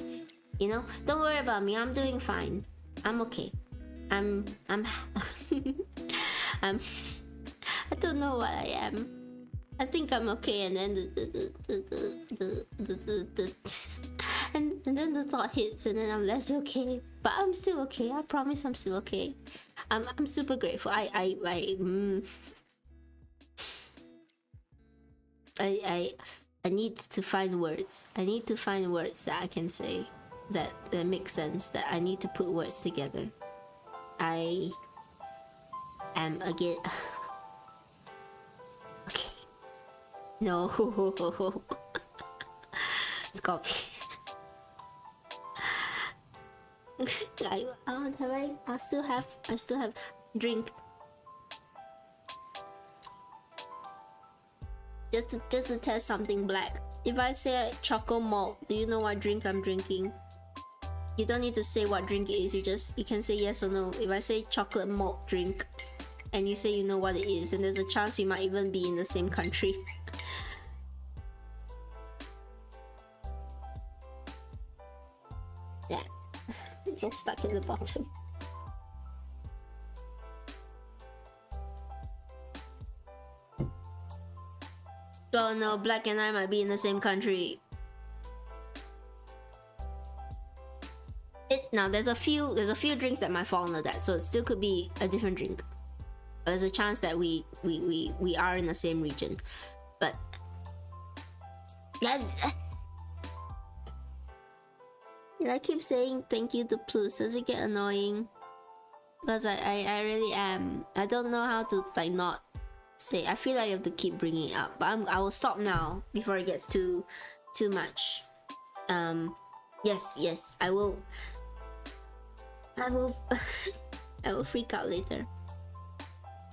You know, don't worry about me. I'm doing fine. I'm okay. I'm I don't know what I am. I think I'm okay, and then and then the thought hits, and then I'm less okay. But I'm still okay. I promise I'm still okay. I'm super grateful. I I need to find words. I need to find words that I can say that make sense. That I need to put words together. I am again. Okay. No. It's copy. I still have drink. Just to test something black. If I say choco malt, do you know what drink I'm drinking? You don't need to say what drink it is. You can say yes or no. If I say chocolate malt drink, and you say you know what it is, and there's a chance we might even be in the same country. Yeah, it's all stuck in the bottom. Oh no, Black and I might be in the same country. Now there's a few drinks that might fall under that, so it still could be a different drink. But there's a chance that we are in the same region. But yeah, I keep saying thank you to Plus. Does it get annoying? Because I really am. I don't know how to like not say. I feel like I have to keep bringing it up, but I will stop now before it gets too much. Yes, I will I will freak out later.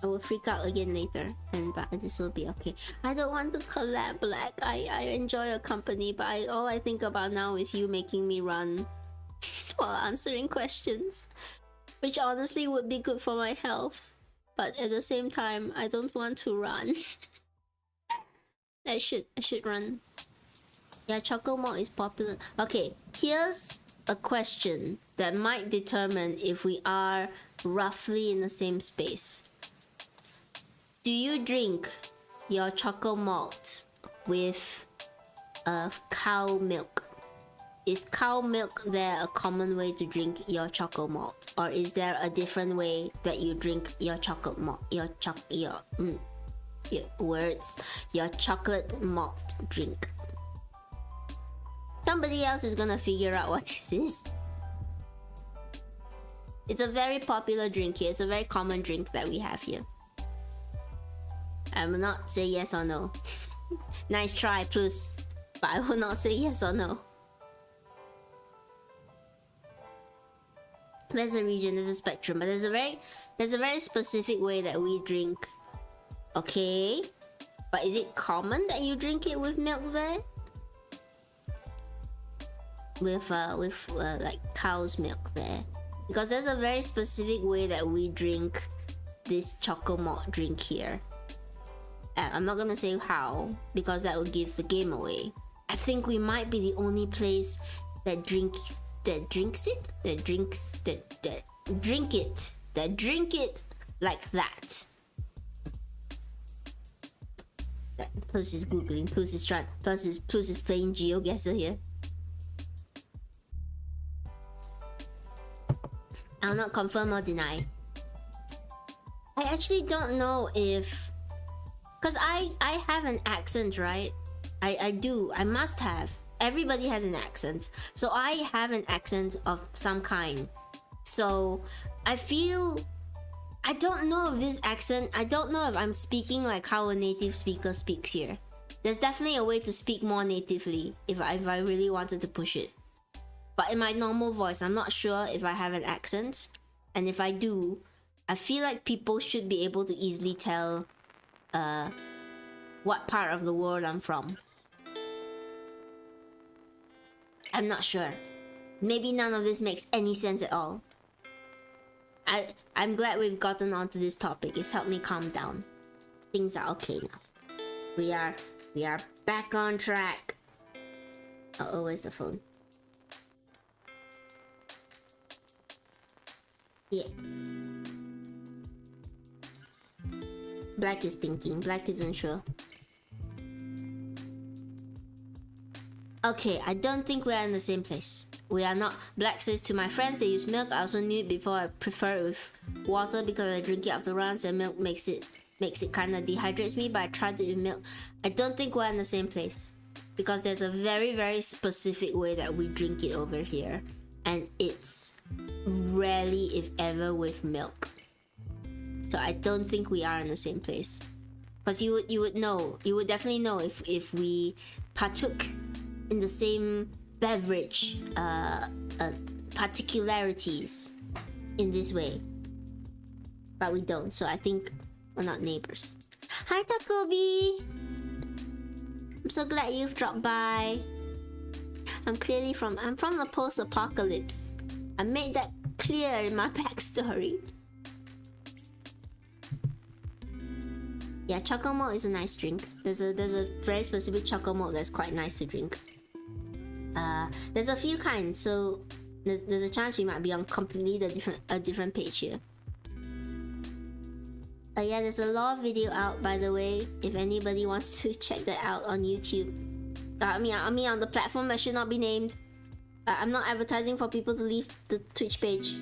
I will freak out again later, but this will be okay. I don't want to collab, Black. I enjoy your company, but all I think about now is you making me run while answering questions, which honestly would be good for my health. But at the same time, I don't want to run. I should run. Yeah, chocolate malt is popular. Okay, here's a question that might determine if we are roughly in the same space. Do you drink your chocolate malt with cow milk? Is cow milk there a common way to drink your chocolate malt, or is there a different way that you drink your chocolate malt? Your chocolate malt drink. Somebody else is gonna figure out what this is. It's a very popular drink here. It's a very common drink that we have here. I will not say yes or no. Nice try, Plus, but I will not say yes or no. There's a region, there's a spectrum, but there's a very specific way that we drink. Okay, but is it common that you drink it with milk there? With like cow's milk there, because there's a very specific way that we drink this chocolate malt drink here. I'm not gonna say how, because that would give the game away. I think we might be the only place that drink it like that. Plus is googling. Plus is playing GeoGuessr here. I'll not confirm or deny. I actually don't know if, because I have an accent, right? I do. I must have. Everybody has an accent. So I have an accent of some kind. So I feel, I don't know if this accent, I don't know if I'm speaking like how a native speaker speaks here. There's definitely a way to speak more natively if I really wanted to push it. But in my normal voice, I'm not sure if I have an accent. And if I do, I feel like people should be able to easily tell what part of the world I'm from. I'm not sure. Maybe none of this makes any sense at all. I'm glad we've gotten onto this topic. It's helped me calm down. Things are okay now. We are back on track. Oh, where's the phone? Yeah. Black is thinking. Black isn't sure. Okay, I don't think we're in the same place. We are not. Black says, to my friends, they use milk. I also knew it before. I prefer it with water because I drink it after runs, and milk makes it kind of dehydrates me, but I tried it with milk. I don't think we're in the same place. because there's a very, very specific way that we drink it over here, and it's rarely, if ever, with milk. So I don't think we are in the same place. Because you would definitely know if we partook in the same beverage particularities in this way. But we don't, so I think we're not neighbors. Hi Takobi! I'm so glad you've dropped by. I'm from the post-apocalypse. I made that clear in my backstory. Yeah, choco milk is a nice drink. There's a very specific choco milk that's quite nice to drink. There's a few kinds, so there's a chance we might be on completely a different page here. Yeah, there's a law video out, by the way, if anybody wants to check that out on YouTube. I mean on the platform that should not be named. I'm not advertising for people to leave the Twitch page.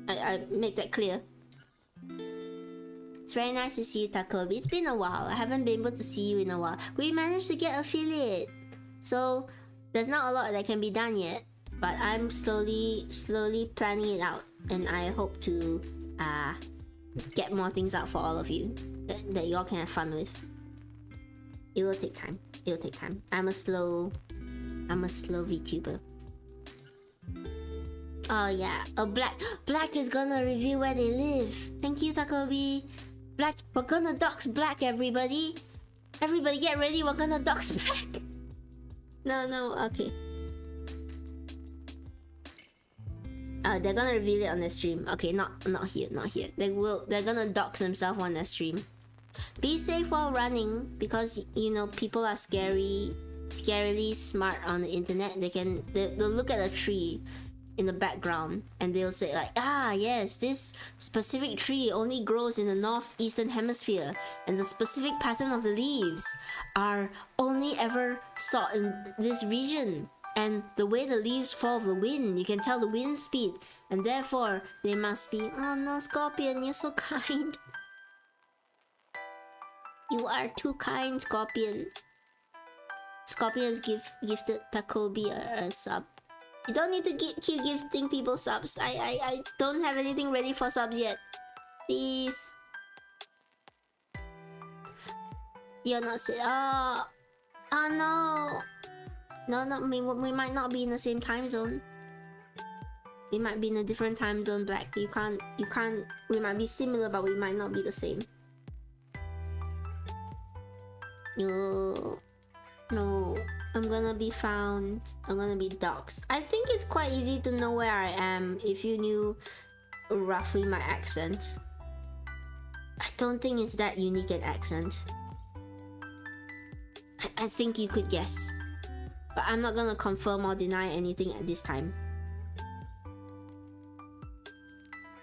I make that clear. It's very nice to see you, Takobi. It's been a while. I haven't been able to see you in a while. We managed to get affiliate, so there's not a lot that can be done yet. But I'm slowly planning it out, and I hope to get more things out for all of you that y'all can have fun with. It will take time. It'll take time. I'm a slow VTuber. Oh yeah, Black is gonna reveal where they live. Thank you, Takobi. Black, we're gonna dox Black, everybody. Everybody get ready, we're gonna dox Black. No, okay. They're gonna reveal it on the stream. Okay, not here. They're gonna dox themselves on the stream. Be safe while running, because you know people are scarily smart on the internet. They'll look at a tree in the background and they'll say like, yes, this specific tree only grows in the northeastern hemisphere, and the specific pattern of the leaves are only ever sought in this region, and the way the leaves fall of the wind, you can tell the wind speed, and therefore they must be. Oh no, Scorpion, you're so kind. You are too kind, Scorpion. Scorpion has gifted Takobi a sub. You don't need to keep gifting people subs. I don't have anything ready for subs yet. Please. You're not saying. Oh no. No, we might not be in the same time zone. We might be in a different time zone, Black. You can't. We might be similar, but we might not be the same. No, I'm gonna be found. I'm gonna be doxxed. I think it's quite easy to know where I am if you knew roughly my accent. I don't think it's that unique an accent. I think you could guess, but I'm not gonna confirm or deny anything at this time.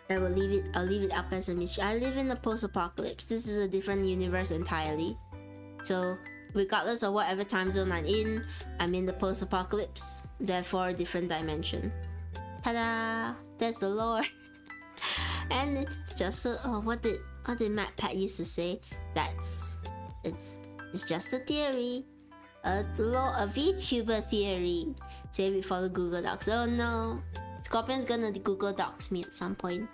I'll leave it up as a mystery. I live in the post-apocalypse. This is a different universe entirely. So regardless of whatever time zone I'm in the post-apocalypse. Therefore, a different dimension. Ta-da! That's the lore. And it's just what did Matt Pat used to say? It's just a theory. A VTuber theory. Save it for the Google Docs. Oh no. Scorpion's gonna Google Docs me at some point.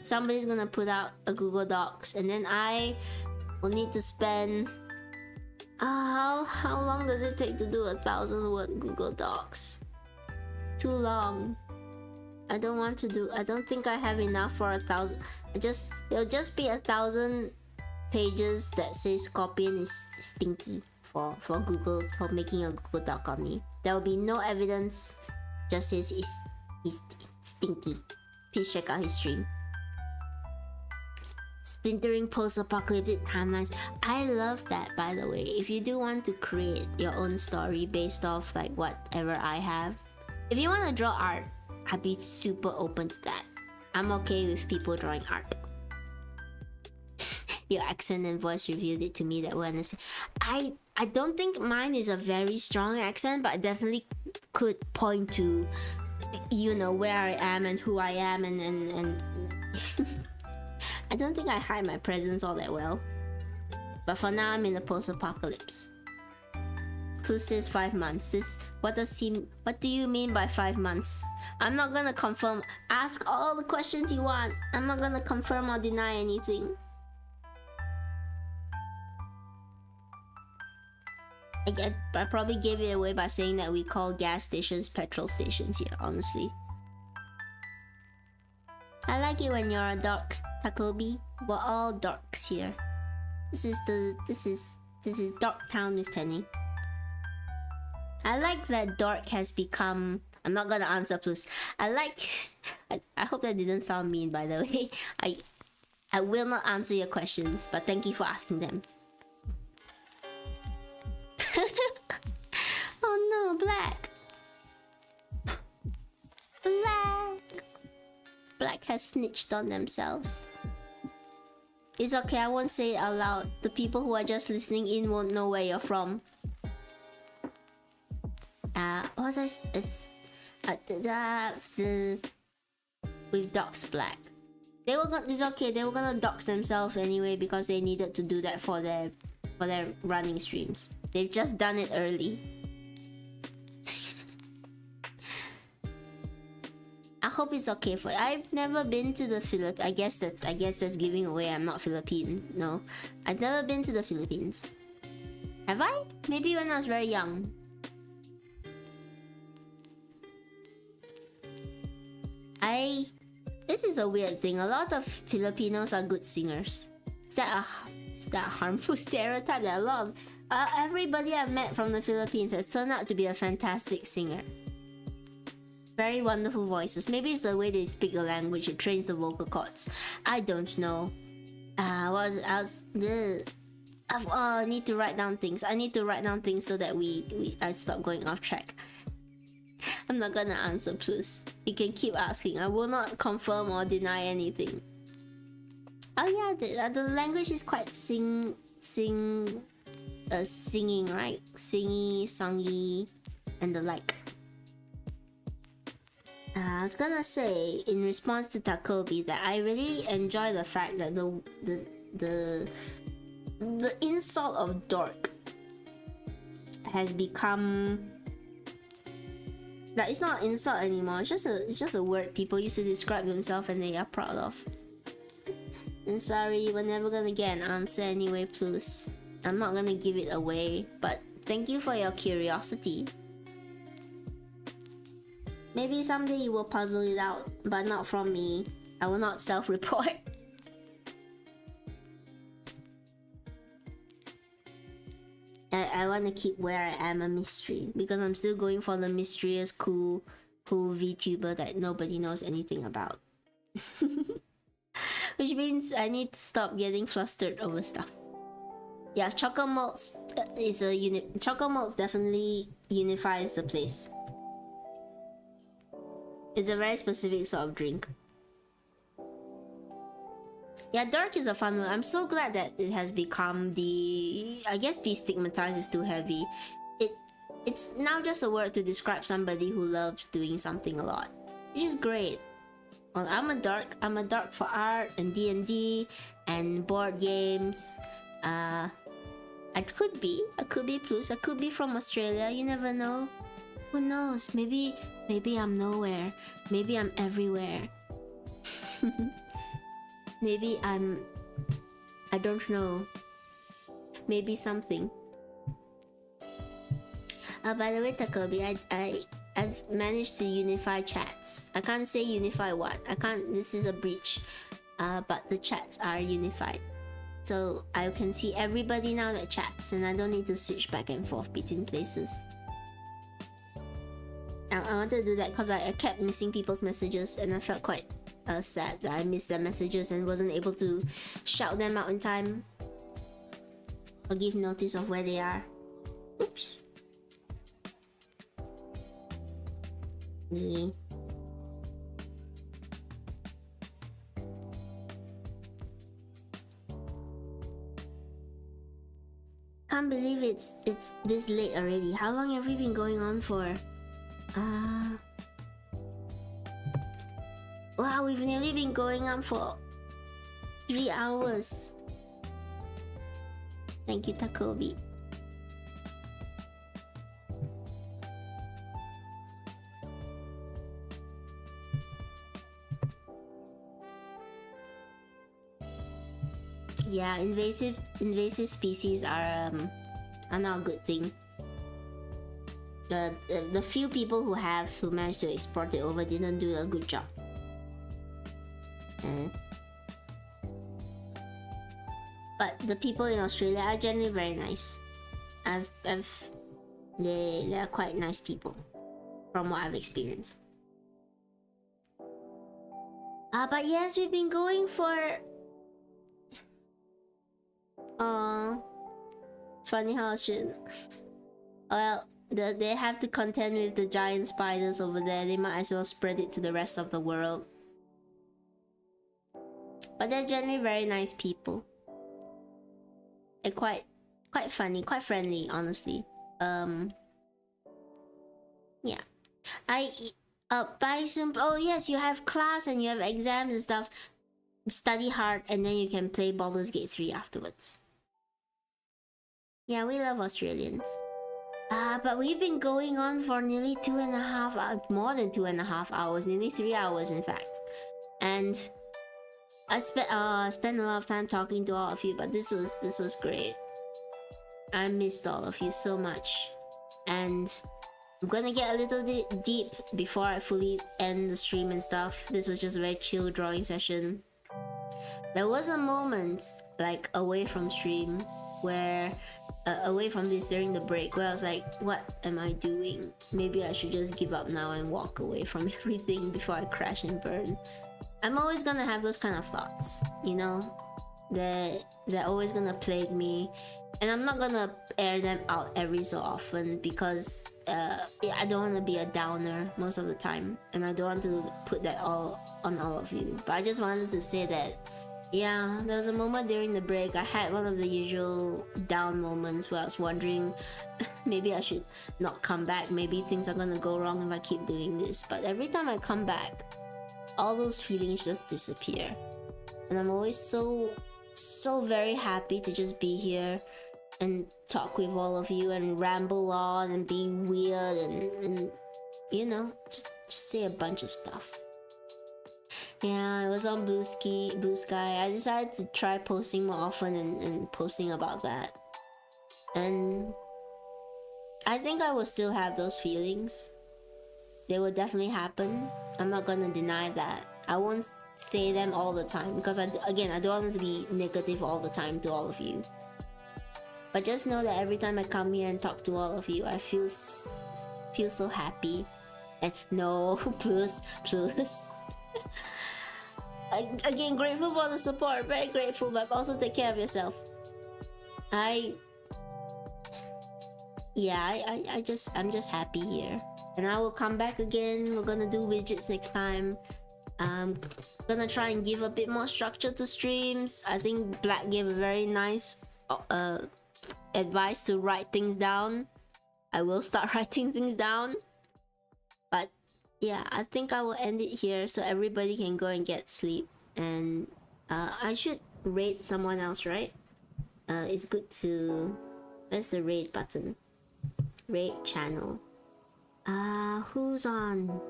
Somebody's gonna put out a Google Docs, and then I will need to spend. How long does it take to do 1,000-word Google Docs? Too long. I don't think I have enough for 1,000. It'll just be 1,000 pages that say Scorpion is stinky for Google, for making a Google Doc on me. There will be no evidence. Just says he's stinky. Please check out his stream. Splintering post-apocalyptic timelines. I love that, by the way. If you do want to create your own story based off like whatever I have, if you want to draw art, I'd be super open to that. I'm okay with people drawing art. Your accent and voice revealed it to me that we're the same. I don't think mine is a very strong accent, but I definitely could point to, you know, where I am and who I am, and I don't think I hide my presence all that well. But for now, I'm in the post-apocalypse. Plus says 5 months. What do you mean by 5 months? I'm not gonna confirm. Ask all the questions you want. I'm not gonna confirm or deny anything. I probably gave it away by saying that we call gas stations petrol stations here, honestly. I like it when you're a dork, Takobi. We're all dorks here. This is Dork Town with Tenny. I like that dork has become. I'm not gonna answer plus. I hope that didn't sound mean, by the way. I will not answer your questions, but thank you for asking them. Oh no, Black. Black has snitched on themselves. It's okay, I won't say it out loud. The people who are just listening in won't know where you're from. What was with Docs Black. It's okay, they were gonna dox themselves anyway because they needed to do that for their running streams. They've just done it early. I hope it's okay for you. I've never been to the Philippines. I guess that's giving away I'm not Philippine. No. I've never been to the Philippines. Have I? Maybe when I was very young. This is a weird thing. A lot of Filipinos are good singers. Is that a harmful stereotype that a lot of everybody I've met from the Philippines has turned out to be a fantastic singer? Very wonderful voices. Maybe it's the way they speak the language. It trains the vocal cords. I don't know. I need to write down things. I need to write down things so that I stop going off track. I'm not gonna answer, please. You can keep asking. I will not confirm or deny anything. Oh yeah, the language is quite singing, right? Singy, songy, and the like. I was gonna say in response to Takobi that I really enjoy the fact that the insult of dork has become that it's not an insult anymore. It's just a word people used to describe themselves and they are proud of. I'm sorry, we're never gonna get an answer anyway, please. I'm not gonna give it away, but thank you for your curiosity. Maybe someday you will puzzle it out, but not from me. I will not self-report. I want to keep where I am a mystery because I'm still going for the mysterious, cool VTuber that nobody knows anything about. Which means I need to stop getting flustered over stuff. Yeah, Choco Malts Choco Malts definitely unifies the place. It's a very specific sort of drink. Yeah, dark is a fun one. I'm so glad that it has become I guess destigmatized is too heavy. It's now just a word to describe somebody who loves doing something a lot, which is great. Well, I'm a dark for art and D&D and board games. I could be plus. I could be from Australia. You never know. Who knows? Maybe I'm nowhere. Maybe I'm everywhere. Maybe I don't know. Maybe something. By the way, Takobi, I've managed to unify chats. I can't say unify what. I can't. This is a breach. But the chats are unified, so I can see everybody now that chats, and I don't need to switch back and forth between places. I wanted to do that because I kept missing people's messages, and I felt quite sad that I missed their messages and wasn't able to shout them out in time or give notice of where they are. Oops. Yeah. Can't believe it's this late already. How long have we been going on for? Wow, we've nearly been going on for 3 hours. Thank you, Takobi. Yeah, invasive species are not a good thing. The few people who managed to export it over didn't do a good job. But the people in Australia are generally very nice. They are quite nice people from what I've experienced. But yes, we've been going for funny how Australian well, they have to contend with the giant spiders over there. They might as well spread it to the rest of the world. But they're generally very nice people. They're quite funny, quite friendly, honestly. Yeah. But I assume, oh yes, you have class and you have exams and stuff. Study hard and then you can play Baldur's Gate 3 afterwards. Yeah, we love Australians. But we've been going on for nearly 2.5 hours, more than 2.5 hours, nearly 3 hours in fact. And I spent a lot of time talking to all of you, but this was great. I missed all of you so much. And I'm gonna get a little deep before I fully end the stream and stuff. This was just a very chill drawing session. There was a moment, like, away from stream, where away from this during the break, where I was like, what am I doing? Maybe I should just give up now and walk away from everything before I crash and burn. I'm always gonna have those kind of thoughts, you know? They're always gonna plague me, and I'm not gonna air them out every so often because I don't want to be a downer most of the time, and I don't want to put that all on all of you. But I just wanted to say that, yeah, there was a moment during the break. I had one of the usual down moments where I was wondering maybe I should not come back. Maybe things are gonna go wrong if I keep doing this. But every time I come back, all those feelings just disappear, and I'm always so very happy to just be here and talk with all of you and ramble on and be weird and you know, just say a bunch of stuff. Yeah, I was on Blue Sky. I decided to try posting more often and posting about that. And I think I will still have those feelings. They will definitely happen. I'm not gonna deny that. I won't say them all the time because I don't want to be negative all the time to all of you. But just know that every time I come here and talk to all of you, I feel so happy. And no, plus. Again, grateful for the support, very grateful, but also take care of yourself. I'm just happy here. And I will come back again. We're gonna do widgets next time. I'm gonna try and give a bit more structure to streams. I think Black gave a very nice advice to write things down. I will start writing things down. But yeah, I think I will end it here so everybody can go and get sleep. And I should rate someone else, right? It's good to... Where's the rate button? Rate channel. Who's on?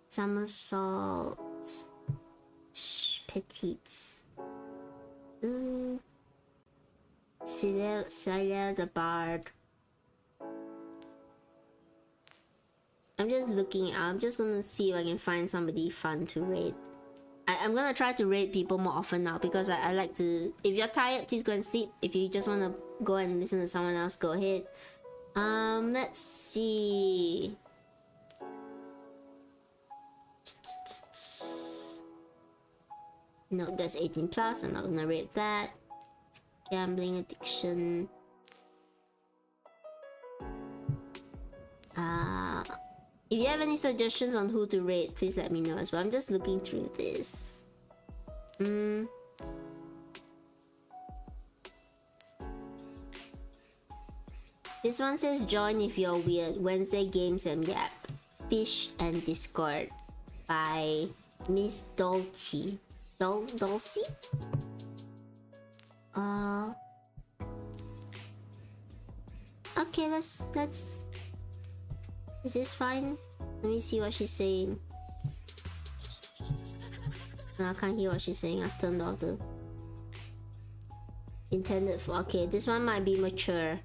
Somersault. Petites. Celia the Bard. I'm just looking. I'm just gonna see if I can find somebody fun to rate. I'm gonna try to rate people more often now because I like to. If you're tired, please go and sleep. If you just wanna go and listen to someone else, go ahead. Let's see. No, that's 18 plus. I'm not gonna rate that. Gambling addiction. If you have any suggestions on who to rate, please let me know as well. I'm just looking through this. This one says join if you're weird. Wednesday games and yap. Fish and Discord by Miss Dolce. Dulcie? Okay, let's. Is this fine? Let me see what she's saying. No, I can't hear what she's saying. I've turned off the intended for. Okay, this one might be mature.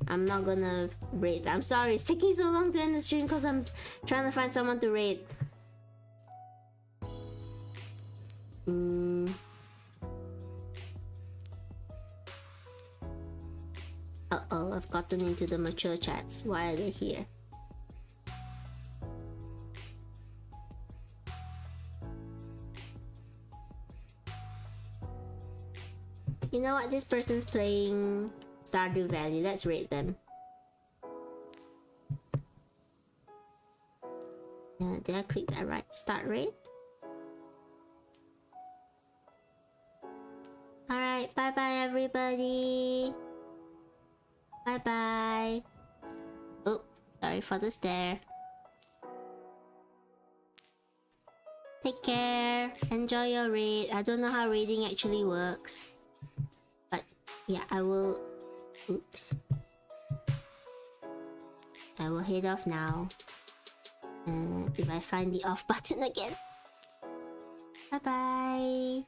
I'm not gonna rate. I'm sorry, it's taking so long to end the stream because I'm trying to find someone to rate. Uh-oh, I've gotten into the mature chats. Why are they here? You know what? This person's playing Stardew Valley. Let's rate them. Did I click that right? Start rate? Alright, bye-bye everybody. Bye-bye. Oh, sorry for the stare. Take care. Enjoy your raid. I don't know how raiding actually works. But yeah, I will... Oops. I will head off now. If I find the off button again. Bye-bye.